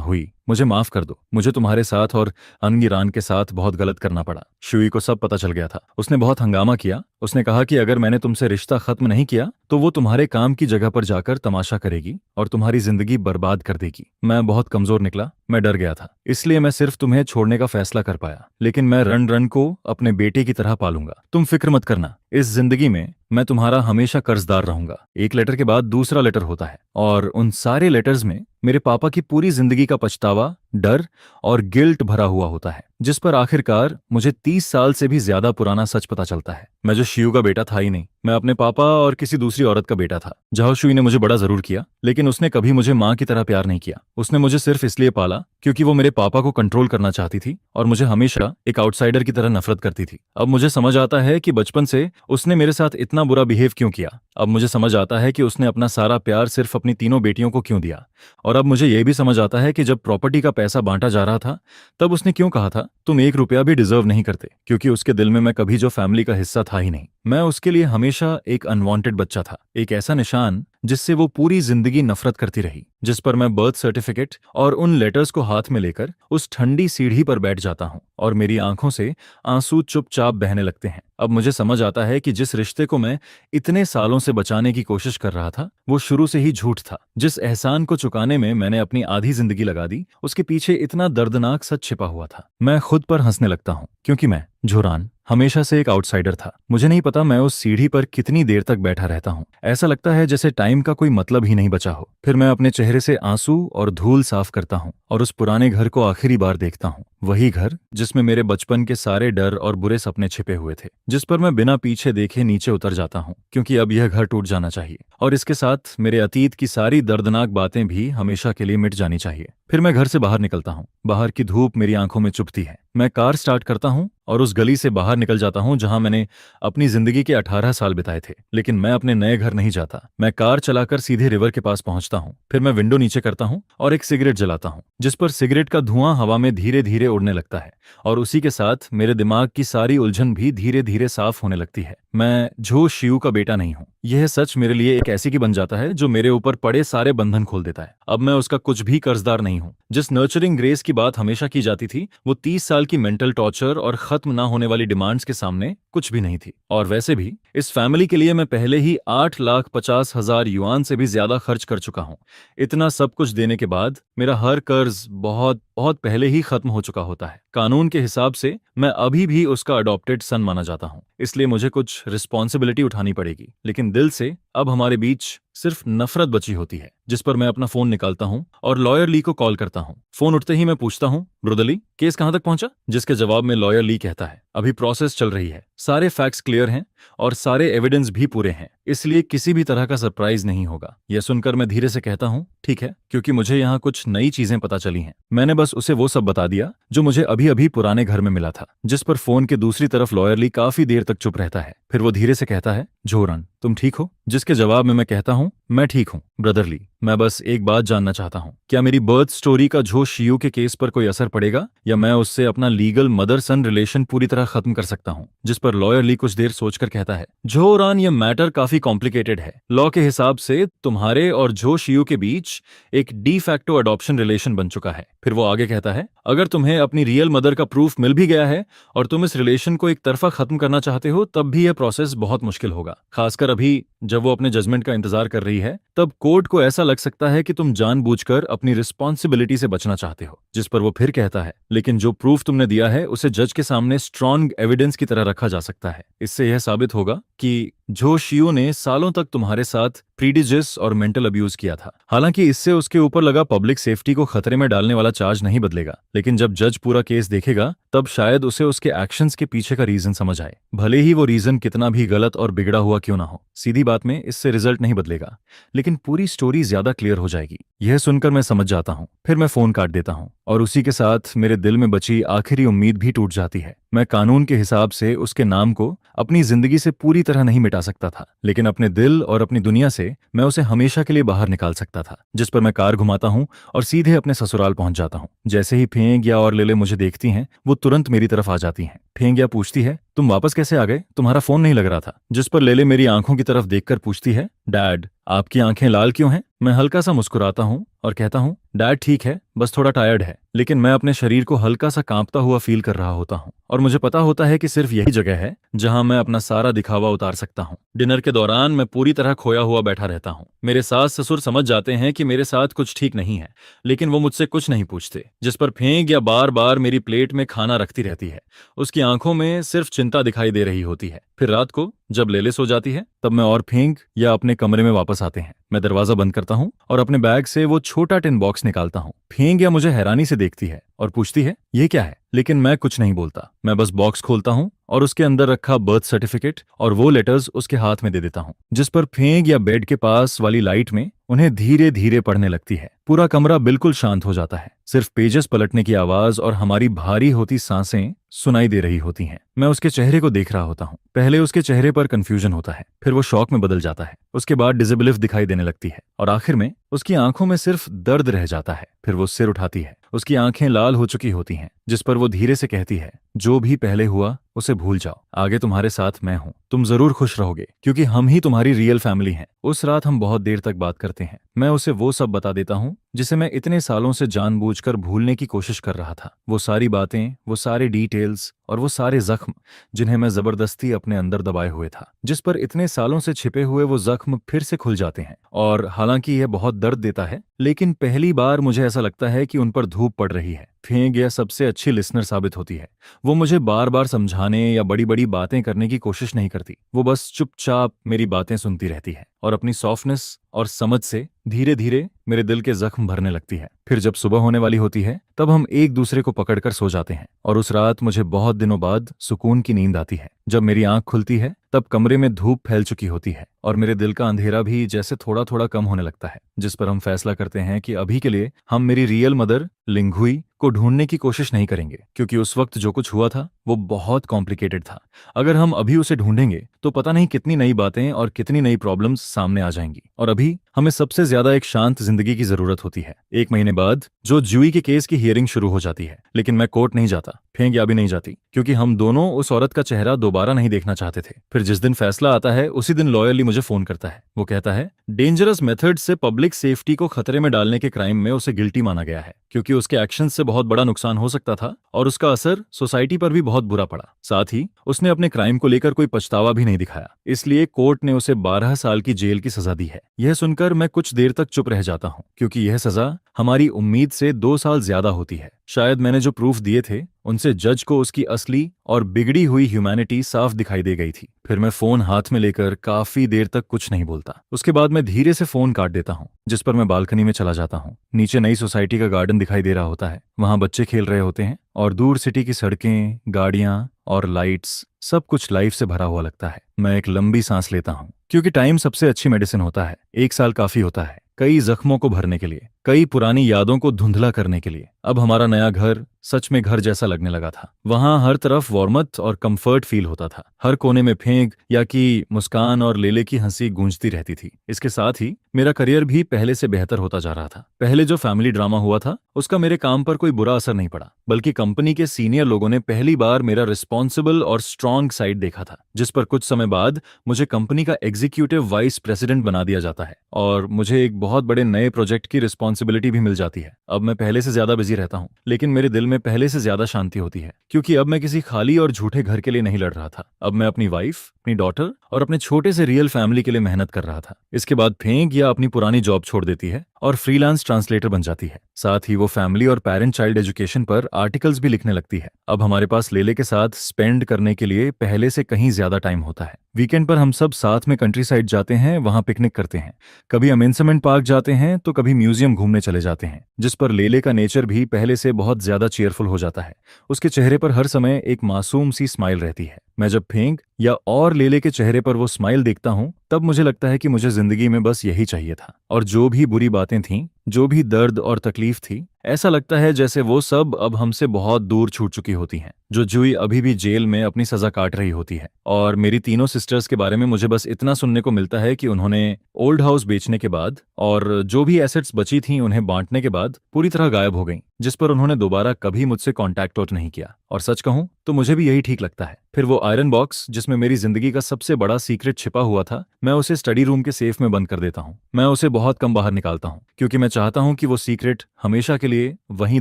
हुई, मुझे माफ कर दो। मुझे तुम्हारे साथ और अनगिरान के साथ बहुत गलत करना पड़ा। शुई को सब पता चल गया था। उसने बहुत हंगामा किया। उसने कहा कि अगर मैंने तुमसे रिश्ता खत्म नहीं किया तो वो तुम्हारे काम की जगह पर जाकर तमाशा करेगी और तुम्हारी जिंदगी बर्बाद कर देगी। मैं बहुत कमजोर निकला। मैं डर गया था, इसलिए मैं सिर्फ तुम्हें छोड़ने का फैसला कर पाया। लेकिन मैं रन रन को अपने बेटे की तरह पालूंगा। तुम फिक्र मत करना। इस जिंदगी में मैं तुम्हारा हमेशा कर्जदार रहूंगा। एक लेटर के बाद दूसरा लेटर होता है और उन सारे लेटर्स में मेरे पापा की पूरी जिंदगी का पछतावा, डर और गिल्ट भरा हुआ होता है, जिस पर आखिरकार मुझे 30 साल से भी ज्यादा पुराना सच पता चलता है। मैं जो शिव का बेटा था ही नहीं, मैं अपने पापा और किसी दूसरी औरत का बेटा था। जाओ शुई ने मुझे बड़ा जरूर किया, लेकिन उसने कभी मुझे माँ की तरह प्यार नहीं किया। उसने मुझे सिर्फ इसलिए पाला क्योंकि वो मेरे पापा को कंट्रोल करना चाहती थी और मुझे हमेशा एक आउटसाइडर की तरह नफरत करती थी। अब मुझे समझ आता है कि बचपन से उसने मेरे साथ इतना बुरा बिहेव क्यों किया। अब मुझे समझ आता है कि उसने अपना सारा प्यार सिर्फ अपनी तीनों बेटियों को क्यों दिया। और अब मुझे यह भी समझ आता है कि जब प्रॉपर्टी का पैसा बांटा जा रहा था, तब उसने क्यों कहा था तुम 1 रुपया भी डिजर्व नहीं करते, क्योंकि उसके दिल में मैं कभी जो फैमिली का हिस्सा था ही नहीं। मैं उसके लिए हमेशा एक अनवांटेड बच्चा था, एक ऐसा निशान जिससे वो पूरी जिंदगी नफरत करती रही। जिस पर मैं बर्थ सर्टिफिकेट और उन लेटर्स को हाथ में लेकर उस ठंडी सीढ़ी पर बैठ जाता हूँ और मेरी आंखों से आंसू चुपचाप बहने लगते हैं। अब मुझे समझ आता है कि जिस रिश्ते को मैं इतने सालों से बचाने की कोशिश कर रहा था, वो शुरू से ही झूठ था। जिस एहसान को चुकाने में मैंने अपनी आधी जिंदगी लगा दी, उसके पीछे इतना दर्दनाक सच छिपा हुआ था। मैं खुद पर हंसने लगता हूँ, क्योंकि मैं झुरान हमेशा से एक आउटसाइडर था। मुझे नहीं पता मैं उस सीढ़ी पर कितनी देर तक बैठा रहता हूँ। ऐसा लगता है जैसे टाइम का कोई मतलब ही नहीं बचा हो। फिर मैं अपने चेहरे से आंसू और धूल साफ करता हूँ और उस पुराने घर को आखिरी बार देखता हूँ। वही घर जिसमें मेरे बचपन के सारे डर और बुरे सपने छिपे हुए थे, जिस पर मैं बिना पीछे देखे नीचे उतर जाता हूँ, क्योंकि अब यह घर टूट जाना चाहिए और इसके साथ मेरे अतीत की सारी दर्दनाक बातें भी हमेशा के लिए मिट जानी चाहिए। फिर मैं घर से बाहर निकलता हूँ। बाहर की धूप मेरी आंखों में चुभती है। मैं कार स्टार्ट करता हूँ और उस गली से बाहर निकल जाता हूँ जहां मैंने अपनी जिंदगी के 18 साल बिताए थे। लेकिन मैं अपने नए घर नहीं जाता। मैं कार चलाकर सीधे रिवर के पास पहुंचता हूँ। फिर मैं विंडो नीचे करता हूँ और एक सिगरेट जलाता हूँ, जिस पर सिगरेट का धुआं हवा में धीरे धीरे उड़ने लगता है और उसी के साथ मेरे दिमाग की सारी उलझन भी धीरे धीरे साफ होने लगती है। मैं झो शिव का बेटा नहीं हूँ। यह सच मेरे लिए एक ऐसी की बन जाता है जो मेरे ऊपर पड़े सारे बंधन खोल देता है। अब मैं उसका कुछ भी कर्जदार नहीं हूँ। जिस नर्चरिंग ग्रेस की बात हमेशा की जाती थी, वो 30 साल की मेंटल टॉर्चर और खत्म ना होने वाली डिमांड्स के सामने कुछ भी नहीं थी। और वैसे भी इस फैमिली के लिए मैं पहले ही 8,50,000 युआन से भी ज्यादा खर्च कर चुका हूँ। इतना सब कुछ देने के बाद मेरा हर कर्ज बहुत बहुत पहले ही खत्म हो चुका होता है। कानून के हिसाब से मैं अभी भी उसका अडॉप्टेड सन माना जाता हूँ, इसलिए मुझे कुछ रिस्पॉन्सिबिलिटी उठानी पड़ेगी। लेकिन दिल से अब हमारे बीच सिर्फ नफरत बची होती है। जिस पर मैं अपना फोन निकालता हूँ और लॉयर ली को कॉल करता हूँ। फोन उठते ही मैं पूछता हूँ, ब्रदर ली, केस कहाँ तक पहुंचा? जिसके जवाब में लॉयर ली कहता है, अभी प्रोसेस चल रही है, सारे फैक्ट्स क्लियर हैं और सारे एविडेंस भी पूरे हैं, इसलिए किसी भी तरह का सरप्राइज नहीं होगा। यह सुनकर मैं धीरे से कहता हूँ, ठीक है, क्योंकि मुझे यहाँ कुछ नई चीजें पता चली हैं। मैंने बस उसे वो सब बता दिया जो मुझे अभी अभी पुराने घर में मिला था। जिस पर फोन के दूसरी तरफ लॉयर ली काफी देर तक चुप रहता है। फिर वो धीरे से कहता है, झोरन, तुम ठीक हो? जिसके जवाब में मैं कहता हूँ, मैं ठीक हूँ ब्रदर ली, मैं बस एक बात जानना चाहता हूँ, क्या मेरी बर्थ स्टोरी का झो शियू के केस पर कोई असर पड़ेगा, या मैं उससे अपना लीगल मदर सन रिलेशन पूरी तरह खत्म कर सकता हूँ? जिस पर लॉयर ली कुछ देर सोचकर कहता है, झोरान, ये मैटर काफी कॉम्प्लिकेटेड है। लॉ के हिसाब से तुम्हारे और झो शियू के बीच एक डी फैक्टो अडॉप्शन रिलेशन बन चुका है। फिर वो आगे कहता है, अगर तुम्हें अपनी रियल मदर का प्रूफ मिल भी गया है और तुम इस रिलेशन को एक तरफा खत्म करना चाहते हो, तब भी यह प्रोसेस बहुत मुश्किल होगा। खासकर अभी जब वो अपने जजमेंट का इंतजार कर रही है, तब कोर्ट को ऐसा लग सकता है कि तुम जानबूझकर अपनी रिस्पॉन्सिबिलिटी से बचना चाहते हो। जिस पर वो फिर कहता है, लेकिन जो प्रूफ तुमने दिया है उसे जज के सामने स्ट्रॉन्ग एविडेंस की तरह रखा जा सकता है। इससे यह साबित होगा कि झो शियू ने सालों तक तुम्हारे साथ प्रीडिजिस और मेंटल अब्यूज किया था। हालांकि इससे उसके ऊपर लगा पब्लिक सेफ्टी को खतरे में डालने वाला चार्ज नहीं बदलेगा, लेकिन जब जज पूरा केस देखेगा तब शायद उसे उसके एक्शंस के पीछे का रीजन समझ आए, भले ही वो रीजन कितना भी गलत और बिगड़ा हुआ क्यों ना हो। सीधी बात में इससे रिजल्ट नहीं बदलेगा, लेकिन पूरी स्टोरी ज्यादा क्लियर हो जाएगी। यह सुनकर मैं समझ जाता हूँ। फिर मैं फोन काट देता हूँ और उसी के साथ मेरे दिल में बची आखिरी उम्मीद भी टूट जाती है। मैं कानून के हिसाब से उसके नाम को अपनी जिंदगी से पूरी तरह नहीं मिटा सकता था, लेकिन अपने दिल और अपनी दुनिया से मैं उसे हमेशा के लिए बाहर निकाल सकता था। जिस पर मैं कार घुमाता हूँ और सीधे अपने ससुराल पहुंच जाता हूँ। जैसे ही फेंगिया और लेले मुझे देखती हैं, वो तुरंत मेरी तरफ आ जाती हैं। फेंगिया पूछती है, तुम वापस कैसे आ गए? तुम्हारा फोन नहीं लग रहा था। जिस पर लेले मेरी आंखों की तरफ देखकर पूछती है, डैड, आपकी आंखें लाल क्यों हैं? मैं हल्का सा मुस्कुराता हूँ और कहता हूँ, डैड ठीक है, बस थोड़ा टायर्ड है। लेकिन मैं अपने शरीर को हल्का सा कांपता हुआ फील कर रहा होता हूँ और मुझे पता होता है कि सिर्फ यही जगह है जहां मैं अपना सारा दिखावा उतार सकता हूँ। डिनर के दौरान मैं पूरी तरह खोया हुआ बैठा रहता हूँ। मेरे सास ससुर समझ जाते हैं कि मेरे साथ कुछ ठीक नहीं है, लेकिन वो मुझसे कुछ नहीं पूछते। जिस पर फेंक या बार बार मेरी प्लेट में खाना रखती रहती है, उसकी आंखों में सिर्फ चिंता दिखाई दे रही होती है। फिर रात को जब लेले सो जाती है, तब मैं और फेंक या अपने कमरे में वापस आते हैं। मैं दरवाजा बंद करता हूँ और अपने बैग से वो छोटा टिन बॉक्स निकालता हूँ। फेंक या मुझे हैरानी से देखती है और पूछती है ये क्या है, लेकिन मैं कुछ नहीं बोलता। मैं बस बॉक्स खोलता हूँ और उसके अंदर रखा बर्थ सर्टिफिकेट और वो लेटर्स उसके हाथ में दे देता हूँ। जिस पर फेंक या बेड के पास वाली लाइट में उन्हें धीरे धीरे पढ़ने लगती है। पूरा कमरा बिल्कुल शांत हो जाता है। सिर्फ पेजेस पलटने की आवाज और हमारी भारी होती सांसें सुनाई दे रही होती हैं। मैं उसके चेहरे को देख रहा होता हूँ। पहले उसके चेहरे पर कंफ्यूजन होता है, फिर वो शॉक में बदल जाता है। उसके बाद डिसेबिलिफ दिखाई देने लगती है और आखिर में उसकी आंखों में सिर्फ दर्द रह जाता है। फिर वो सिर उठाती है। उसकी आंखें लाल हो चुकी होती हैं, जिस पर वो धीरे से कहती है जो भी पहले हुआ उसे भूल जाओ। आगे तुम्हारे साथ मैं हूं। तुम जरूर खुश रहोगे क्योंकि हम ही तुम्हारी रियल फैमिली हैं। उस रात हम बहुत देर तक बात करते हैं। मैं उसे वो सब बता देता हूँ जिसे मैं इतने सालों से जानबूझकर भूलने की कोशिश कर रहा था। वो सारी बातें, वो सारे डिटेल्स और वो सारे जख्म जिन्हें मैं जबरदस्ती अपने अंदर दबाए हुए था। जिस पर इतने सालों से छिपे हुए वो जख्म फिर से खुल जाते हैं। और हालांकि यह बहुत दर्द देता है, लेकिन पहली बार मुझे ऐसा लगता है कि उन पर धूप पड़ रही है। फेंक यह सबसे अच्छी लिसनर साबित होती है। वो मुझे बार बार समझाने या बड़ी बड़ी बातें करने की कोशिश नहीं करती। वो बस चुपचाप मेरी बातें सुनती रहती है और अपनी सॉफ्टनेस और समझ से धीरे धीरे मेरे दिल के जख्म भरने लगती है। फिर जब सुबह होने वाली होती है, तब हम एक दूसरे को पकड़कर सो जाते हैं और उस रात मुझे बहुत दिनों बाद सुकून की नींद आती है। जब मेरी आंख खुलती है, तब कमरे में धूप फैल चुकी होती है और मेरे दिल का अंधेरा भी जैसे थोड़ा थोड़ा कम होने लगता है। जिस पर हम फैसला करते हैं कि अभी के लिए हम मेरी रियल मदर लिंगुई को ढूंढने की कोशिश नहीं करेंगे, क्योंकि उस वक्त जो कुछ हुआ था वो बहुत कॉम्प्लिकेटेड था। अगर हम अभी उसे ढूंढेंगे तो पता नहीं कितनी नई बातें और कितनी नई प्रॉब्लम्स सामने आ जाएंगी। और अभी हमें सबसे ज्यादा एक शांत जिंदगी की जरूरत होती है। 1 महीने बाद जो ज्यूई के केस की हियरिंग शुरू हो जाती है, लेकिन मैं कोर्ट नहीं जाता, फेंक या भी नहीं जाती, क्योंकि हम दोनों उस औरत का चेहरा दोबारा नहीं देखना चाहते थे। फिर जिस दिन फैसला आता है, उसी दिन लॉयरली मुझे फोन करता है। वो कहता है डेंजरस मेथड से पब्लिक सेफ्टी को खतरे में डालने के क्राइम में उसे गिल्टी माना गया है, क्योंकि उसके एक्शन से बहुत बड़ा नुकसान हो सकता था और उसका असर सोसाइटी पर भी बहुत बुरा पड़ा। साथ ही उसने अपने क्राइम को लेकर कोई पछतावा भी नहीं दिखाया, इसलिए कोर्ट ने उसे 12 साल की जेल की सजा दी है। यह सुनकर मैं कुछ देर तक चुप रह जाता हूँ, क्योंकि यह सजा हमारी उम्मीद से 2 साल ज्यादा होती है। शायद मैंने जो प्रूफ दिए थे, उनसे जज को उसकी असली और बिगड़ी हुई ह्यूमैनिटी साफ दिखाई दे गई थी। फिर मैं फोन हाथ में लेकर काफी देर तक कुछ नहीं बोलता। उसके बाद मैं धीरे से फोन काट देता हूँ, जिस पर मैं बालकनी में चला जाता हूँ। नीचे नई सोसाइटी का गार्डन दिखाई दे रहा होता है। वहां बच्चे खेल रहे होते हैं और दूर सिटी की सड़कें, गाड़ियां और लाइट्स, सब कुछ लाइफ से भरा हुआ लगता है। मैं एक लंबी सांस लेता हूँ, क्योंकि टाइम सबसे अच्छी मेडिसिन होता है। 1 साल काफी होता है कई जख्मों को भरने के लिए, कई पुरानी यादों को धुंधला करने के लिए। अब हमारा नया घर सच में घर जैसा लगने लगा था। वहां हर तरफ वार्मथ और कंफर्ट फील होता था। हर कोने में फेंक या की मुस्कान और लेले की हंसी गूंजती रहती थी। इसके साथ ही मेरा करियर भी पहले से बेहतर होता जा रहा था। पहले जो फैमिली ड्रामा हुआ था, उसका मेरे काम पर कोई बुरा असर नहीं पड़ा, बल्कि कंपनी के सीनियर लोगों ने पहली बार मेरा रिस्पॉन्सिबल और स्ट्रांग साइड देखा था। जिस पर कुछ समय बाद मुझे कंपनी का एग्जीक्यूटिव वाइस प्रेसिडेंट बना दिया जाता है और मुझे एक बहुत बड़े नए प्रोजेक्ट की रिस्पॉन्सिबिलिटी भी मिल जाती है। अब मैं पहले से ज्यादा बिजी रहता हूँ, लेकिन मेरे दिल में पहले से ज्यादा शांति होती है, क्योंकि अब मैं किसी खाली और झूठे घर के लिए नहीं लड़ रहा था। अब मैं अपनी वाइफ, अपनी डॉटर और अपने छोटे से रियल फैमिली के लिए मेहनत कर रहा था। इसके बाद फेंक या अपनी पुरानी जॉब छोड़ देती है और फ्रीलांस ट्रांसलेटर बन जाती है। साथ ही वो फैमिली और पेरेंट चाइल्ड एजुकेशन पर आर्टिकल्स भी लिखने लगती है। अब हमारे पास लेले के साथ स्पेंड करने के लिए पहले से कहीं ज्यादा टाइम होता है। वीकेंड पर हम सब साथ में कंट्री साइड जाते हैं, वहां पिकनिक करते हैं। कभी अमेंसमेंट पार्क जाते हैं तो कभी म्यूजियम घूमने चले जाते हैं, जिस पर लेले का नेचर भी पहले से बहुत ज्यादा चेयरफुल हो जाता है। उसके चेहरे पर हर समय एक मासूम सी स्माइल रहती है। मैं जब फेंक या और लेले के चेहरे पर वो स्माइल देखता हूँ, तब मुझे लगता है कि मुझे जिंदगी में बस यही चाहिए था। और जो भी बुरी बातें थीं, जो भी दर्द और तकलीफ थी, ऐसा लगता है जैसे वो सब अब हमसे बहुत दूर छूट चुकी होती हैं। जो जुई अभी भी जेल में अपनी सजा काट रही होती है। और मेरी तीनों सिस्टर्स के बारे में मुझे बस इतना सुनने को मिलता है कि उन्होंने ओल्ड हाउस बेचने के बाद और जो भी एसेट्स बची थीं उन्हें बांटने के बाद पूरी तरह गायब हो गईं। जिस पर उन्होंने दोबारा कभी मुझसे कॉन्टैक्ट आउट नहीं किया। और सच कहूं तो मुझे भी यही ठीक लगता है। फिर वो आयरन बॉक्स जिसमें मेरी जिंदगी का सबसे बड़ा सीक्रेट छिपा हुआ था, मैं उसे स्टडी रूम के सेफ में बंद कर देता हूँ। मैं उसे बहुत कम बाहर निकालता हूँ क्योंकि मैं चाहता हूँ कि वो सीक्रेट हमेशा के लिए वहीं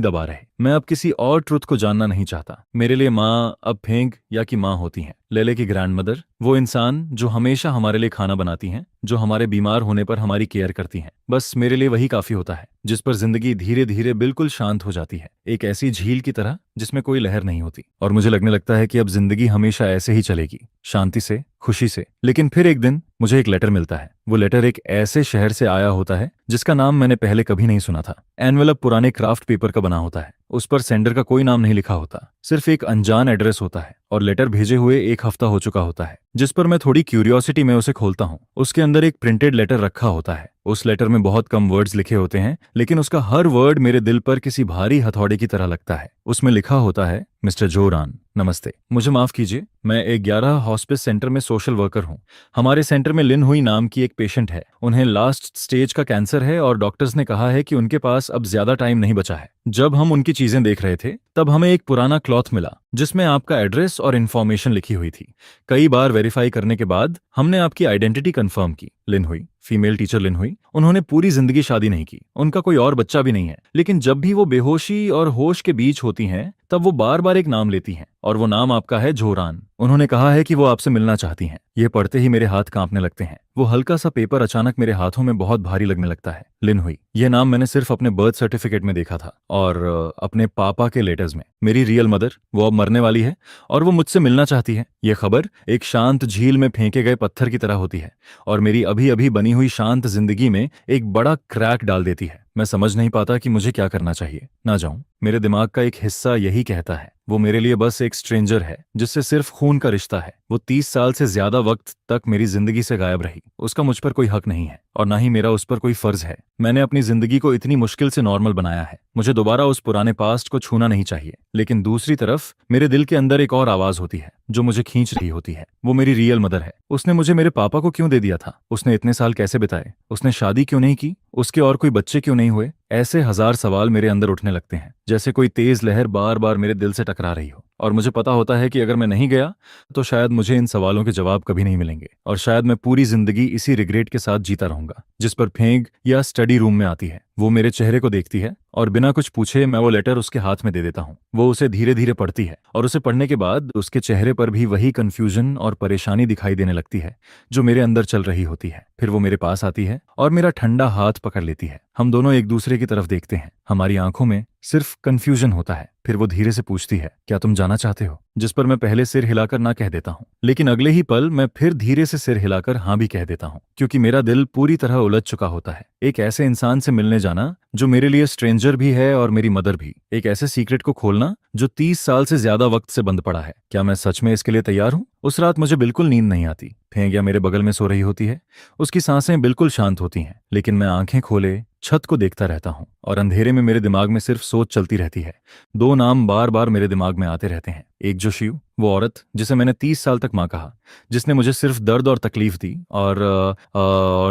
दबा रहे। मैं अब किसी और ट्रुथ को जानना नहीं चाहता। मेरे लिए माँ अब फेंग या कि माँ होती हैं, लेले की ग्रैंडमदर, वो इंसान जो हमेशा हमारे लिए खाना बनाती हैं, जो हमारे बीमार होने पर हमारी केयर करती हैं। बस मेरे लिए वही काफी होता है, जिस पर जिंदगी धीरे धीरे बिल्कुल शांत हो जाती है, एक ऐसी झील की तरह जिसमें कोई लहर नहीं होती। और मुझे लगने लगता है कि अब जिंदगी हमेशा ऐसे ही चलेगी, शांति से, खुशी से। लेकिन फिर एक दिन मुझे एक लेटर मिलता है। वो लेटर एक ऐसे शहर से आया होता है जिसका नाम मैंने पहले कभी नहीं सुना था। एनवेलप पुराने क्राफ्ट पेपर का बना होता है, उस पर सेंडर का कोई नाम नहीं लिखा होता, सिर्फ एक अनजान एड्रेस होता है और लेटर भेजे हुए 1 हफ्ता हो चुका होता है। जिस पर मैं थोड़ी क्यूरियोसिटी में उसे खोलता हूँ। उसके अंदर एक प्रिंटेड लेटर रखा होता है। उस लेटर में बहुत कम वर्ड्स लिखे होते हैं, लेकिन उसका हर वर्ड मेरे दिल पर किसी भारी हथौड़े की तरह लगता है। उसमें लिखा होता है, मिस्टर जोरान, नमस्ते। मुझे माफ कीजिए, मैं एक 11 हॉस्पिस सेंटर में सोशल वर्कर हूँ। हमारे सेंटर में लिन हुई नाम की एक पेशेंट है। उन्हें लास्ट स्टेज का कैंसर है और डॉक्टर्स ने कहा है कि उनके पास अब ज्यादा टाइम नहीं बचा है। जब हम उनकी चीजें देख रहे थे तब हमें एक पुराना क्लॉथ मिला जिसमें आपका एड्रेस और इन्फॉर्मेशन लिखी हुई थी। कई बार वेरीफाई करने के बाद हमने आपकी आइडेंटिटी कंफर्म की। लिन हुई, फीमेल टीचर लिन हुई। उन्होंने पूरी जिंदगी शादी नहीं की, उनका कोई और बच्चा भी नहीं है, लेकिन जब भी वो बेहोशी और होश के बीच होती हैं तब वो बार बार एक नाम लेती हैं और वो नाम आपका है जोरान। उन्होंने कहा है कि वो आपसे मिलना चाहती हैं। ये पढ़ते ही मेरे हाथ कांपने लगते हैं। वो हल्का सा पेपर अचानक मेरे हाथों में बहुत भारी लगने लगता है। लिन हुई, यह नाम मैंने सिर्फ अपने बर्थ सर्टिफिकेट में देखा था और अपने पापा के लेटर्स में। मेरी रियल मदर, वो अब मरने वाली है और वो मुझसे मिलना चाहती है। ये खबर एक शांत झील में फेंके गए पत्थर की तरह होती है और मेरी अभी अभी बनी हुई शांत जिंदगी में एक बड़ा क्रैक डाल देती है। मैं समझ नहीं पाता कि मुझे क्या करना चाहिए। ना जाऊं। मेरे दिमाग का एक हिस्सा यही कहता है, वो मेरे लिए बस एक स्ट्रेंजर है जिससे सिर्फ खून का रिश्ता है। वो 30 साल से ज्यादा वक्त तक मेरी जिंदगी से गायब रही। उसका मुझ पर कोई हक नहीं है और ना ही मेरा उस पर कोई फर्ज है। मैंने अपनी जिंदगी को इतनी मुश्किल से नॉर्मल बनाया है। मुझे दोबारा उस पुराने पास्ट को छूना नहीं चाहिए। लेकिन दूसरी तरफ मेरे दिल के अंदर एक और आवाज होती है जो मुझे खींच रही होती है। वो मेरी रियल मदर है। उसने मुझे मेरे पापा को क्यों दे दिया था? उसने इतने साल कैसे बिताए? उसने शादी क्यों नहीं की? उसके और कोई बच्चे क्यों नहीं हुए? ऐसे हजार सवाल मेरे अंदर उठने लगते हैं, जैसे कोई तेज लहर बार बार मेरे दिल से टकरा रही हो। और मुझे पता होता है कि अगर मैं नहीं गया तो शायद मुझे इन सवालों के जवाब कभी नहीं मिलेंगे और शायद मैं पूरी जिंदगी इसी रिग्रेट के साथ जीता रहूंगा। जिस पर फेंग या स्टडी रूम में आती है, वो मेरे चेहरे को देखती है और बिना कुछ पूछे मैं वो लेटर उसके हाथ में दे देता हूँ। वो उसे धीरे धीरे पढ़ती है और उसे पढ़ने के बाद उसके चेहरे पर भी वही कंफ्यूजन और परेशानी दिखाई देने लगती है जो मेरे अंदर चल रही होती है। फिर वो मेरे पास आती है और मेरा ठंडा हाथ पकड़ लेती है। हम दोनों एक दूसरे की तरफ देखते हैं। हमारी आंखों में सिर्फ कंफ्यूजन होता है। फिर वो धीरे से पूछती है, क्या तुम जाना चाहते हो? जिस पर मैं पहले सिर हिलाकर ना कह देता हूँ, लेकिन अगले ही पल मैं फिर धीरे से सिर हिलाकर हाँ भी कह देता हूँ, क्योंकि मेरा दिल पूरी तरह उलझ चुका होता है। एक ऐसे इंसान से मिलने जाना जो मेरे लिए स्ट्रेंजर भी है और मेरी मदर भी। एक ऐसे सीक्रेट को खोलना जो 30 साल से ज्यादा वक्त से बंद पड़ा है। क्या मैं सच में इसके लिए तैयार हूँ? उस रात मुझे बिल्कुल नींद नहीं आती। फेंगिया मेरे बगल में सो रही होती है। उसकी सांसें बिल्कुल शांत होती हैं, लेकिन मैं आंखें खोले छत को देखता रहता हूँ और अंधेरे में मेरे दिमाग में सिर्फ सोच चलती रहती है। 2 नाम बार बार मेरे दिमाग में आते रहते हैं। एक जो शिव, वो औरत जिसे मैंने 30 साल तक माँ कहा, जिसने मुझे सिर्फ दर्द और तकलीफ दी और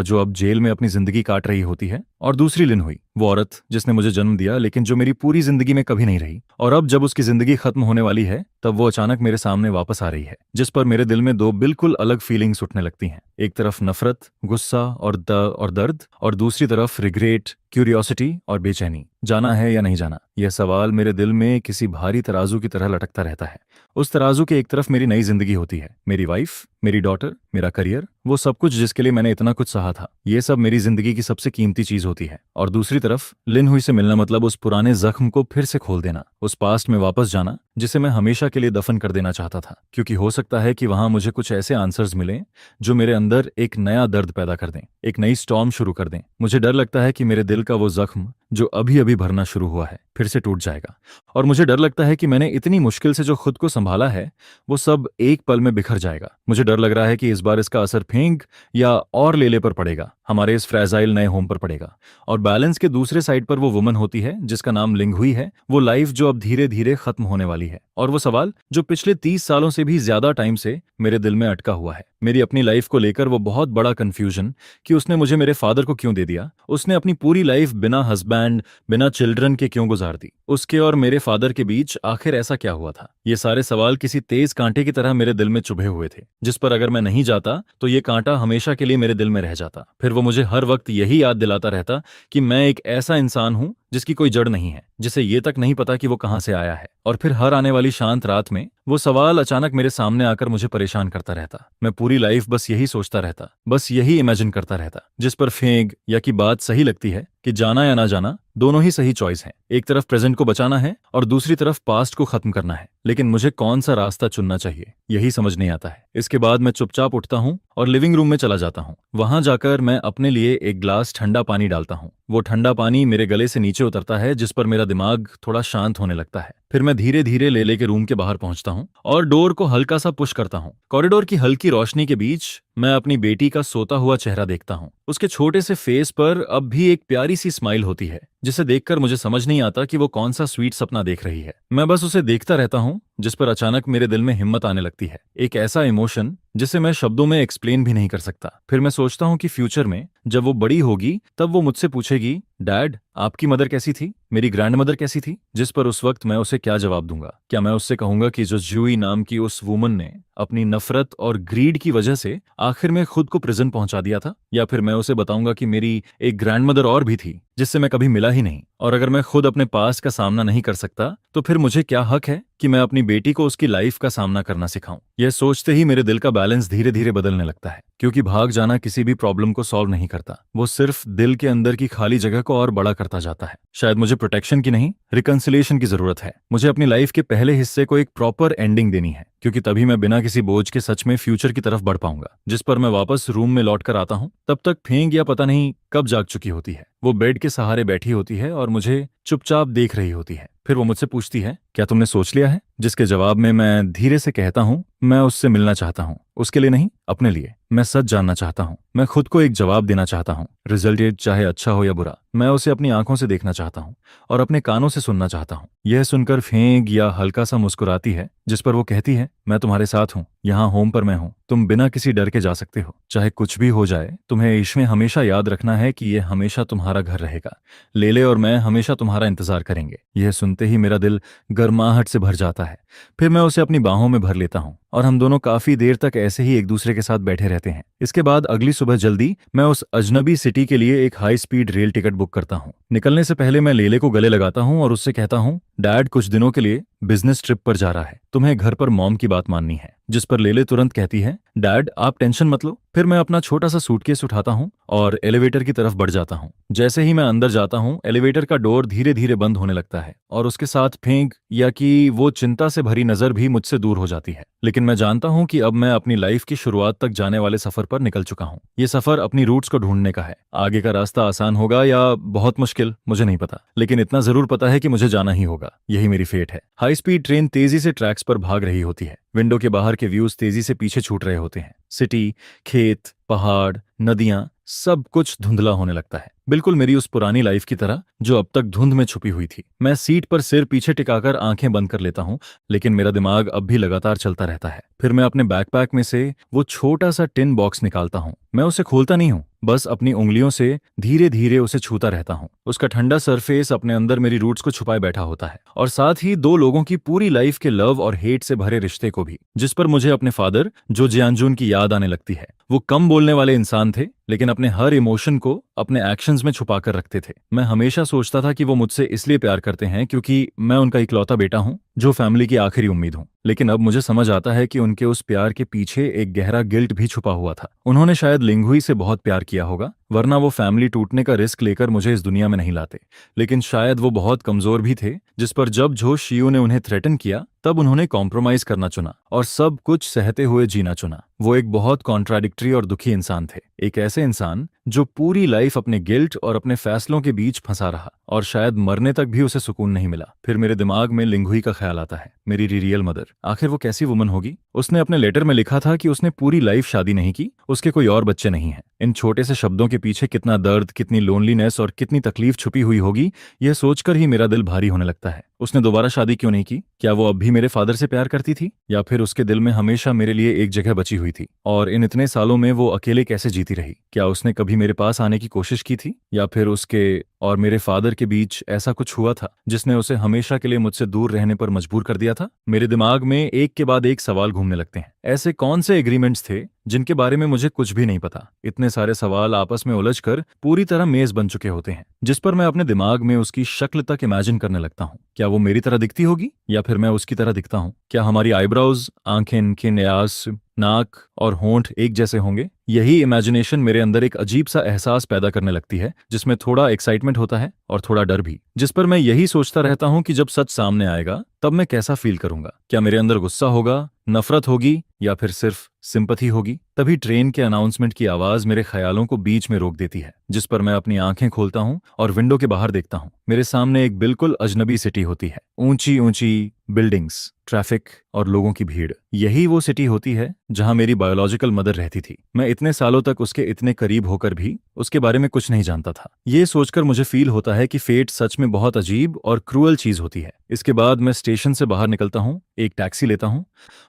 जो अब जेल में अपनी जिंदगी काट रही होती है। और दूसरी लिन हुई, वो औरत जिसने मुझे जन्म दिया लेकिन जो मेरी पूरी जिंदगी में कभी नहीं रही। और अब जब उसकी जिंदगी खत्म होने वाली है तब वो अचानक मेरे सामने वापस आ रही है, जिस पर मेरे दिल में 2 बिल्कुल अलग फीलिंग्स उठने लगती हैं। एक तरफ नफरत, गुस्सा और दर्द, और दूसरी तरफ रिग्रेट, क्यूरियोसिटी और बेचैनी। जाना है या नहीं जाना, यह सवाल मेरे दिल में किसी भारी तराजू की तरह लटकता रहता है। उस तराजू के एक तरफ मेरी नई जिंदगी होती है, मेरी वाइफ, मेरी डॉटर, मेरा करियर, वो सब कुछ जिसके लिए मैंने इतना कुछ सहा था। ये सब मेरी जिंदगी की सबसे कीमती चीज होती है। और दूसरी तरफ लिन हुई से मिलना मतलब उस पुराने जख्म को फिर से खोल देना, उस पास्ट में वापस जाना जिसे मैं हमेशा के लिए दफन कर देना चाहता था, क्योंकि हो सकता है कि वहां मुझे कुछ ऐसे आंसर्स मिलें जो मेरे अंदर एक नया दर्द पैदा कर दें, एक नई स्टॉर्म शुरू कर दें। मुझे डर लगता है कि मेरे दिल का वो जख्म जो अभी अभी भरना शुरू हुआ है फिर से टूट जाएगा। और मुझे डर लगता है कि मैंने इतनी मुश्किल से जो खुद को संभाला है वो सब एक पल में बिखर जाएगा। मुझे डर लग रहा है कि इस बार इसका असर फेंग या और लेले पर पड़ेगा, हमारे इस फ्रेजाइल नए होम पर पड़ेगा। और बैलेंस के दूसरे साइड पर वो वुमन होती है जिसका नाम लिंग हुई है, वो लाइफ जो अब धीरे धीरे खत्म होने वाली है। और वो सवाल जो पिछले 30 सालों से भी ज्यादा टाइम से मेरे दिल में अटका हुआ है, मेरी अपनी लाइफ को लेकर वो बहुत बड़ा कंफ्यूजन कि उसने मुझे मेरे फादर को क्यों दे दिया। उसने अपनी पूरी लाइफ बिना हस्बैंड एंड बिना चिल्ड्रन के क्यों गुजार दी? उसके और मेरे फादर के बीच आखिर ऐसा क्या हुआ था? ये सारे सवाल किसी तेज कांटे की तरह मेरे दिल में चुभे हुए थे, जिस पर अगर मैं नहीं जाता तो ये कांटा हमेशा के लिए मेरे दिल में रह जाता। फिर वो मुझे हर वक्त यही याद दिलाता रहता कि मैं एक ऐसा इंसान हूं जिसकी कोई जड़ नहीं है, जिसे ये तक नहीं पता कि वो कहां से आया है। और फिर हर आने वाली शांत रात में वो सवाल अचानक मेरे सामने आकर मुझे परेशान करता रहता। मैं पूरी लाइफ बस यही सोचता रहता, बस यही इमेजिन करता रहता। जिस पर फेंक या की बात सही लगती है कि जाना या ना जाना दोनों ही सही चॉइस हैं। एक तरफ प्रेजेंट को बचाना है और दूसरी तरफ पास्ट को खत्म करना है, लेकिन मुझे कौन सा रास्ता चुनना चाहिए यही समझ नहीं आता है। इसके बाद मैं चुपचाप उठता हूँ और लिविंग रूम में चला जाता हूँ। वहां जाकर मैं अपने लिए एक ग्लास ठंडा पानी डालता हूँ। वो ठंडा पानी मेरे गले से नीचे उतरता है, जिस पर मेरा दिमाग थोड़ा शांत होने लगता है। फिर मैं धीरे धीरे लेले के रूम के बाहर पहुंचता हूँ और डोर को हल्का सा पुश करता हूँ। कॉरिडोर की हल्की रोशनी के बीच मैं अपनी बेटी का सोता हुआ चेहरा देखता हूँ। उसके छोटे से फेस पर अब भी एक प्यारी सी स्माइल होती है, जिसे देखकर मुझे समझ नहीं आता कि वो कौन सा स्वीट सपना देख रही है। मैं बस उसे देखता रहता हूँ, जिस पर अचानक मेरे दिल में हिम्मत आने लगती है, एक ऐसा इमोशन जिसे मैं शब्दों में एक्सप्लेन भी नहीं कर सकता। फिर मैं सोचता हूँ कि फ्यूचर में जब वो बड़ी होगी तब वो मुझसे पूछेगी, डैड आपकी मदर कैसी थी, मेरी ग्रैंड मदर कैसी थी? जिस पर उस वक्त मैं उसे क्या जवाब दूंगा? क्या मैं उससे कहूंगा कि जो जूई नाम की उस वुमन ने अपनी नफरत और ग्रीड की वजह से आखिर में खुद को प्रिजन पहुंचा दिया था? या फिर मैं उसे बताऊंगा कि मेरी एक ग्रैंड मदर और भी थी जिससे मैं कभी मिला ही नहीं, और अगर मैं खुद अपने पास का सामना नहीं कर सकता तो फिर मुझे क्या हक है कि मैं अपनी बेटी को उसकी लाइफ का सामना करना सिखाऊं? यह सोचते ही मेरे दिल का बैलेंस धीरे धीरे बदलने लगता है, क्योंकि भाग जाना किसी भी प्रॉब्लम को सॉल्व नहीं करता, वो सिर्फ दिल के अंदर की खाली जगह को और बड़ा करता जाता है। शायद मुझे प्रोटेक्शन की नहीं, रिकंसिलिएशन की जरूरत है। मुझे अपनी लाइफ के पहले हिस्से को एक प्रॉपर एंडिंग देनी है, क्योंकि तभी मैं बिना किसी बोझ के सच में फ्यूचर की तरफ बढ़ पाऊंगा। जिस पर मैं वापस रूम में लौट कर आता हूँ, तब तक फेंग या पता नहीं कब जाग चुकी होती है। वो बेड के सहारे बैठी होती है और मुझे चुपचाप देख रही होती है। फिर वो मुझसे पूछती है, क्या तुमने सोच लिया है? जिसके जवाब में मैं धीरे से कहता हूँ, मैं उससे मिलना चाहता हूँ, उसके लिए नहीं, अपने लिए। मैं सच जानना चाहता हूँ, मैं खुद को एक जवाब देना चाहता हूँ, रिजल्ट चाहे अच्छा हो या बुरा। मैं उसे अपनी आंखों से देखना चाहता हूँ और अपने कानों से सुनना चाहता हूँ। यह सुनकर फेंक या हल्का सा मुस्कुराती है, जिस पर वो कहती है, मैं तुम्हारे साथ हूँ, यहाँ होम पर मैं हूँ, तुम बिना किसी डर के जा सकते हो। चाहे कुछ भी हो जाए, तुम्हें इसमें हमेशा याद रखना है कि यह हमेशा तुम्हारा घर रहेगा। लेले और मैं हमेशा तुम्हारा इंतजार करेंगे। यह सुनते ही मेरा दिल गर्माहट से भर जाता है। फिर मैं उसे अपनी बाहों में भर लेता हूँ और हम दोनों काफी देर तक ऐसे ही एक दूसरे के साथ बैठे रहते हैं। इसके बाद अगली सुबह जल्दी मैं उस अजनबी सिटी के लिए एक high speed rail ticket book करता हूँ। निकलने से पहले मैं लेले को गले लगाता हूँ और उससे कहता हूँ, डैड कुछ दिनों के लिए बिजनेस ट्रिप पर जा रहा है, तुम्हें घर पर मॉम की बात माननी है। जिस पर लेले तुरंत कहती है, डैड आप टेंशन मत लो। फिर मैं अपना छोटा सा सूटकेस उठाता हूँ और एलिवेटर की तरफ बढ़ जाता हूँ। जैसे ही मैं अंदर जाता हूँ, एलिवेटर का डोर धीरे धीरे बंद होने लगता है और उसके साथ फेंक या कि वो चिंता से भरी नजर भी मुझसे दूर हो जाती है। लेकिन मैं जानता हूँ कि अब मैं अपनी लाइफ की शुरुआत तक जाने वाले सफर पर निकल चुका हूँ। ये सफर अपनी रूट्स को ढूंढने का है। आगे का रास्ता आसान होगा या बहुत मुश्किल मुझे नहीं पता, लेकिन इतना जरूर पता है कि मुझे जाना ही होगा। यही मेरी फेट है। हाई स्पीड ट्रेन तेजी से ट्रैक्स पर भाग रही होती है। विंडो के बाहर के व्यूज तेजी से पीछे छूट रहे होते हैं। सिटी, खेत, पहाड़, नदियां, सब कुछ धुंधला होने लगता है, बिल्कुल मेरी उस पुरानी लाइफ की तरह जो अब तक धुंध में छुपी हुई थी। मैं सीट पर सिर पीछे टिकाकर आंखें बंद कर लेता हूँ, लेकिन मेरा दिमाग अब भी लगातार चलता रहता है। फिर मैं अपने बैकपैक में से वो छोटा सा टिन बॉक्स निकालता हूँ। मैं उसे खोलता नहीं हूँ, बस अपनी उंगलियों से धीरे धीरे उसे छूता रहता हूँ। उसका ठंडा सरफेस अपने अंदर मेरी रूट्स को छुपाए बैठा होता है, और साथ ही दो लोगों की पूरी लाइफ के लव और हेट से भरे रिश्ते को भी, जिस पर मुझे अपने फादर जो जियानजून की याद आने लगती है। वो कम बोलने वाले इंसान थे, लेकिन अपने हर इमोशन को अपने एक्शंस में छुपा कर रखते थे। मैं हमेशा सोचता था कि वो मुझसे इसलिए प्यार करते हैं क्योंकि मैं उनका इकलौता बेटा हूँ, जो फैमिली की आखिरी उम्मीद हूँ। लेकिन अब मुझे समझ आता है कि उनके उस प्यार के पीछे एक गहरा गिल्ट भी छुपा हुआ था। उन्होंने शायद लिंगुई से बहुत प्यार किया होगा, वरना वो फैमिली टूटने का रिस्क लेकर मुझे इस दुनिया में नहीं लाते। लेकिन शायद वो बहुत कमजोर भी थे, जिस पर जब जो शियू ने उन्हें थ्रेटन किया, तब उन्होंने कॉम्प्रोमाइज करना चुना और सब कुछ सहते हुए जीना चुना। वो एक बहुत कॉन्ट्राडिक्टरी और दुखी इंसान थे, एक ऐसे इंसान जो पूरी लाइफ अपने गिल्ट और अपने फैसलों के बीच फंसा रहा, और शायद मरने तक भी उसे सुकून नहीं मिला। फिर मेरे दिमाग में लिंगुई का ख्याल आता है, मेरी रियल मदर। आखिर वो कैसी वुमन होगी? उसने अपने लेटर में लिखा था कि उसने पूरी लाइफ शादी नहीं की, उसके कोई और बच्चे नहीं हैं। इन छोटे से शब्दों के पीछे कितना दर्द, कितनी लोनलीनेस और कितनी तकलीफ छुपी हुई होगी, यह सोचकर ही मेरा दिल भारी होने लगता है। उसने दोबारा शादी क्यों नहीं की? क्या वो अब भी मेरे फादर से प्यार करती थी, या फिर उसके दिल में हमेशा मेरे लिए एक जगह बची हुई थी? और इन इतने सालों में वो अकेले कैसे जीती रही? क्या उसने कभी मेरे पास आने की कोशिश की थी, या फिर उसके और मेरे फादर के बीच ऐसा कुछ हुआ था जिसने उसे हमेशा के लिए मुझसे दूर रहने पर मजबूर कर दिया था? मेरे दिमाग में एक के बाद एक सवाल घूमने लगते हैं। ऐसे कौन से एग्रीमेंट्स थे जिनके बारे में मुझे कुछ भी नहीं पता? इतने सारे सवाल आपस में उलझकर पूरी तरह मेज बन चुके होते हैं, जिस पर मैं अपने दिमाग में उसकी शक्ल तक इमेजिन करने लगता हूँ। क्या वो मेरी तरह दिखती होगी, या फिर मैं उसकी तरह दिखता हूँ? क्या हमारी आईब्रोज, आंखें, न्यास, नाक और होंठ एक जैसे होंगे? यही इमेजिनेशन मेरे अंदर एक अजीब सा एहसास पैदा करने लगती है, जिसमें थोड़ा एक्साइटमेंट होता है और थोड़ा डर भी, जिस पर मैं यही सोचता रहता हूं कि जब सच सामने आएगा तब मैं कैसा फील करूंगा। क्या मेरे अंदर गुस्सा होगा, नफरत होगी, या फिर सिर्फ सिंपथी होगी? तभी ट्रेन के अनाउंसमेंट की आवाज मेरे ख्यालों को बीच में रोक देती है, जिस पर मैं अपनी आंखें खोलता हूं और विंडो के बाहर देखता हूं। मेरे सामने एक बिल्कुल अजनबी सिटी होती है, ऊंची ऊंची बिल्डिंग्स, ट्रैफिक और लोगों की भीड़। यही वो सिटी होती है जहां मेरी बायोलॉजिकल मदर रहती थी। मैं इतने सालों तक उसके इतने करीब होकर भी उसके बारे में कुछ नहीं जानता था। ये सोचकर मुझे फील होता है कि फेट सच में बहुत अजीब और क्रूअल चीज होती है। इसके बाद मैं स्टेशन से बाहर निकलता हूँ, एक टैक्सी लेता हूँ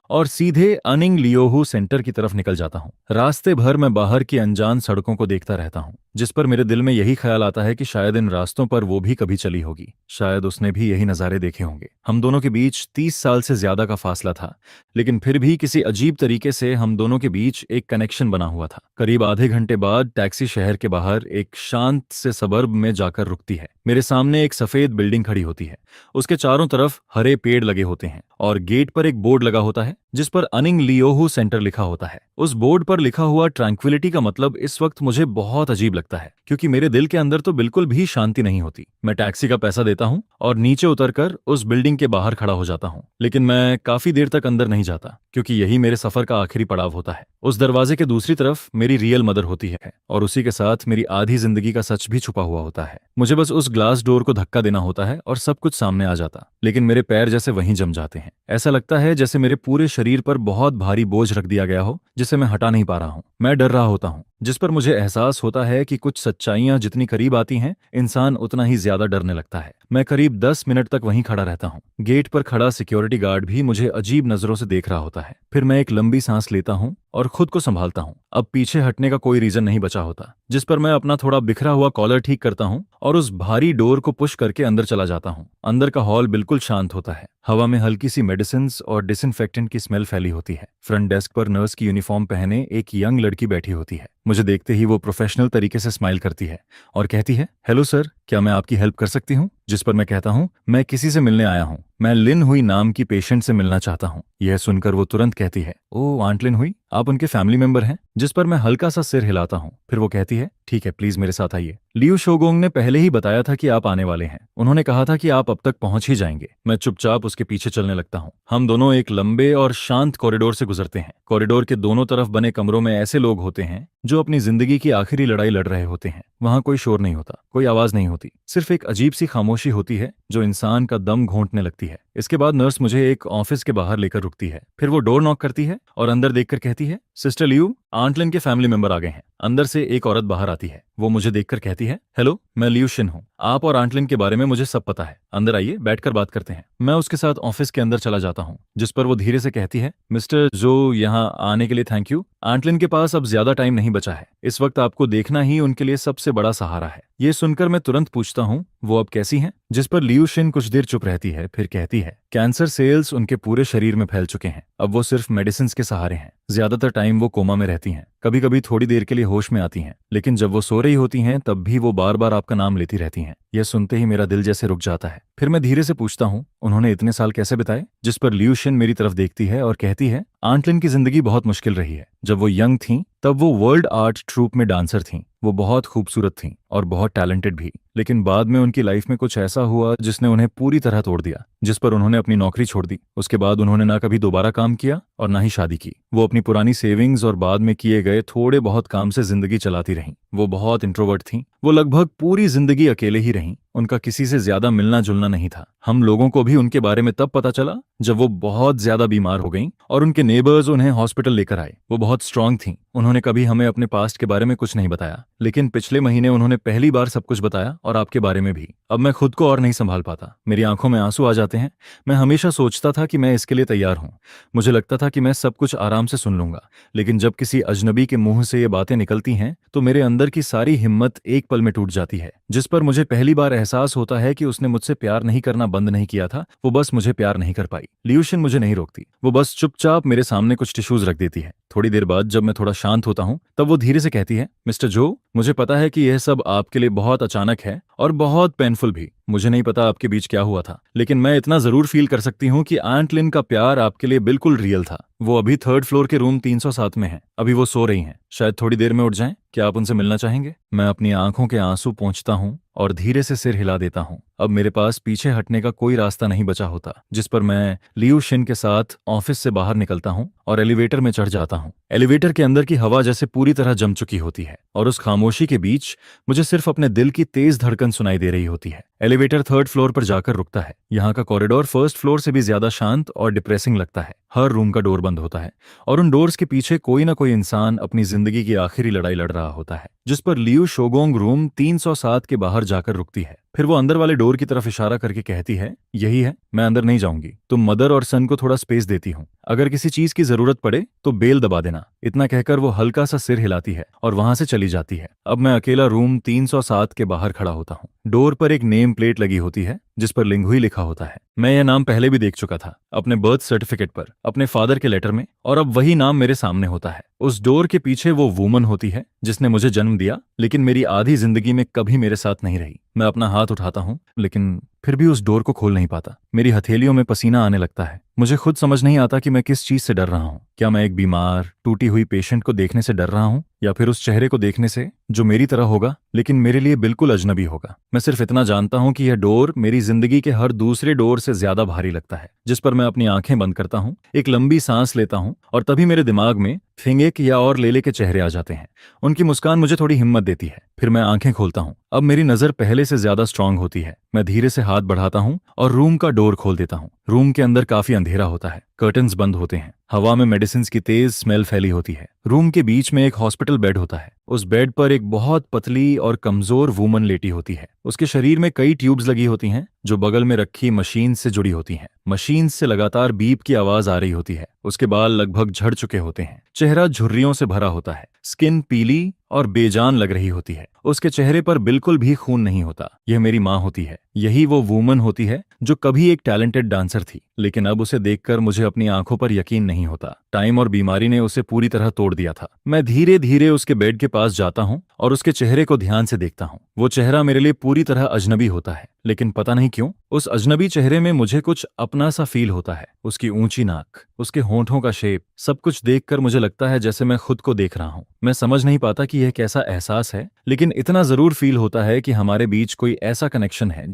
और सीधे अनिंग लियोहू सेंटर की तरफ निकल जाता हूँ। रास्ते भर मैं बाहर की अनजान सड़कों को देखता रहता हूँ, जिस पर मेरे दिल में यही ख्याल आता है कि शायद इन रास्तों पर वो भी कभी चली होगी, शायद उसने भी यही नज़ारे देखे होंगे। हम दोनों के बीच 30 साल से ज्यादा का फासला था, लेकिन फिर भी किसी अजीब तरीके से हम दोनों के बीच एक कनेक्शन बना हुआ था। करीब आधे घंटे बाद टैक्सी शहर के बाहर एक शांत से सबर्ब में जाकर रुकती है। मेरे सामने एक सफेद बिल्डिंग खड़ी होती है, उसके चारों तरफ हरे पेड़ लगे होते हैं और गेट पर एक बोर्ड लगा होता है जिस पर अनिंग लियोहू सेंटर लिखा होता है। उस बोर्ड पर लिखा हुआ ट्रैंक्विलिटी का मतलब इस वक्त मुझे बहुत अजीब लगता है, क्योंकि मेरे दिल के अंदर तो बिल्कुल भी शांति नहीं होती। मैं टैक्सी का पैसा देता हूँ और नीचे उतरकर उस बिल्डिंग के बाहर खड़ा हो जाता हूँ, लेकिन मैं काफी देर तक अंदर नहीं जाता, क्योंकि यही मेरे सफर का आखिरी पड़ाव होता है। उस दरवाजे के दूसरी तरफ मेरी रियल मदर होती है और उसी के साथ मेरी आधी जिंदगी का सच भी छुपा हुआ होता है। मुझे बस उस ग्लास डोर को धक्का देना होता है और सब कुछ सामने आ जाता, लेकिन मेरे पैर जैसे वहीं जम जाते हैं। ऐसा लगता है जैसे मेरे पूरे शरीर पर बहुत भारी बोझ रख दिया गया हो, जिसे मैं हटा नहीं पा रहा हूँ। मैं डर रहा होता हूँ, जिस पर मुझे एहसास होता है कि कुछ सच्चाइयां जितनी करीब आती हैं, इंसान उतना ही ज्यादा डरने लगता है। मैं करीब 10 मिनट तक वहीं खड़ा रहता हूँ। गेट पर खड़ा सिक्योरिटी गार्ड भी मुझे अजीब नजरों से देख रहा होता है। फिर मैं एक लंबी सांस लेता हूँ और खुद को संभालता हूँ। अब पीछे हटने का कोई रीजन नहीं बचा होता, जिस पर मैं अपना थोड़ा बिखरा हुआ कॉलर ठीक करता हूँ और उस भारी डोर को पुश करके अंदर चला जाता हूँ। अंदर का हॉल बिल्कुल शांत होता है। हवा में हल्की सी मेडिसिन और डिसइंफेक्टेंट की स्मेल फैली होती है। फ्रंट डेस्क पर नर्स की यूनिफॉर्म पहने एक यंग लड़की बैठी होती है। मुझे देखते ही वो प्रोफेशनल तरीके से स्माइल करती है और कहती है, हेलो सर, क्या मैं आपकी हेल्प कर सकती हूँ? जिस पर मैं कहता हूँ, मैं किसी से मिलने आया हूँ, मैं लिन हुई नाम की पेशेंट से मिलना चाहता हूँ। यह सुनकर वो तुरंत कहती है, ओ आंट लिन हुई, आप उनके फैमिली मेंबर हैं? जिस पर मैं हल्का सा सिर हिलाता हूँ। फिर वो कहती है, ठीक है, प्लीज मेरे साथ आइए। लियू शोगोंग ने पहले ही बताया था कि आप आने वाले हैं। उन्होंने कहा था कि आप अब तक पहुंच ही जाएंगे। मैं चुपचाप उसके पीछे चलने लगता हूँ। हम दोनों एक लंबे और शांत कॉरिडोर से गुजरते हैं। कॉरिडोर के दोनों तरफ बने कमरों में ऐसे लोग होते हैं जो अपनी जिंदगी की आखिरी लड़ाई लड़ रहे होते हैं। वहां कोई शोर नहीं होता, कोई आवाज नहीं होती, सिर्फ एक अजीब सी खामोशी होती है जो इंसान का दम घोंटने लगती है। इसके बाद नर्स मुझे एक ऑफिस के बाहर लेकर रुकती है। फिर वो डोर नॉक करती है और अंदर देखकर कहती है, सिस्टर लियू, आंट लिन के फैमिली मेंबर आ गए हैं। अंदर से एक औरत बाहर आती है। वो मुझे देखकर कहती है, हेलो, मैं लियू शिन हूँ। आप और आंट लिन के बारे में मुझे सब पता है। अंदर आइए, बैठकर बात करते हैं। मैं उसके साथ ऑफिस के अंदर चला जाता हूँ, जिस पर वो धीरे से कहती है, मिस्टर जो, यहाँ आने के लिए थैंक यू। आंट लिन के पास अब ज्यादा टाइम नहीं बचा है। इस वक्त आपको देखना ही उनके लिए सबसे बड़ा सहारा है। ये सुनकर मैं तुरंत पूछता हूँ, वो अब कैसी हैं? जिस पर लियू शिन कुछ देर चुप रहती है, फिर कहती है, कैंसर सेल्स उनके पूरे शरीर में फैल चुके हैं। अब वो सिर्फ मेडिसिन के सहारे हैं। ज्यादातर टाइम वो कोमा में रहती हैं। कभी कभी थोड़ी देर के लिए होश में आती हैं, लेकिन जब वो सो रही होती हैं तब भी वो बार बार आपका नाम लेती रहती हैं। यह सुनते ही मेरा दिल जैसे रुक जाता है। फिर मैं धीरे से पूछता हूँ, उन्होंने इतने साल कैसे बिताए? जिस पर लियू शिन मेरी तरफ देखती है और कहती है, आंट लिन की जिंदगी बहुत मुश्किल रही है। जब वो यंग थीं तब वो वर्ल्ड आर्ट ट्रूप में डांसर थीं। वो बहुत खूबसूरत थीं और बहुत टैलेंटेड भी, लेकिन बाद में उनकी लाइफ में कुछ ऐसा हुआ जिसने उन्हें पूरी तरह तोड़ दिया, जिस पर उन्होंने अपनी नौकरी छोड़ दी। उसके बाद उन्होंने ना कभी दोबारा काम किया और ना ही शादी की। वो अपनी पुरानी सेविंग्स और बाद में किए गए थोड़े बहुत काम से जिंदगी चलाती रहीं। वो बहुत इंट्रोवर्ट थीं। वो लगभग पूरी जिंदगी अकेले ही रहीं। उनका किसी से ज्यादा मिलना जुलना नहीं था। हम लोगों को भी उनके बारे में तब पता चला जब वो बहुत ज्यादा बीमार हो गईं और उनके नेबर्स उन्हें हॉस्पिटल लेकर आए। वो बहुत स्ट्रांग थीं। उन्होंने कभी हमें अपने पास्ट के बारे में कुछ नहीं बताया। लेकिन पिछले महीने उन्होंने पहली बार सब कुछ बताया, और आपके बारे में भी। अब मैं खुद को और नहीं संभाल पाता, मेरी आंखों में आंसू आ जाते हैं। मैं हमेशा सोचता था कि मैं इसके लिए तैयार हूं। मुझे लगता था कि मैं सब कुछ आराम से सुन लूंगा, लेकिन जब किसी अजनबी के मुंह से ये बातें निकलती हैं तो मेरे अंदर की सारी हिम्मत एक पल में टूट जाती है। जिस पर मुझे पहली बार एहसास होता है कि उसने मुझसे प्यार नहीं करना बंद नहीं किया था, वो बस मुझे प्यार नहीं कर पाई। लियूशिन मुझे नहीं रोकती, वो बस चुपचाप मेरे सामने कुछ टिश्यूज रख देती है। थोड़ी देर बाद जब मैं थोड़ा शांत होता हूं तब वो धीरे से कहती है, मिस्टर जो, मुझे पता है कि यह सब आपके लिए बहुत अचानक है और बहुत पेनफुल भी। मुझे नहीं पता आपके बीच क्या हुआ था, लेकिन मैं इतना जरूर फील कर सकती हूँ कि आंट लिन का प्यार आपके लिए बिल्कुल रियल था। वो अभी 3rd फ्लोर के रूम 307 में है। अभी वो सो रही हैं, शायद थोड़ी देर में उठ जाएं। क्या आप उनसे मिलना चाहेंगे? मैं अपनी आंखों के आंसू पोंछता हूँ और धीरे से सिर हिला देता हूँ। अब मेरे पास पीछे हटने का कोई रास्ता नहीं बचा होता, जिस पर मैं लियू शिन के साथ ऑफिस से बाहर निकलता हूँ और एलिवेटर में चढ़ जाता हूँ। एलिवेटर के अंदर की हवा जैसे पूरी तरह जम चुकी होती है और उस खामोशी के बीच मुझे सिर्फ अपने दिल की तेज धड़कन सुनाई दे रही होती है। एलिवेटर 3rd फ्लोर पर जाकर रुकता है। यहाँ का कॉरिडोर 1st फ्लोर से भी ज्यादा शांत और डिप्रेसिंग लगता है। हर रूम का डोर बंद होता है और उन डोर्स के पीछे कोई ना कोई इंसान अपनी जिंदगी की आखिरी लड़ाई लड़ रहा होता है, जिस पर लियू शोगोंग रूम 307 के बाहर जाकर रुकती है। फिर वो अंदर वाले डोर की तरफ इशारा करके कहती है, यही है, मैं अंदर नहीं जाऊंगी। तुम मदर और सन को थोड़ा स्पेस देती हूँ, अगर किसी चीज की जरूरत पड़े तो बेल दबा देना। इतना कहकर वो हल्का सा सिर हिलाती है और वहां से चली जाती है। अब मैं अकेला रूम 307 के बाहर खड़ा होता हूँ। डोर पर एक नेम प्लेट लगी होती है जिस पर लिंगुई लिखा होता है। मैं यह नाम पहले भी देख चुका था, अपने बर्थ सर्टिफिकेट पर, अपने फादर के लेटर में, और अब वही नाम मेरे सामने होता है। उस डोर के पीछे वो वूमन होती है जिसने मुझे जन्म दिया, लेकिन मेरी आधी जिंदगी में कभी मेरे साथ नहीं रही। मैं अपना हाथ उठाता हूँ, लेकिन फिर भी उस डोर को खोल नहीं पाता। मेरी हथेलियों में पसीना आने लगता है। मुझे खुद समझ नहीं आता कि मैं किस चीज से डर रहा हूँ। क्या मैं एक बीमार, टूटी हुई पेशेंट को देखने से डर रहा हूँ, या फिर उस चेहरे को देखने से जो मेरी तरह होगा लेकिन मेरे लिए बिल्कुल अजनबी होगा। मैं सिर्फ इतना जानता हूँ कि यह डोर मेरी जिंदगी के हर दूसरे डोर से ज्यादा भारी लगता है। जिस पर मैं अपनी आंखें बंद करता हूँ, एक लंबी सांस लेता हूँ, और तभी मेरे दिमाग में फिंगेक या और लेले के चेहरे आ जाते हैं। उनकी मुस्कान मुझे थोड़ी हिम्मत देती है। फिर मैं आंखें खोलता हूँ। अब मेरी नजर पहले से ज्यादा स्ट्रांग होती है। मैं धीरे से हाथ बढ़ाता हूँ और रूम का डोर खोल देता हूँ। रूम के अंदर काफी अंधेरा होता है, कर्टन्स बंद होते हैं, हवा में मेडिसिन की तेज स्मेल फैली होती है। रूम के बीच में एक हॉस्पिटल बेड होता है। उस बेड पर एक बहुत पतली और कमजोर वूमन लेटी होती है। उसके शरीर में कई ट्यूब्स लगी होती हैं जो बगल में रखी मशीन से जुड़ी होती हैं। मशीन से लगातार बीप की आवाज आ रही होती है। उसके बाल लगभग झड़ चुके होते हैं, चेहरा झुर्रियों से भरा होता है, स्किन पीली और बेजान लग रही होती है। उसके चेहरे पर बिल्कुल भी खून नहीं होता। यह मेरी माँ होती है। यही वो वूमन होती है जो कभी एक टैलेंटेड डांसर थी, लेकिन अब उसे देखकर मुझे अपनी आंखों पर यकीन नहीं होता। टाइम और बीमारी ने उसे पूरी तरह तोड़ दिया था। मैं धीरे धीरे उसके बेड के पास जाता हूँ और उसके चेहरे को ध्यान से देखता हूँ। वो चेहरा मेरे लिए पूरी तरह अजनबी होता है, लेकिन पता नहीं क्यों उस अजनबी चेहरे में मुझे कुछ अपना सा फील होता है। उसकी ऊंची नाक, उसके होंठों का शेप, सब कुछ देखकर मुझे लगता है जैसे मैं खुद को देख रहा हूँ। मैं समझ नहीं पाता कि यह कैसा एहसास है, लेकिन इतना जरूर फील होता है कि हमारे बीच कोई ऐसा कनेक्शन है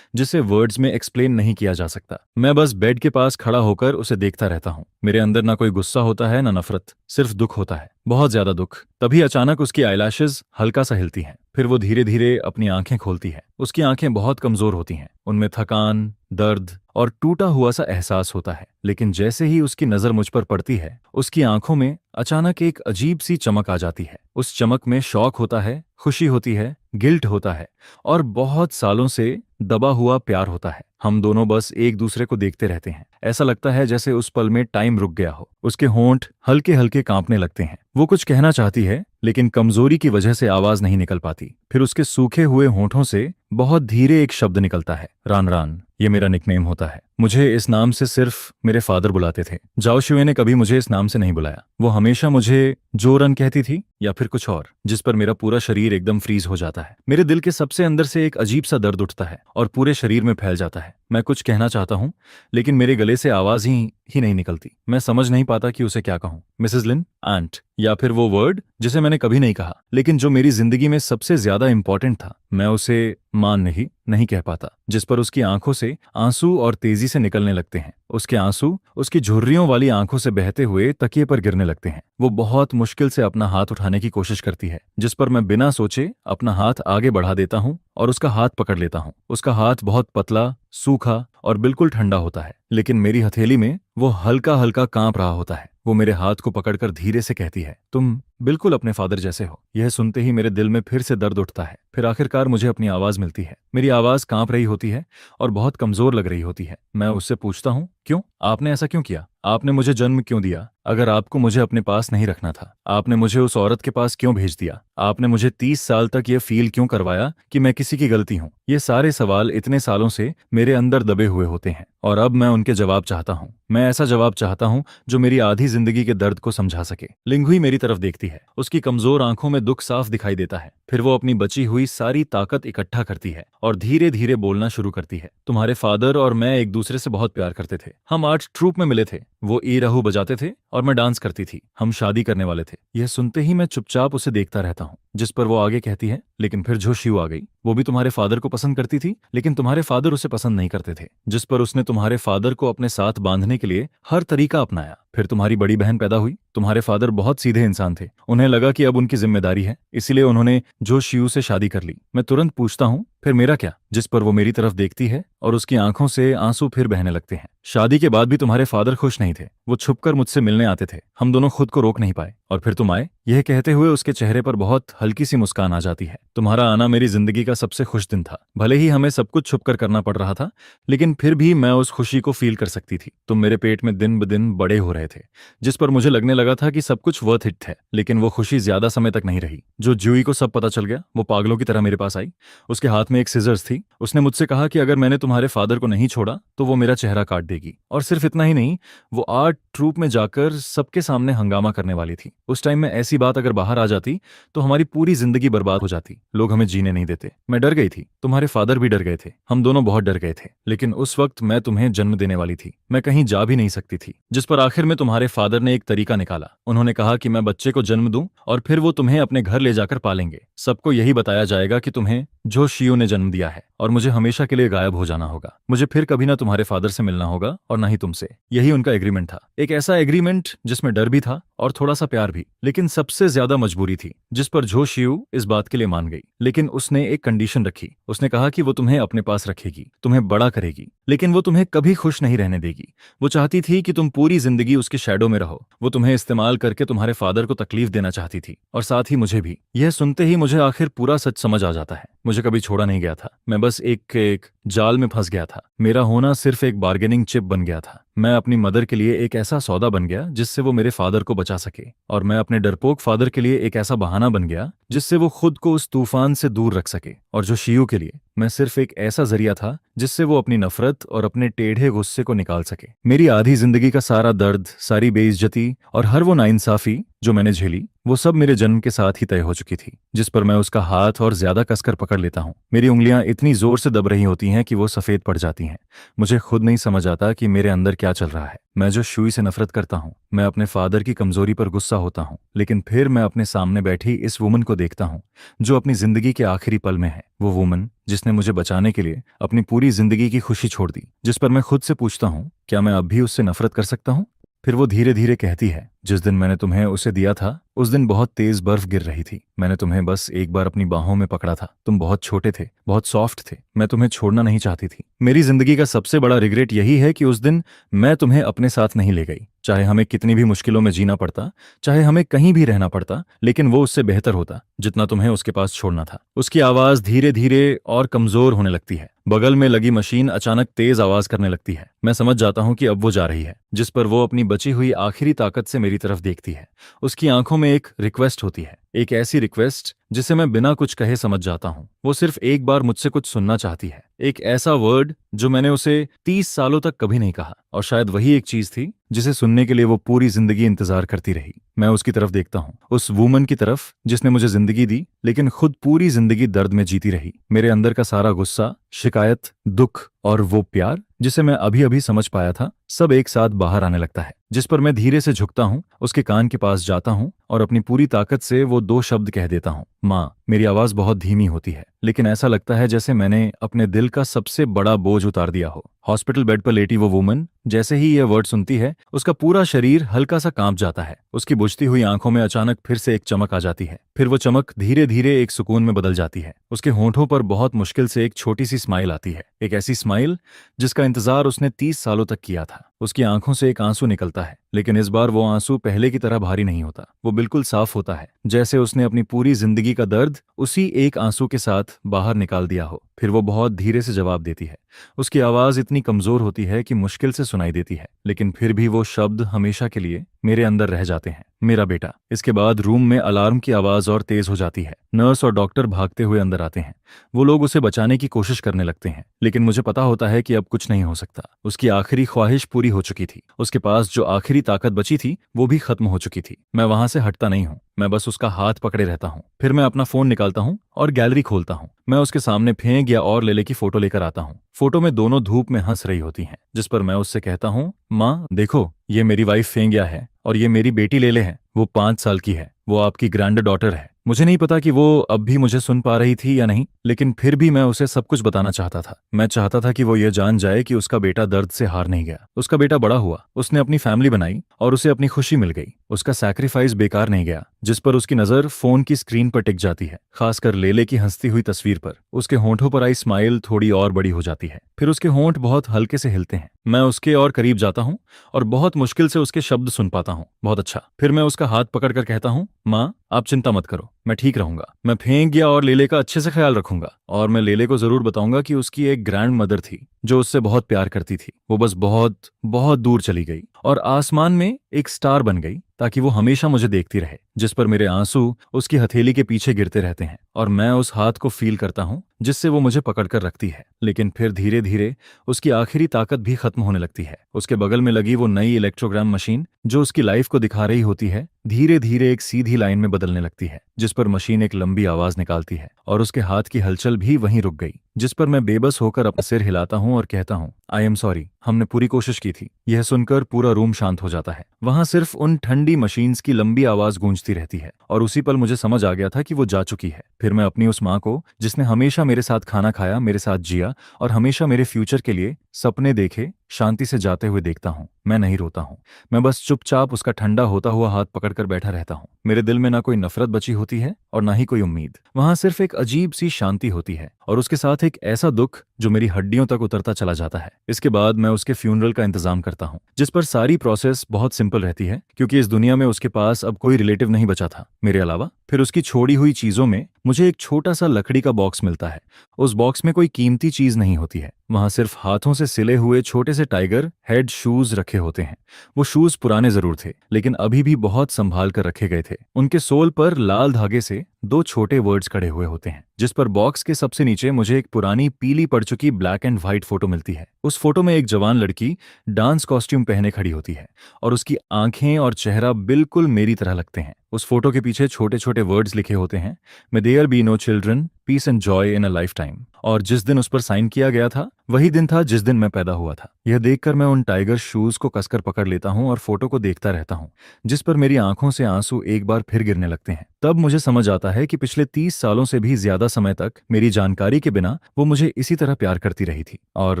जिसे वर्ड्स में एक्सप्लेन नहीं किया जा सकता। मैं बस बेड के पास खड़ा होकर उसे देखता रहता हूँ। मेरे अंदर ना कोई गुस्सा होता है, ना नफरत, सिर्फ दुख होता है, बहुत ज्यादा दुख। तभी अचानक उसकी आईलैशेस हल्का सा हिलती हैं। फिर वो धीरे धीरे अपनी आंखें खोलती है। उसकी आंखें बहुत कमजोर होती हैं, उनमें थकान, दर्द और टूटा हुआ सा एहसास होता है। लेकिन जैसे ही उसकी नजर मुझ पर पड़ती है, उसकी आंखों में अचानक एक अजीब सी चमक आ जाती है। उस चमक में शौक होता है, खुशी होती है, गिल्ट होता है, और बहुत सालों से दबा हुआ प्यार होता है। हम दोनों बस एक दूसरे को देखते रहते हैं। ऐसा लगता है जैसे उस पल में टाइम रुक गया हो। उसके होंठ हल्के हल्के कांपने लगते हैं। वो कुछ कहना चाहती है, लेकिन कमजोरी की वजह से आवाज नहीं निकल पाती। फिर उसके सूखे हुए होंठों से बहुत धीरे एक शब्द निकलता है, रान रान। ये मेरा निकनेम होता है। मुझे इस नाम से सिर्फ मेरे फादर बुलाते थे। जाओ शुए ने कभी मुझे इस नाम से नहीं बुलाया। वो हमेशा मुझे जो रन कहती थी या फिर कुछ और, जिस पर मेरा पूरा शरीर एकदम फ्रीज हो जाता है। मेरे दिल के सबसे अंदर से एक अजीब सा दर्द उठता है और पूरे शरीर में फैल जाता है। मैं कुछ कहना चाहता हूँ, लेकिन मेरे गले से आवाज ही नहीं निकलती। मैं समझ नहीं पाता कि उसे क्या कहूँ। मिसेस लिन, आंट, या फिर वो वर्ड जिसे मैंने कभी नहीं कहा, लेकिन जो मेरी जिंदगी में सबसे ज्यादा इंपॉर्टेंट था। मैं उसे मान नहीं कह पाता। जिस पर उसकी आंखों से आंसू और तेजी से निकलने लगते हैं। उसके आंसू उसकी झुर्रियों वाली आंखों से बहते हुए तकिए पर गिरने लगते हैं। वो बहुत मुश्किल से अपना हाथ उठाने की कोशिश करती है, जिस पर मैं बिना सोचे अपना हाथ आगे बढ़ा देता हूँ और उसका हाथ पकड़ लेता हूँ। उसका हाथ बहुत पतला, सूखा और बिल्कुल ठंडा होता है, लेकिन मेरी हथेली में वो हल्का हल्का कांप रहा होता है। वो मेरे हाथ को पकड़कर धीरे से कहती है, तुम बिल्कुल अपने फादर जैसे हो। यह सुनते ही मेरे दिल में फिर से दर्द उठता है। फिर आखिरकार मुझे अपनी आवाज मिलती है। मेरी आवाज कांप रही होती है और बहुत कमजोर लग रही होती है। मैं उससे पूछता हूँ, क्यों? आपने ऐसा क्यों किया? आपने मुझे जन्म क्यों दिया? अगर आपको मुझे अपने पास नहीं रखना था, आपने मुझे उस औरत के पास क्यों भेज दिया? आपने मुझे 30 साल तक ये फील क्यों करवाया कि मैं किसी की गलती हूँ? ये सारे सवाल इतने सालों से मेरे अंदर दबे हुए होते हैं और अब मैं उनके जवाब चाहता हूँ। मैं ऐसा जवाब चाहता हूँ जो मेरी आधी जिंदगी के दर्द को समझा सके। लिंगुई मेरी तरफ देखती है। उसकी कमजोर आंखों में दुख साफ दिखाई देता है। फिर वो अपनी बची हुई सारी ताकत इकट्ठा करती है और धीरे धीरे बोलना शुरू करती है। तुम्हारे फादर और मैं एक दूसरे से बहुत प्यार करते थे। हम आर्ट ट्रूप में मिले थे। वो ई रहू बजाते थे और मैं डांस करती थी। हम शादी करने वाले थे। यह सुनते ही मैं चुपचाप उसे देखता रहता हूँ, जिस पर वो आगे कहती है, लेकिन फिर जो शिव आ गई। वो भी तुम्हारे फादर को पसंद करती थी, लेकिन तुम्हारे फादर उसे पसंद नहीं करते थे। जिस पर उसने तुम्हारे फादर को अपने साथ बांधने के लिए हर तरीका अपनाया। फिर तुम्हारी बड़ी बहन पैदा हुई। तुम्हारे फादर बहुत सीधे इंसान थे। उन्हें लगा कि अब उनकी जिम्मेदारी है, इसीलिए उन्होंने जो शिव से शादी कर ली। मैं तुरंत पूछता हूँ, फिर मेरा क्या? जिस पर वो मेरी तरफ देखती है और उसकी आंखों से आंसू फिर बहने लगते हैं। शादी के बाद भी तुम्हारे फादर खुश नहीं थे। वो छुपकर मुझसे मिलने आते थे। हम दोनों खुद को रोक नहीं पाए और फिर तुम आए। यह कहते हुए उसके चेहरे पर बहुत हल्की सी मुस्कान आ जाती है। तुम्हारा आना मेरी जिंदगी का सबसे खुश दिन था। भले ही हमें सब कुछ छुपकर करना पड़ रहा था, लेकिन फिर भी मैं उस खुशी को फील कर सकती थी। तुम मेरे पेट में दिन ब दिन बड़े हो रहे थे, जिस पर मुझे लगने लगा था कि सब कुछ वर्थ इट है। लेकिन वो खुशी ज्यादा समय तक नहीं रही। जो जूई को सब पता चल गया, वो पागलों की तरह मेरे पास आई। उसके हाथ में एक सिजर्स थी। उसने मुझसे कहा कि अगर मैंने तुम्हारे फादर को नहीं छोड़ा तो वो मेरा चेहरा काट देगी। और सिर्फ इतना ही नहीं, वो आर्ट ट्रूप में जाकर सबके सामने हंगामा करने वाली थी। उस टाइम में ऐसी बात अगर बाहर आ जाती तो हमारी पूरी जिंदगी बर्बाद हो जाती। लोग हमें जीने नहीं देते। मैं डर गई थी। तुम्हारे फादर भी डर गए थे। हम दोनों बहुत डर गए थे। लेकिन उस वक्त मैं तुम्हें जन्म देने वाली थी। मैं कहीं जा भी नहीं सकती थी। जिस पर आखिर में तुम्हारे फादर ने एक तरीका निकाला। उन्होंने कहा कि मैं बच्चे को जन्म दूं और फिर वो तुम्हें अपने घर ले जाकर पालेंगे। सबको यही बताया जाएगा कि तुम्हें जो शियो ने जन्म दिया है और मुझे हमेशा के लिए गायब हो जाना होगा। मुझे फिर कभी ना तुम्हारे फादर से मिलना होगा और ना ही तुमसे। यही उनका एग्रीमेंट था। एक ऐसा एग्रीमेंट जिसमें डर भी था और थोड़ा सा प्यार भी, लेकिन सबसे ज्यादा मजबूरी थी। जिस पर जो शियो इस बात के लिए मान गई, लेकिन उसने एक कंडीशन रखी। उसने कहा कि वो तुम्हें अपने पास रखेगी, तुम्हें बड़ा करेगी, लेकिन वो तुम्हें कभी खुश नहीं रहने देगी। वो चाहती थी कि तुम पूरी जिंदगी उसके शैडो में रहो। वो तुम्हें इस्तेमाल करके तुम्हारे फादर को तकलीफ देना चाहती थी और साथ ही मुझे भी। यह सुनते ही मुझे आखिर पूरा सच समझ आ जाता है। मुझे कभी छोड़ा नहीं गया था। मैं बस एक जाल में फंस गया था। मेरा होना सिर्फ एक बार्गेनिंग चिप बन गया था। मैं अपनी मदर के लिए एक ऐसा सौदा बन गया जिससे वो मेरे फादर को बचा सके, और मैं अपने डरपोक फादर के लिए एक ऐसा बहाना बन गया जिससे वो खुद को उस तूफान से दूर रख सके। और जो शियो के लिए मैं सिर्फ एक ऐसा जरिया था जिससे वो अपनी नफरत और अपने टेढ़े गुस्से को निकाल सके। मेरी आधी जिंदगी का सारा दर्द, सारी बेइज्जती और हर वो नाइंसाफी जो मैंने झेली, वो सब मेरे जन्म के साथ ही तय हो चुकी थी। जिस पर मैं उसका हाथ और ज्यादा कसकर पकड़ लेता हूँ। मेरी उंगलियां इतनी जोर से दब रही होती हैं कि वो सफेद पड़ जाती हैं। मुझे खुद नहीं समझ आता कि मेरे अंदर क्या चल रहा है। मैं जो शुई से नफरत करता हूँ, मैं अपने फादर की कमजोरी पर गुस्सा होता हूँ, लेकिन फिर मैं अपने सामने बैठी इस वुमन को देखता हूँ जो अपनी जिंदगी के आखिरी पल में है। वो वुमन जिसने मुझे बचाने के लिए अपनी पूरी जिंदगी की खुशी छोड़ दी। जिस पर मैं खुद से पूछता हूँ, क्या मैं अब भी उससे नफरत कर सकता हूँ? फिर वो धीरे धीरे कहती है, जिस दिन मैंने तुम्हें उसे दिया था उस दिन बहुत तेज बर्फ गिर रही थी। मैंने तुम्हें बस एक बार अपनी बाहों में पकड़ा था। तुम बहुत छोटे थे, बहुत सॉफ्ट थे। मैं तुम्हें छोड़ना नहीं चाहती थी। मेरी जिंदगी का सबसे बड़ा रिग्रेट यही है कि उस दिन मैं तुम्हें अपने साथ नहीं ले गई। चाहे हमें कितनी भी मुश्किलों में जीना पड़ता, चाहे हमें कहीं भी रहना पड़ता, लेकिन वो उससे बेहतर होता जितना तुम्हें उसके पास छोड़ना था। उसकी आवाज धीरे धीरे और कमजोर होने लगती है। बगल में लगी मशीन अचानक तेज आवाज करने लगती है। मैं समझ जाता हूँ कि अब वो जा रही है। जिस पर वो अपनी बची हुई आखिरी ताकत से मेरी तरफ देखती है। उसकी आंखों में एक रिक्वेस्ट होती है, एक ऐसी रिक्वेस्ट जिसे मैं बिना कुछ कहे समझ जाता हूँ। वो सिर्फ एक बार मुझसे कुछ सुनना चाहती है, एक ऐसा वर्ड जो मैंने उसे 30 सालों तक कभी नहीं कहा, और शायद वही एक चीज थी जिसे सुनने के लिए वो पूरी जिंदगी इंतजार करती रही। मैं उसकी तरफ देखता हूँ, उस वुमन की तरफ जिसने मुझे जिंदगी दी लेकिन खुद पूरी जिंदगी दर्द में जीती रही। मेरे अंदर का सारा गुस्सा, शिकायत, दुख और वो प्यार जिसे मैं अभी अभी समझ पाया था, सब एक साथ बाहर आने लगता है। जिस पर मैं धीरे से झुकता हूँ, उसके कान के पास जाता हूँ और अपनी पूरी ताकत से वो 2 शब्द कह देता हूँ, माँ। मेरी आवाज बहुत धीमी होती है, लेकिन ऐसा लगता है जैसे मैंने अपने दिल का सबसे बड़ा बोझ उतार दिया हो। हॉस्पिटल बेड पर लेटी वो वुमन जैसे ही यह वर्ड सुनती है उसका पूरा शरीर हल्का सा कांप जाता है। उसकी बुझती हुई आंखों में अचानक फिर से एक चमक आ जाती है। फिर वो चमक धीरे धीरे एक सुकून में बदल जाती है। उसके होंठों पर बहुत मुश्किल से एक छोटी सी स्माइल आती है, एक ऐसी स्माइल जिसका इंतजार उसने 30 सालों तक किया था। उसकी आंखों से एक आंसू निकलता है, लेकिन इस बार वो आंसू पहले की तरह भारी नहीं होता। वो बिल्कुल साफ होता है, जैसे उसने अपनी पूरी जिंदगी का दर्द उसी एक आंसू के साथ बाहर निकाल दिया हो। फिर वो बहुत धीरे से जवाब देती है। उसकी आवाज इतनी कमजोर होती है कि मुश्किल से सुनाई देती है, लेकिन फिर भी वो शब्द हमेशा के लिए मेरे अंदर रह जाते हैं, मेरा बेटा। इसके बाद रूम में अलार्म की आवाज और तेज हो जाती है। नर्स और डॉक्टर भागते हुए अंदर आते हैं। वो लोग उसे बचाने की कोशिश करने लगते हैं, लेकिन मुझे पता होता है कि अब कुछ नहीं हो सकता। उसकी आखिरी ख्वाहिश पूरी हो चुकी थी। उसके पास जो आखिरी ताकत बची थी वो भी खत्म हो चुकी थी। मैं वहां से हटता नहीं हूँ, मैं बस उसका हाथ पकड़े रहता हूँ। फिर मैं अपना फोन निकालता हूँ और गैलरी खोलता हूँ। मैं उसके सामने फेंक या और लेले की फोटो लेकर आता हूँ। फोटो में दोनों धूप में हंस रही होती हैं, जिस पर मैं उससे कहता हूँ, माँ देखो, ये मेरी वाइफ फेंगिया है और ये मेरी बेटी लेले है। वो 5 साल की है, वो आपकी ग्रैंड डॉटर है। मुझे नहीं पता कि वो अब भी मुझे सुन पा रही थी या नहीं, लेकिन फिर भी मैं उसे सब कुछ बताना चाहता था। मैं चाहता था कि वो ये जान जाए कि उसका बेटा दर्द से हार नहीं गया। उसका बेटा बड़ा हुआ, उसने अपनी फैमिली बनाई और उसे अपनी खुशी मिल गई। उसका सैक्रिफाइस बेकार नहीं गया। जिस पर उसकी नजर फोन की स्क्रीन पर टिक जाती है, खासकर लेले की हंसती हुई तस्वीर पर। उसके होंठों पर आई स्माइल थोड़ी और बड़ी हो जाती है। फिर उसके होंठ बहुत हल्के से हिलते हैं। मैं उसके और करीब जाता हूँ और बहुत मुश्किल से उसके शब्द सुन पाता हूँ, बहुत अच्छा। फिर मैं उसका हाथ पकड़कर कहता हूँ, माँ आप चिंता मत करो, मैं ठीक रहूंगा। मैं फेंक गया और लेले का अच्छे से ख्याल रखूंगा। और मैं लेले को जरूर बताऊंगा कि उसकी एक ग्रैंड मदर थी जो उससे बहुत प्यार करती थी। वो बस बहुत बहुत दूर चली गई और आसमान में एक स्टार बन गई ताकि वो हमेशा मुझे देखती रहे। जिस पर मेरे आंसू उसकी हथेली के पीछे गिरते रहते हैं और मैं उस हाथ को फील करता हूँ जिससे वो मुझे पकड़कर रखती है। लेकिन फिर धीरे धीरे उसकी आखिरी ताकत भी खत्म होने लगती है। उसके बगल में लगी वो नई इलेक्ट्रोग्राम मशीन जो उसकी लाइफ को दिखा रही होती है, धीरे धीरे एक सीधी लाइन में बदलने लगती है, जिस पर मशीन एक लंबी आवाज निकालती है और उसके हाथ की हलचल भी वहीं रुक गई। जिस पर मैं बेबस होकर अपना सिर हिलाता हूँ और कहता हूँ, आई एम सॉरी, हमने पूरी कोशिश की थी। यह सुनकर पूरा रूम शांत हो जाता है। वहां सिर्फ उन ठंडी मशीन्स की लंबी आवाज गूंजती रहती है और उसी पल मुझे समझ आ गया था कि वो जा चुकी है। फिर मैं अपनी उस माँ को, जिसने हमेशा मेरे साथ खाना खाया, मेरे साथ जिया और हमेशा मेरे फ्यूचर के लिए सपने देखे, शांति से जाते हुए देखता हूँ। मैं नहीं रोता हूँ, मैं बस चुपचाप उसका ठंडा होता हुआ हाथ पकड़कर बैठा रहता हूँ। मेरे दिल में ना कोई नफरत बची होती है और ना ही कोई उम्मीद। वहां सिर्फ एक अजीब सी शांति होती है और उसके साथ एक ऐसा दुख जो मेरी हड्डियों तक उतरता चला जाता है। इसके बाद मैं उसके फ्यूनरल का इंतजाम करता हूँ, जिस पर सारी प्रोसेस बहुत सिंपल रहती है क्योंकि इस दुनिया में उसके पास अब कोई रिलेटिव नहीं बचा था मेरे अलावा। फिर उसकी छोड़ी हुई चीजों में मुझे एक छोटा सा लकड़ी का बॉक्स मिलता है। उस बॉक्स में कोई कीमती चीज नहीं होती है, वहां सिर्फ हाथों से सिले हुए छोटे से टाइगर हेड शूज रखे होते हैं। वो शूज पुराने जरूर थे, लेकिन अभी भी बहुत संभाल कर रखे गए थे। उनके सोल पर लाल धागे से 2 छोटे वर्ड्स खड़े हुए होते हैं, जिस पर बॉक्स के सबसे नीचे मुझे एक पुरानी पीली पड़ चुकी ब्लैक एंड व्हाइट फोटो मिलती है। उस फोटो में एक जवान लड़की डांस कॉस्ट्यूम पहने खड़ी होती है और उसकी आंखें और चेहरा बिल्कुल मेरी तरह लगते हैं। उस फोटो के पीछे छोटे छोटे वर्ड्स लिखे होते हैं, may there be no children, peace and joy in a lifetime. और जिस दिन उस पर साइन किया गया था वही दिन था जिस दिन मैं पैदा हुआ था। यह देखकर मैं उन टाइगर शूज को कसकर पकड़ लेता हूँ और फोटो को देखता रहता हूँ, जिस पर मेरी आंखों से आंसू एक बार फिर गिरने लगते हैं। तब मुझे समझ आता है कि पिछले 30 सालों से भी ज्यादा समय तक मेरी जानकारी के बिना वो मुझे इसी तरह प्यार करती रही थी और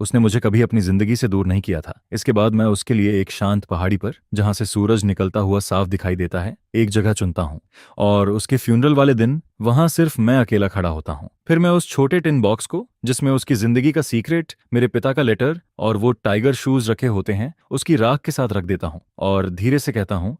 उसने मुझे कभी अपनी जिंदगी से दूर नहीं किया था। इसके बाद मैं उसके लिए एक शांत पहाड़ी पर, जहां से सूरज निकलता हुआ साफ दिखाई देता है, एक जगह चुनता हूँ और उसके फ्यूनरल वाले दिन वहां सिर्फ मैं अकेला खड़ा होता हूँ। फिर मैं उस छोटे टिन बॉक्स को, जिसमें उसकी जिंदगी का सीक्रेट, मेरे पिता का लेटर और वो टाइगर शूज रखे होते हैं, उसकी राख के साथ रख देता हूँ और धीरे से कहता हूँ,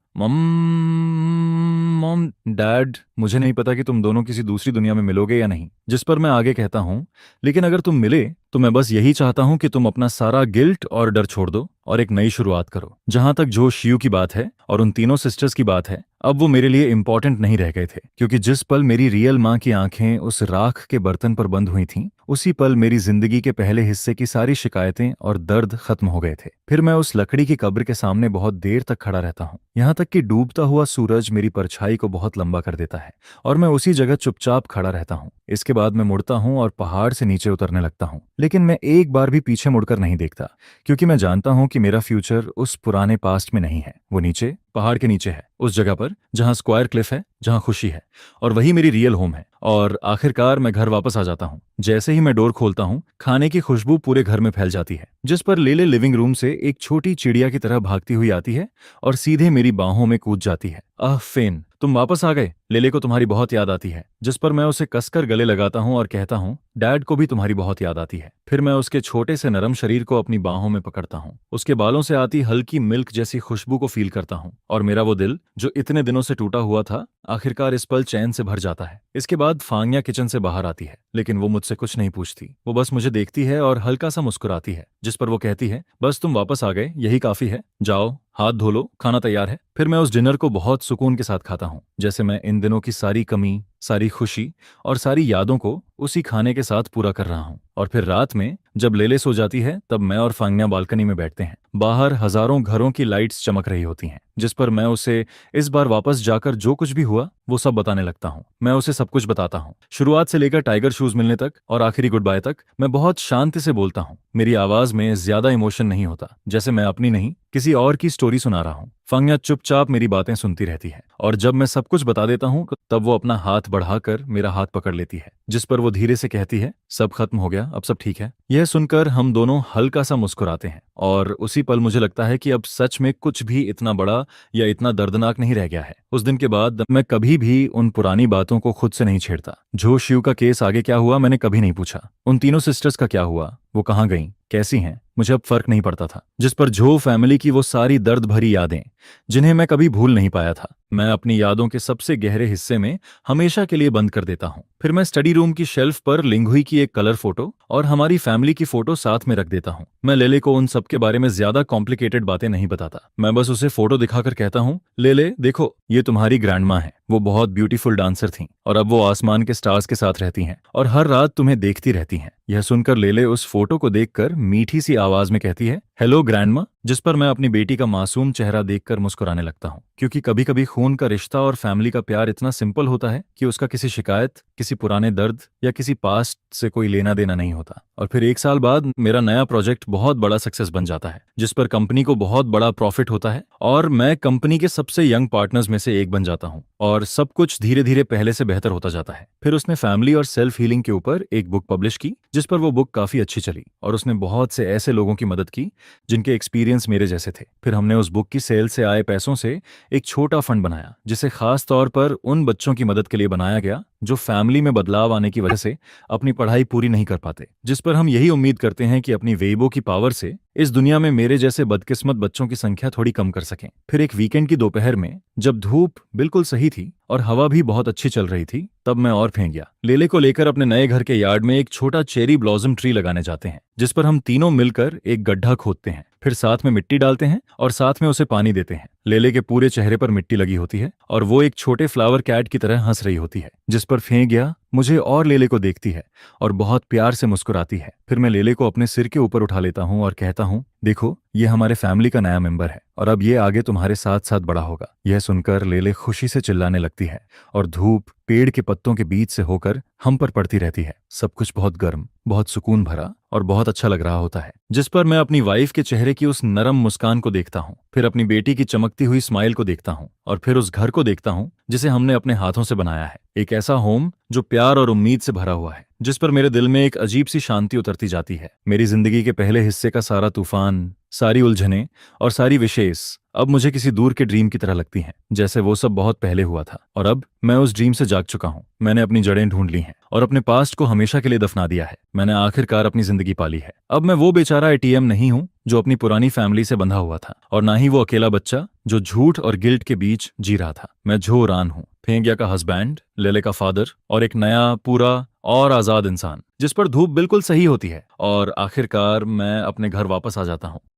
मॉम डैड, मुझे नहीं पता कि तुम दोनों किसी दूसरी दुनिया में मिलोगे या नहीं। जिस पर मैं आगे कहता हूँ, लेकिन अगर तुम मिले तो मैं बस यही चाहता हूं कि तुम अपना सारा गिल्ट और डर छोड़ दो और एक नई शुरुआत करो। जहां तक जो शियू की बात है और उन तीनों सिस्टर्स की बात है, अब वो मेरे लिए इंपॉर्टेंट नहीं रह गए थे, क्योंकि जिस पल मेरी रियल माँ की आंखें उस राख के बर्तन पर बंद हुई थीं, उसी पल मेरी जिंदगी के पहले हिस्से की सारी शिकायतें और दर्द खत्म हो गए थे। फिर मैं उस लकड़ी की कब्र के सामने बहुत देर तक खड़ा रहता हूँ, यहाँ तक कि डूबता हुआ सूरज मेरी परछाई को बहुत लंबा कर देता है और मैं उसी जगह चुपचाप खड़ा रहता हूँ। इसके बाद मैं मुड़ता हूँ और पहाड़ से नीचे उतरने लगता हूँ, लेकिन मैं एक बार भी पीछे मुड़कर नहीं देखता, क्योंकि मैं जानता हूँ कि मेरा फ्यूचर उस पुराने पास्ट में नहीं है, वो नीचे पहाड़ के नीचे है, उस जगह पर जहाँ स्क्वायर क्लिफ है, जहाँ खुशी है, और वही मेरी रियल होम है। और आखिरकार मैं घर वापस आ जाता हूँ। जैसे ही मैं डोर खोलता हूँ, खाने की खुशबू पूरे घर में फैल जाती है, जिस पर लेले लिविंग रूम से एक छोटी चिड़िया की तरह भागती हुई आती है और सीधे मेरी बाहों में कूद जाती है। आह फेन, तुम वापस आ गए। लेले को तुम्हारी बहुत याद आती है। जिस पर मैं उसे कसकर गले लगाता हूँ और कहता हूँ, डैड को भी तुम्हारी बहुत याद आती है। फिर मैं उसके छोटे से नरम शरीर को अपनी बाहों में पकड़ता हूँ, उसके बालों से आती हल्की मिल्क जैसी खुशबू को फील करता हूँ, और मेरा वो दिल जो इतने दिनों से टूटा हुआ था, आखिरकार इस पल चैन से भर जाता है। इसके बाद फांगिया किचन से बाहर आती है, लेकिन वो मुझसे कुछ नहीं पूछती। वो बस मुझे देखती है और हल्का सा मुस्कुराती है, जिस पर वो कहती है, बस तुम वापस आ गए, यही काफी है, जाओ हाथ धो लो, खाना तैयार है। फिर मैं उस डिनर को बहुत सुकून के साथ खाता हूँ, जैसे मैं इन दिनों की सारी कमी, सारी खुशी और सारी यादों को उसी खाने के साथ पूरा कर रहा हूँ। और फिर रात में जब लेले सो जाती है, तब मैं और फांगनिया बालकनी में बैठते हैं। बाहर हजारों घरों की लाइट्स चमक रही होती हैं, जिस पर मैं उसे इस बार वापस जाकर जो कुछ भी हुआ वो सब बताने लगता हूँ। मैं उसे सब कुछ बताता हूँ, शुरुआत से लेकर टाइगर शूज मिलने तक और आखिरी गुड बाय तक। मैं बहुत शांति से बोलता हूँ, मेरी आवाज में ज्यादा इमोशन नहीं होता, जैसे मैं अपनी नहीं किसी और की स्टोरी सुना रहा हूँ। फांगनिया चुपचाप मेरी बातें सुनती रहती है, और जब मैं सब कुछ बता देता हूँ तब वो अपना हाथ बढ़ाकर मेरा हाथ पकड़ लेती है, जिस पर वो धीरे से कहती है, सब खत्म हो गया, अब सब ठीक है। यह सुनकर हम दोनों हल्का सा मुस्कुराते हैं, और उसी पल मुझे लगता है कि अब सच में कुछ भी इतना बड़ा या इतना दर्दनाक नहीं रह गया है। उस दिन के बाद मैं कभी भी उन पुरानी बातों को खुद से नहीं छेड़ता। जो शिव का केस आगे क्या हुआ मैंने कभी नहीं पूछा। उन तीनों सिस्टर्स का क्या हुआ, वो कहाँ गईं, कैसी हैं, मुझे अब फर्क नहीं पड़ता था। जिस पर झो फैमिली की वो सारी दर्द भरी यादें, जिन्हें मैं कभी भूल नहीं पाया था, मैं अपनी यादों के सबसे गहरे हिस्से में हमेशा के लिए बंद कर देता हूँ। फिर मैं स्टडी रूम की शेल्फ पर लिंगुई की एक कलर फोटो और हमारी फैमिली की फोटो साथ में रख देता हूँ। मैं लेले को उन सब के बारे में ज्यादा कॉम्प्लिकेटेड बातें नहीं बताता। मैं बस उसे फोटो दिखाकर कहता हूँ, लेले देखो, ये तुम्हारी ग्रैंडमा है, वो बहुत ब्यूटीफुल डांसर थीं, और अब वो आसमान के स्टार्स के साथ रहती हैं और हर रात तुम्हें देखती रहती हैं। यह सुनकर लेले उस फोटो को देखकर मीठी सी आवाज में कहती है, हेलो ग्रैंडमा। जिस पर मैं अपनी बेटी का मासूम चेहरा देखकर मुस्कुराने लगता हूँ, क्योंकि कभी कभी खून का रिश्ता और फैमिली का प्यार इतना सिंपल होता है कि उसका किसी शिकायत, किसी पुराने दर्द या किसी पास्ट से कोई लेना देना नहीं होता। और फिर 1 साल बाद मेरा नया प्रोजेक्ट बहुत बड़ा सक्सेस बन जाता है, जिस पर कंपनी को बहुत बड़ा प्रॉफिट होता है, और मैं कंपनी के सबसे यंग पार्टनर्स में से एक बन जाता हूँ, और सब कुछ धीरे धीरे पहले से बेहतर होता जाता है। फिर उसने फैमिली और सेल्फ हीलिंग के ऊपर एक बुक पब्लिश की, जिस पर वो बुक काफी अच्छी चली, और उसने बहुत से ऐसे लोगों की मदद की जिनके एक्सपीरियंस मेरे जैसे थे। फिर हमने उस बुक की सेल से आए पैसों से एक छोटा फंड बनाया, जिसे खास तौर पर उन बच्चों की मदद के लिए बनाया गया जो फैमिली में बदलाव आने की वजह से अपनी पढ़ाई पूरी नहीं कर पाते, जिस पर हम यही उम्मीद करते हैं कि अपनी वेबो की पावर से इस दुनिया में मेरे जैसे बदकिस्मत बच्चों की संख्या थोड़ी कम कर सकें। फिर एक वीकेंड की दोपहर में जब धूप बिल्कुल सही थी और हवा भी बहुत अच्छी चल रही थी, तब मैं और फेंक गया। लेले को लेकर अपने नए घर के यार्ड में एक छोटा चेरी ब्लॉसम ट्री लगाने जाते हैं, जिस पर हम तीनों मिलकर एक गड्ढा खोदते हैं, फिर साथ में मिट्टी डालते हैं और साथ में उसे पानी देते हैं। लेले के पूरे चेहरे पर मिट्टी लगी होती है और वो एक छोटे फ्लावर कैट की तरह हंस रही होती है, जिस पर फेंक गया मुझे और लेले को देखती है और बहुत प्यार से मुस्कुराती है। फिर मैं लेले को अपने सिर के ऊपर उठा लेता हूँ और कहता हूँ, देखो, ये हमारे फैमिली का नया मेंबर है और अब ये आगे तुम्हारे साथ साथ बड़ा होगा। यह सुनकर लेले खुशी से चिल्लाने लगती है और धूप पेड़ के पत्तों के बीच से होकर हम पर पड़ती रहती है। सब कुछ बहुत गर्म, बहुत सुकून भरा और बहुत अच्छा लग रहा होता है, जिस पर मैं अपनी वाइफ के चेहरे की उस नरम मुस्कान को देखता हूँ, फिर अपनी बेटी की चमकती हुई स्माइल को देखता हूँ, और फिर उस घर को देखता हूँ जिसे हमने अपने हाथों से बनाया है। एक ऐसा होम जो प्यार और उम्मीद से भरा हुआ है, जिस पर मेरे दिल में एक अजीब सी शांति उतरती जाती है। मेरी जिंदगी के पहले हिस्से का सारा तूफान, सारी उलझनें और सारी विशेष अब मुझे किसी दूर के ड्रीम की तरह लगती हैं, जैसे वो सब बहुत पहले हुआ था और अब मैं उस ड्रीम से जाग चुका हूँ। मैंने अपनी जड़ें ढूंढ ली हैं और अपने पास्ट को हमेशा के लिए दफना दिया है। मैंने आखिरकार अपनी जिंदगी पाली है। अब मैं वो बेचारा एटीएम नहीं हूँ जो अपनी पुरानी फैमिली से बंधा हुआ था, और ना ही वो अकेला बच्चा जो झूठ और गिल्ट के बीच जी रहा था। मैं झो रान हूँ, फेंगिया का हस्बैंड, लेले का फादर, और एक नया, पूरा और आजाद इंसान, जिस पर धूप बिल्कुल सही होती है। और आखिरकार मैं अपने घर वापस आ जाता हूँ।